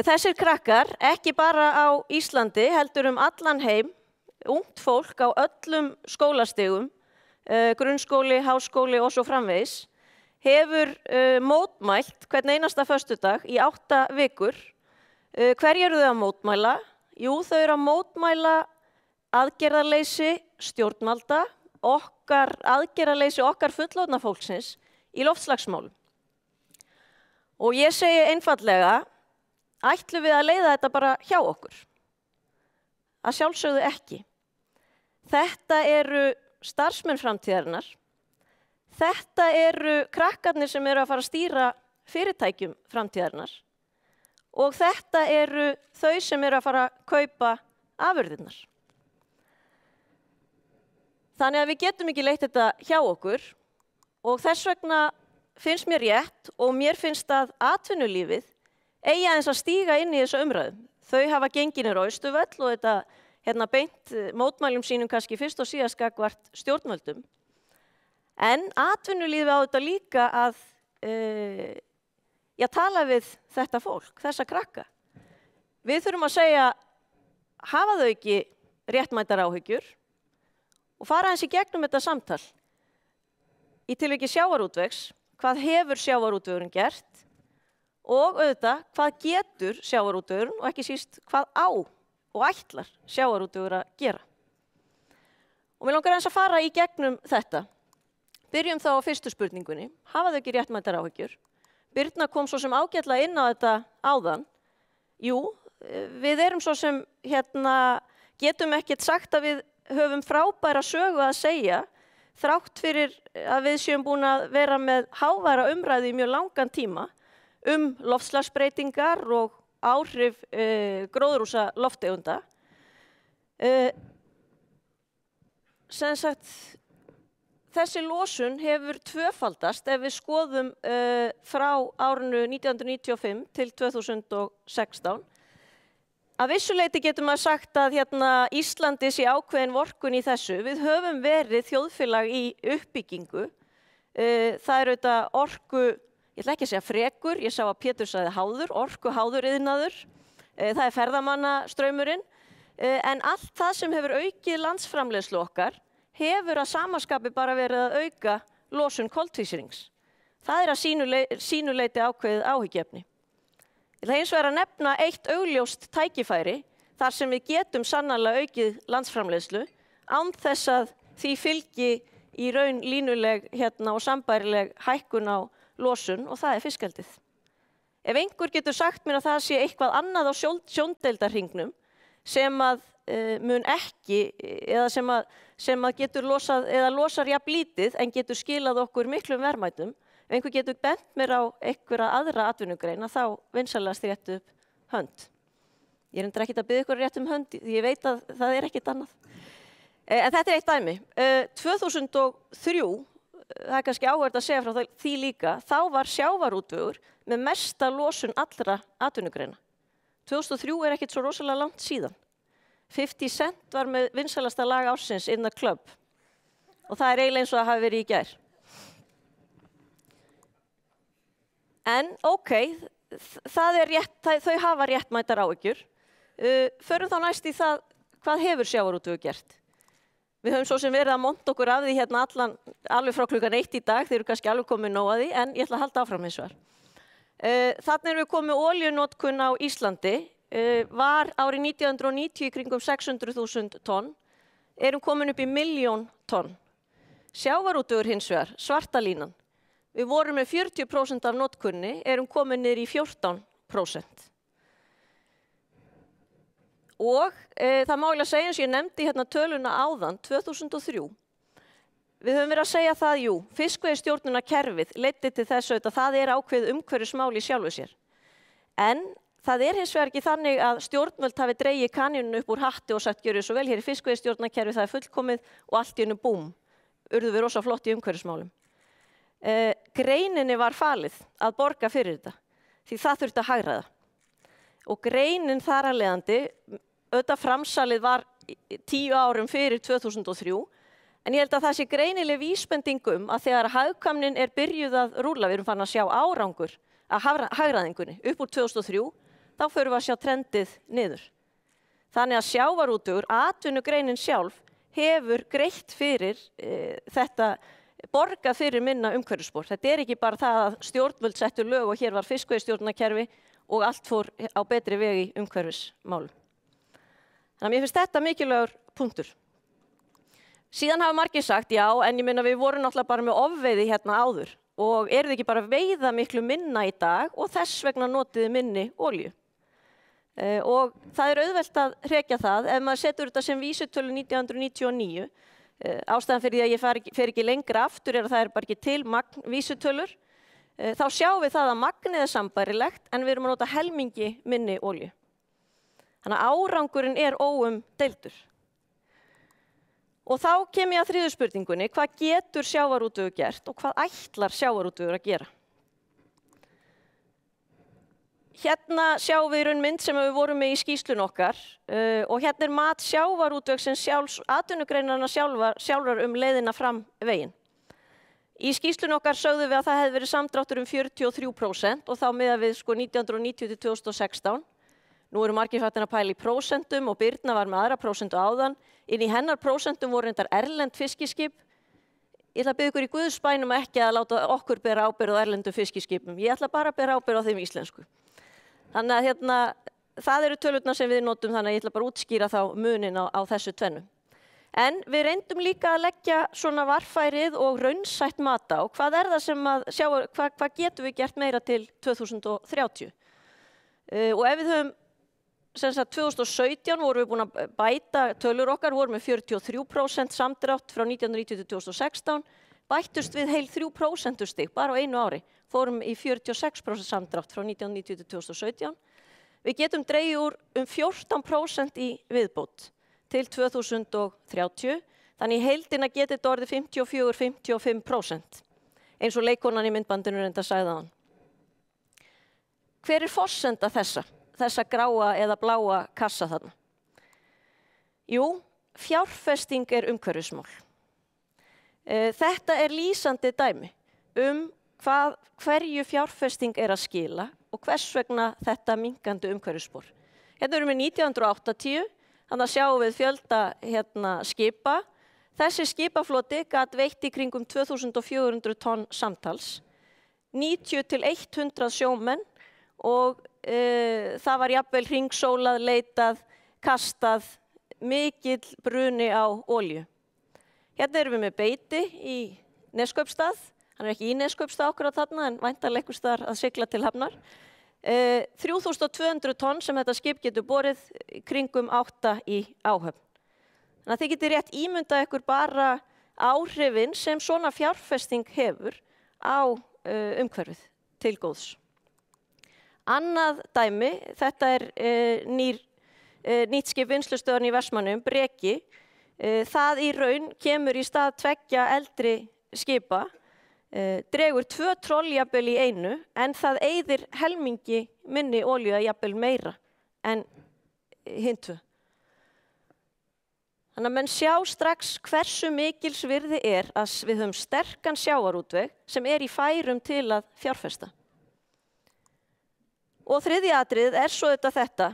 Þessir krakkar, ekki bara á Íslandi, heldur allan heim, ungt fólk á öllum skólastigum, grunnskóli, háskóli og svo framvegis, hefur mótmælt hvern einasta föstudag í 8 vikur. Hverju eru þau að mótmæla? Jú, þau eru að mótmæla aðgerðarleysi stjórnvalda, aðgerðarleysi okkar fullorðna fólksins í loftslagsmálum. Og ég segi einfaldlega, ætlum við að leiða þetta bara hjá okkur? Að sjálfsögðu ekki. Þetta eru starfsmenn framtíðarinnar. Þetta eru krakkarnir sem eru að fara að stýra fyrirtækjum framtíðarinnar. Og þetta eru þau sem eru að fara að kaupa afurðirnar. Þannig að við getum ekki leitt þetta hjá okkur og þess vegna finnst mér rétt og mér finnst að atvinnulífið eigi aðeins að stíga inn í þessu umræðu. Þau hafa gengið niður á Austurvöll og þetta beint mótmælum sínum kannski fyrst og síðast gagnvart stjórnvöldum. En atvinnulífið á þetta líka að tala við þetta fólk, þessa krakka. Við þurfum að segja, hafa þau ekki réttmætar áhyggjur og fara aðeins í gegnum þetta samtal. Í tilviki sjávarútvegs, hvað hefur sjávarútvegurinn gert og auðvitað hvað getur sjávarútvegurinn og ekki síst hvað á og ætlar sjávarútvegur að gera. Og mig langar aðeins að fara í gegnum þetta. Byrjum þá á fyrstu spurningunni, hafa þau ekki réttmætar áhyggjur? Birna kom svo sem ágætlega inn á þetta áðan. Jú, við erum svo sem getum ekkert sagt að við höfum frábæra sögu að segja þrátt fyrir að við séum búin að vera með háværa umræðu í mjög langan tíma loftslagsbreytingar og áhrif gróðurhúsalofttegunda. Sem sagt, þessi losun hefur tvöfaldast ef við skoðum frá árinu 1995 til 2016. Að vissu leyti getur maður sagt að Íslandi sé ákveðin vorkunn í þessu. Við höfum verið þjóðfélag í uppbyggingu. Það er auðvitað orku, ég ætla ekki að segja frekur, ég sá að Pétur sagði háður, orkuháður iðnaður. Það er ferðamannastraumurinn. En allt það sem hefur aukið landsframleiðslu okkar hefur að samaskapi bara verið að auka losun koltvísýrings. Það er að sínu leyti ákveðið áhyggjuefni. Ég ætla hins vegar að nefna eitt augljóst tækifæri þar sem við getum sannarlega aukið landsframleiðslu án þess að því fylgi í raun línuleg og sambærileg hækkun á losun og það er fiskeldið. Ef einhver getur sagt mér að það sé eitthvað annað á sjóndeildarhringnum sem að mun ekki eða sem að getur losað eða losar jafn lítið en getur skilað okkur miklum verðmætum. Ef einhver getur bent mér á einhverja aðra atvinnugreina þá vinsamlegast rétt upp hönd. Ég er endur ekkert að biðja ykkur rétt hönd, ég veit að það er ekkert annað. En þetta er eitt dæmi. 2003, það er kannski áhugavert að segja frá því líka, þá var sjávarútvegur með mesta losun allra atvinnugreina. 2003 er ekkert svo rosalega langt síðan. 50 Cent var með vinsalasta lag ársins In the Club og það er eiginlega eins og það hafi verið í gær. En ok, það er rétt, þau hafa réttmætar áhyggjur. Förum þá næst í það, hvað hefur sjávarútvegur gert? Við höfum svo sem verið að monta okkur af því alveg frá klukkan 1 í dag, þeir eru kannski alveg komið nóg að því, en ég ætla að halda áfram hins vegar. Þarna erum við komið olíunotkun á Íslandi, var árið 1990 í kringum 600.000 tonn, erum komin upp í 1.000.000 tonn. Sjávarútvegur hins vegar, svarta línan, við vorum með 40% af notkunni, erum komin niður í 14%. Og það má eiginlega segja eins og ég nefndi hérna töluna áðan, 2003. Við höfum verið að segja það, jú, fiskveiðistjórnunarkerfið leiddi til þess að það er ákveðið umhverfismál í sjálfu sér. En það er hins vegar ekki þannig að stjórnvöld hafi dregið kanínuna upp úr hatti og sagt gjörðu svo vel, hér er fiskveiðistjórnarkerfið, það er fullkomið og allt í einu búm, urðu við rosa flott í umhverfismálum. Greininni var falið að borga fyrir þetta, því það þurfti að hagræða. Og greinin þar að leiðandi, auðvitað framsalið var 10 árum fyrir 2003, en ég held að það sé greinileg vísbending að þegar hagkvæmnin er byrjuð að rúlla, við erum farin að sjá árangur að hagræðingunni upp úr 2003, þá förum við að sjá trendið niður. Þannig að sjávarútvegur, atvinnugreinin sjálf, hefur greitt fyrir þetta, borgað fyrir minna umhverfisspor. Þetta er ekki bara það að stjórnvöld settu lög og hér var fiskveiðistjórnarkerfi og allt fór á betri veg í umhverfismálum. Þannig að mér finnst þetta mikilvægur punktur. Síðan hafa margir sagt, já, en ég minna við vorum náttúrulega bara með ofveiði hérna áður og eru þið ekki bara að veiða miklu minna í dag og þess vegna notiði minni olíu. Og það er auðvelt að hrekja það ef maður setur þetta sem vísitölu 1999. Ástæðan fyrir því að ég fer ekki lengra aftur er að það er bara ekki til magnvísitölur. Þá sjáum við það að magnið er sambærilegt en við erum að nota helmingi minni olíu. Þannig að árangurinn er óumdeildur. Og þá kem ég að þriðju spurningunni, hvað getur sjávarútvegur gert og hvað ætlar sjávarútvegur að gera? Hérna sjáum við í raun mynd sem við vorum með í skýrslunni okkar og hérna er mat sjávarútvegsins atvinnugreinanna sjálfar leiðina fram veginn. Í skýrslunni okkar sögðum við að það hefði verið samdráttur 43% og þá miðað við 1990 til 2016. Nú eru margir fattin að pæla í prósentum og Birna var með aðra prósentu áðan. Inn í hennar prósentum voru reyndar erlend fiskiskip. Ég ætla að biðja ykkur í Guðs bænum ekki að láta okkur bera ábyrgð á erlendu fiskiskipum. Ég ætla bara að bera ábyrgð á þeim íslensku. Þannig að það eru tölurnar sem við notum, þannig að ég ætla bara að útskýra þá munin á þessu tvennu. En við reyndum líka að leggja svona varfærið og raunsætt mat á hvað er það sem að sjá, hvað getum við gert meira til 2030. Og ef við höfum, sem sagt 2017 vorum við búin að bæta tölur okkar, vorum með 43% samdrátt frá 1990 til 2016, bættust við heil 3% stig bara á einu ári. Fórum í 46% samdrátt frá 1990 til 2017. Við getum dregið úr 14% í viðbót til 2030, þannig í heildina geti þetta orðið 54–55%, eins og leikkonan í myndbandinu reynda sagði hann. Hver er forsenda þessa gráa eða bláa kassa þarna? Jú, fjárfesting er umhverfismál. Þetta er lýsandi dæmi hverju fjárfesting er að skila og hvers vegna þetta minnkandi umhverfisspor. Hérna erum við 1980, þannig að sjáum við fjölda skipa. Þessi skipafloti gat veitt í kringum 2400 tonn samtals, 90–100 sjómenn og það var jafnvel hringsólað, leitað, kastað, mikill bruni á olíu. Hérna erum við með beiti í Neskaupstað, hann er ekki í Neskaupstað okkur á þarna en væntanlega einhvers staðar að sigla til Hafnar. 3200 tonn sem þetta skip getur borið, kringum 8 í áhöfn. Þannig að þið getur rétt ímyndað ykkur bara áhrifin sem svona fjárfesting hefur á umhverfið til góðs. Annað dæmi, þetta er nýtt skip vinnslustöðin í Vestmannaeyjum, Breki. Það í raun kemur í stað 2 eldri skipa, dregur 2 troll jafnvel í einu, en það eyðir helmingi minni olíu að jafnvel meira en hin 2. Þannig að menn sjá strax hversu mikils virði er að við höfum sterkan sjávarútveg sem er í færum til að fjárfesta. Og þriðja atriðið er svo þetta.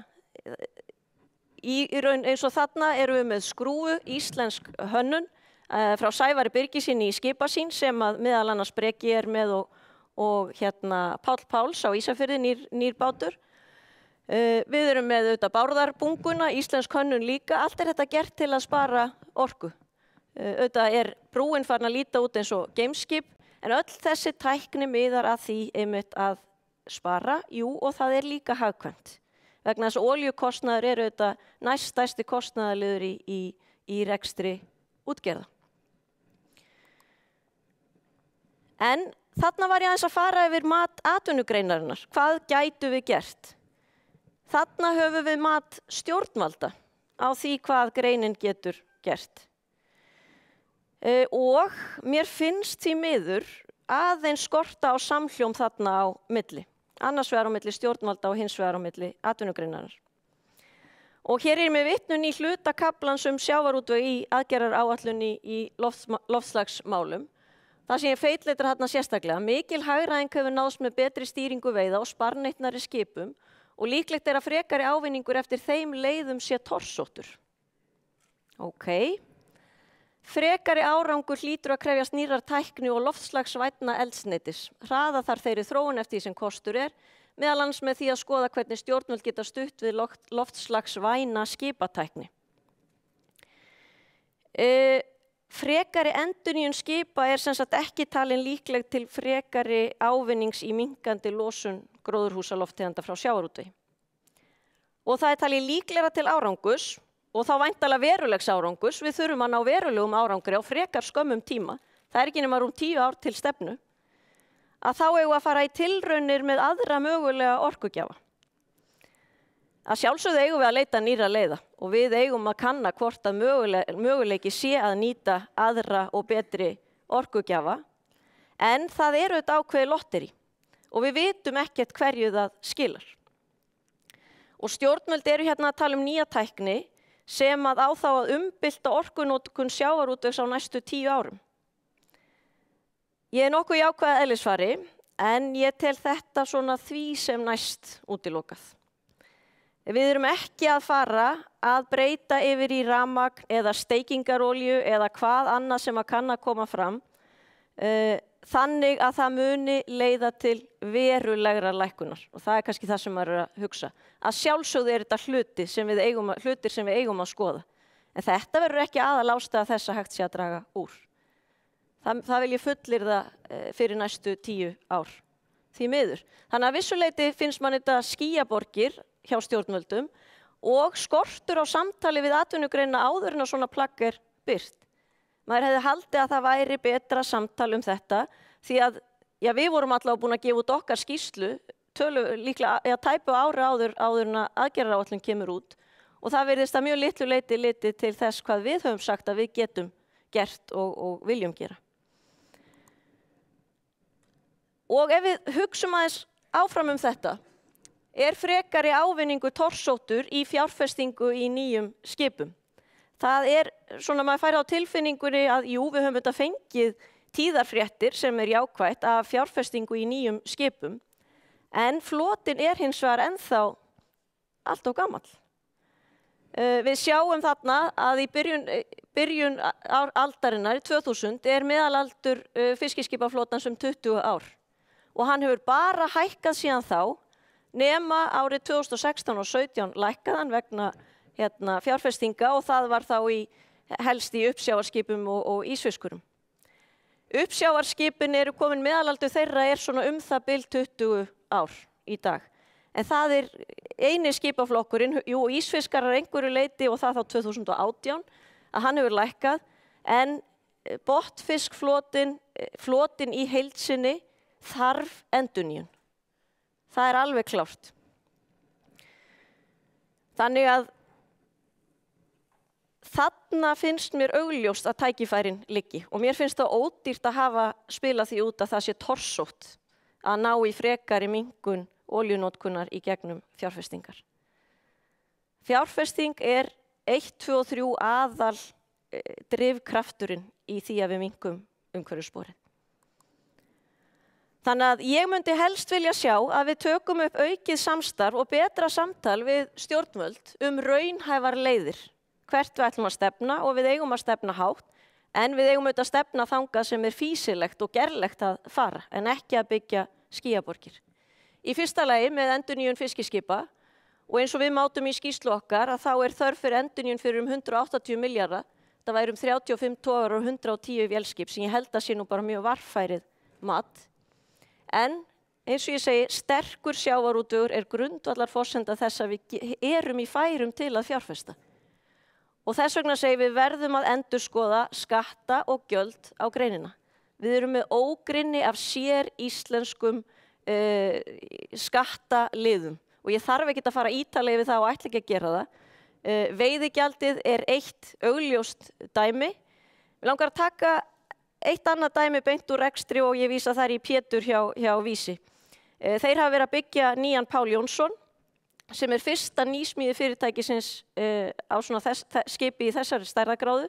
Í raun eins og þarna erum við með skrúfu, íslensk hönnun frá Sævari Birgissyni í skipa sín sem að meðal annars Breki er með og Páll Páls á Ísafirði, nýr bátur. Við erum með auðvitað Bárðarbunguna, íslensk hönnun líka. Allt þetta gert til að spara orku. Auðvitað brúin farin að líta út eins og geimskip, en öll þessi tækni miðar að því einmitt að spara, og það líka hagkvæmt. Vegna þess að olíukostnaður auðvitað næststærsti kostnaðarliður í rekstri útgerða. En þarna var ég aðeins að fara yfir mat atvinnugreinarinnar. Hvað gætu við gert? Þarna höfum við mat stjórnvalda á því hvað greinin getur gert. Og mér finnst því miður aðeins skorta á samhljóm þarna á milli. Annars vegar á milli stjórnvalda og hins vegar á milli atvinnugreinarinnar. Og hér með vitnun í hlutakaflans sjávarútveg í aðgerðaráætlun í loftslagsmálum. Það sem ég feitleitar þarna sérstaklega, mikil hagræðing hefur náðst með betri stýringu veiða og sparneytnari skipum og líklegt að frekari ávinningur eftir þeim leiðum sé torsóttur. Frekari árangur hlýtur að krefjast nýrrar tækni og loftslagsvænna eldsneytis. Hraða þar þeirri þróun eftir því sem kostur meðal annars með því að skoða hvernig stjórnvöld geta stutt við loftslagsvæna skipatækni. Frekari endurnýjun skipa sem sagt ekki talin líkleg til frekari ávinnings í minnkandi losun gróðurhúsalofttegunda frá sjávarútvegi. Og það talið líklegra til árangurs, og þá væntanlega verulegs árangurs, við þurfum að ná verulegum árangri á frekar skömmum tíma, það ekki nema rúm 10 ár til stefnu, að þá eigum við að fara í tilraunir með aðra mögulega orkugjafa. Að sjálfsögðu eigum við að leita nýrra leiða og við eigum að kanna hvort að möguleiki sé að nýta aðra og betri orkugjafa, en það auðvitað ákveðið lotteri og við vitum ekkert hverju það skilar. Og stjórnvöld hérna að tala nýja tækni sem að á þá að umbylta orkunotkun sjávarútvegs á næstu 10 árum. Ég nokkuð jákvæð eðlisfari, en ég tel þetta svona því sem næst útilokað. Við erum ekki að fara að breyta yfir í rafmagn eða steikingarolíu eða hvað annað sem að kann að koma fram, þannig að það muni leiða til verulegra lækkunar. Og það kannski það sem maður að hugsa. Að sjálfsögðu þetta hlutir sem við eigum að skoða. En þetta verður ekki aðalástæða þess að hægt sé að draga úr. Það vil ég fullyrða fyrir næstu 10 ár. Því miður. Þannig að vissuleyti finnst mann þetta skýjaborgir hjá stjórnvöldum og skortur á samtali við atvinnugreina áður en að svona plagg birt. Maður hefði haldið að það væri betra samtal þetta því að við vorum allavega búin að gefa út okkar skýrslu líklega tæpu ári áður en að aðgerðaráætlun kemur út og það virðist að mjög litlu leyti litið til þess hvað við höfum sagt að við getum gert og viljum gera. Og ef við hugsum aðeins áfram þetta, frekari ávinningur torsóttur í fjárfestingu í nýjum skipum. Það svona, maður fær á tilfinningunni að við höfum þetta fengið tíðarfréttir sem jákvætt af fjárfestingu í nýjum skipum, en flotinn hins vegar ennþá allt of gamall. Við sjáum þarna að í byrjun aldarinnar, 2000, meðalaldur fiskiskipaflotans 20 ár og hann hefur bara hækkað síðan þá, nema árið 2016 og 17 lækkaðan vegna fjárfestinga og það var þá helst í uppsjávarskipum og ísfiskurum. Uppsjávarskipin komin meðalaldur þeirra svona það bil 20 ár í dag. En það eini skipaflokkurinn, ísfiskarar einhverju leyti og það þá 2018, að hann hefur lækkað, en botnfiskflotinn í heild sinni þarf endurnýjun. Það alveg klárt. Þannig að þarna finnst mér augljóst að tækifærin liggi og mér finnst það ódýrt að hafa spilað því út að það sé torsótt að ná í frekari minnkun olíunotkunar í gegnum fjárfestingar. Fjárfesting 1, 2 og 3 aðal drifkrafturinn í því að við minnkum umhverfissporið. Þannig að ég myndi helst vilja sjá að við tökum upp aukið samstarf og betra samtal við stjórnvöld raunhæfar leiðir, hvert við ætlum að stefna og við eigum að stefna hátt, En við eigum auðvitað að stefna þangað sem fýsilegt og gerlegt að fara, en ekki að byggja skýjaborgir. Í fyrsta lagi með endurnýjun fiskiskipa, og eins og við mátum í skýrslu okkar, að þá þörf fyrir endurnýjun fyrir 180 milljarða. Það væri 35 togar og 110 vélskip, sem ég held að sé nú bara mjög varfærið mat. En eins og ég segi, sterkur sjávarútvegur grundvallarforsenda þess að við erum í færum til að fjárfesta. Og þess vegna segir við verðum að endurskoða skatta og gjöld á greinina. Við erum með ógrynni af sér íslenskum skattaliðum og ég þarf ekki að fara ítarlega við það og ætla ekki að gera það. Veiðigjaldið eitt augljóst dæmi. Mig langar að taka eitt annað dæmi beint úr rekstri og ég vísa þar í Pétur hjá Vísi. Þeir hafa verið að byggja nýjan Pál Jónsson sem fyrsta nýsmíði fyrirtækisins á svona skipi í þessari stærðargráðu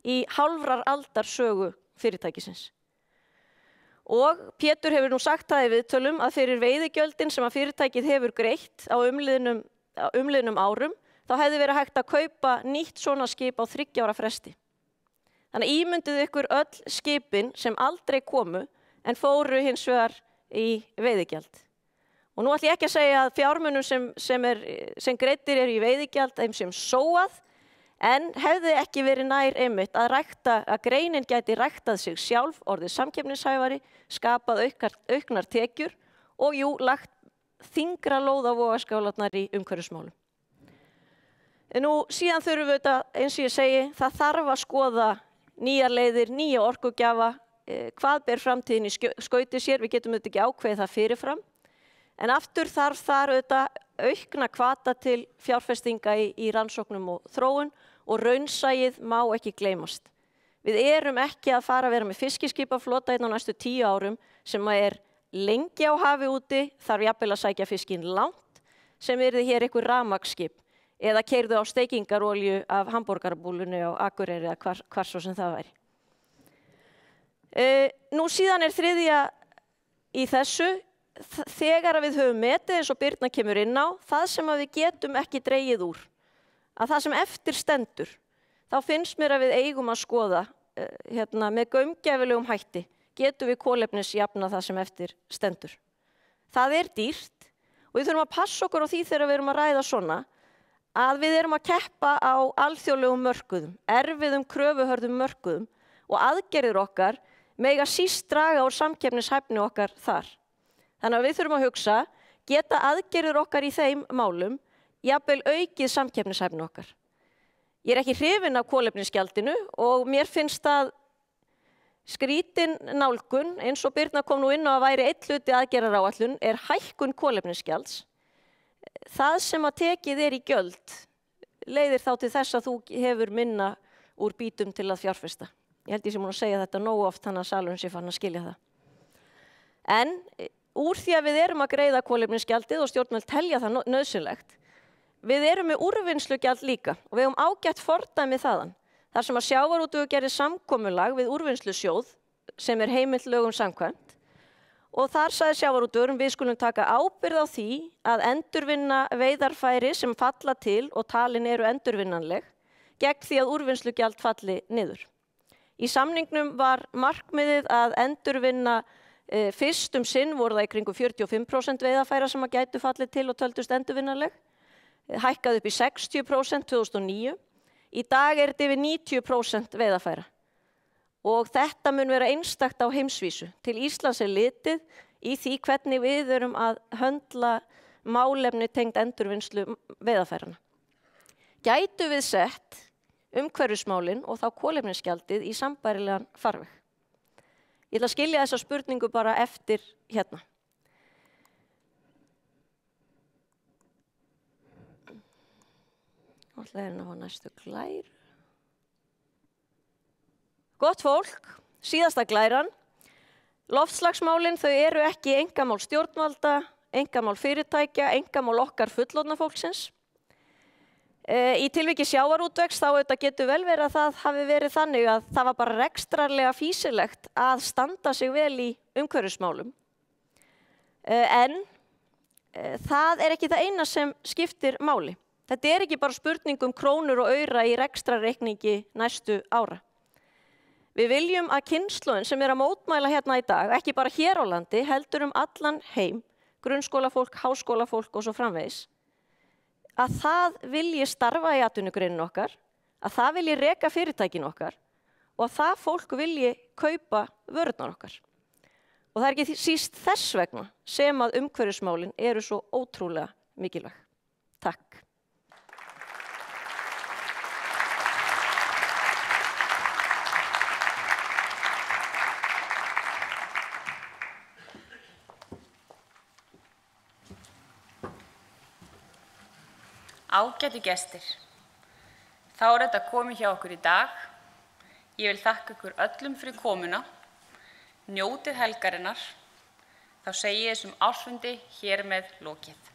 í hálfrar aldar sögu fyrirtækisins. Og Pétur hefur nú sagt það í viðtölum að fyrir veiðigjöldin sem að fyrirtækið hefur greitt á umliðnum árum, þá hefði verið hægt að kaupa nýtt svona skip á 3 ára fresti. Þannig ímyndið ykkur öll skipin sem aldrei komu en fóru hins vegar í veiðigjald. Og nú ætlum ég ekki að segja að fjármunum sem greiddir í veiðigjald þeim sem sóað, en hefði ekki verið nær einmitt að greinin gæti ræktað sig sjálf, orðið samkeppnishæfari, skapað auknar tekjur og lagt þyngra lóð á vogarskálarnar í umhverfismálum. Nú síðan þurfum við þetta, eins og ég segi, það þarf að skoða nýjar leiðir, nýja orkugjafa, hvað ber framtíðin í skauti sér, við getum auðvitað ekki ákveðið það fyrirfram. En aftur þarf þar auðvitað aukna hvata til fjárfestinga í rannsóknum og þróun og raunsæið má ekki gleymast. Við erum ekki að fara að vera með fiskiskipaflota á næstu 10 árum sem lengi á hafi úti, þarf jafnvel að sækja fiskinn langt, sem hér einhver rafmagnsskip eða keyrðu á steikingarolju af hamborgarabúlunni á Akureyri eða hvar svo sem það væri. Nú síðan þriðja í þessu, þegar við höfum metið eins og Birna kemur inn á, það sem við getum ekki dregið úr, að það sem eftir stendur, þá finnst mér að við eigum að skoða með gaumgæfilegum hætti, getum við kolefnisjafna það sem eftir stendur. Það dýrt og við þurfum að passa okkur á því þegar við erum að ræða svona, að við erum að keppa á alþjóðlegum mörkuðum, erfiðum kröfuhörðum mörkuðum og aðgerðir okkar mega síst draga úr samkeppnishæfni okkar þar. Þannig að við þurfum að hugsa, geta aðgerðir okkar í þeim málum jafnvel aukið samkeppnishæfni okkar. Ég ekki hrifin af kolefnisgjaldinu og mér finnst að skrítin nálgun, eins og Birna kom nú inn á að væri einn hluti aðgerðaráætlun, hækkun kolefnisgjalds. Það sem að tekið í gjöld leiðir þá til þess að þú hefur minna úr bítum til að fjárfesta. Ég held ég sem múin að segja þetta nógu oft þannig að salurinn sé farin að skilja það. En úr því að við erum að greiða kolefnisgjaldið og stjórnvöld telja það nauðsynlegt, við erum með úrvinnslugjald líka og við höfum ágætt fordæmi þaðan. Þar sem að sjávarútvegur gerir samkomulag við úrvinnslusjóð sem heimilt lögum samkvæmt og þar sagði sjávarútvegurinn við skulum taka ábyrgð á því að endurvinna veiðarfæri sem falla til og talin eru endurvinnanleg gegn því að úrvinnslugjald falli niður. Í samningnum var markmiðið að endurvinna fyrst sinn voru það í kringum 45% veiðarfæra sem að gætu fallið til og töldust endurvinnanleg, hækkaði upp í 60% 2009. Í dag þetta yfir 90% veiðarfæra og þetta mun vera einstakt á heimsvísu. Til Íslands litið í því hvernig við erum að höndla málefni tengd endurvinnslu veiðarfærana. Gætu við sett umhverfismálin og þá kolefnisgjaldið í sambærilegan farveg? Ég ætla að skilja þessa spurningu bara eftir hérna. Alltaf að fá næstu glæru. Gott fólk, síðasta glæran. Loftslagsmálin þau eru ekki einkamál stjórnvalda, einkamál fyrirtækja, einkamál okkar fullorðna fólksins. Í tilviki sjávarútvegs þá auðvitað getur vel verið að það hafi verið þannig að það var bara rekstrarlega fýsilegt að standa sig vel í umhverfismálum. En það ekki það eina sem skiptir máli. Þetta ekki bara spurning krónur og aura í rekstrarreikningi næstu ára. Við viljum að kynslóðin sem að mótmæla hérna í dag, ekki bara hér á landi, heldur allan heim, grunnskólafólk, háskólafólk og svo framvegis, að það vilji starfa í atvinnugreinin okkar, að það vilji reka fyrirtækin okkar og að það fólk vilji kaupa vörurnar okkar. Og það ekki síst þess vegna sem að umhverfismálin eru svo ótrúlega mikilvæg. Takk. Ágætu gestir, þá þetta komið hjá okkur í dag. Ég vil þakka ykkur öllum fyrir komuna. Njótið helgarinnar, þá segi ég þessum ársfundi hér með lokið.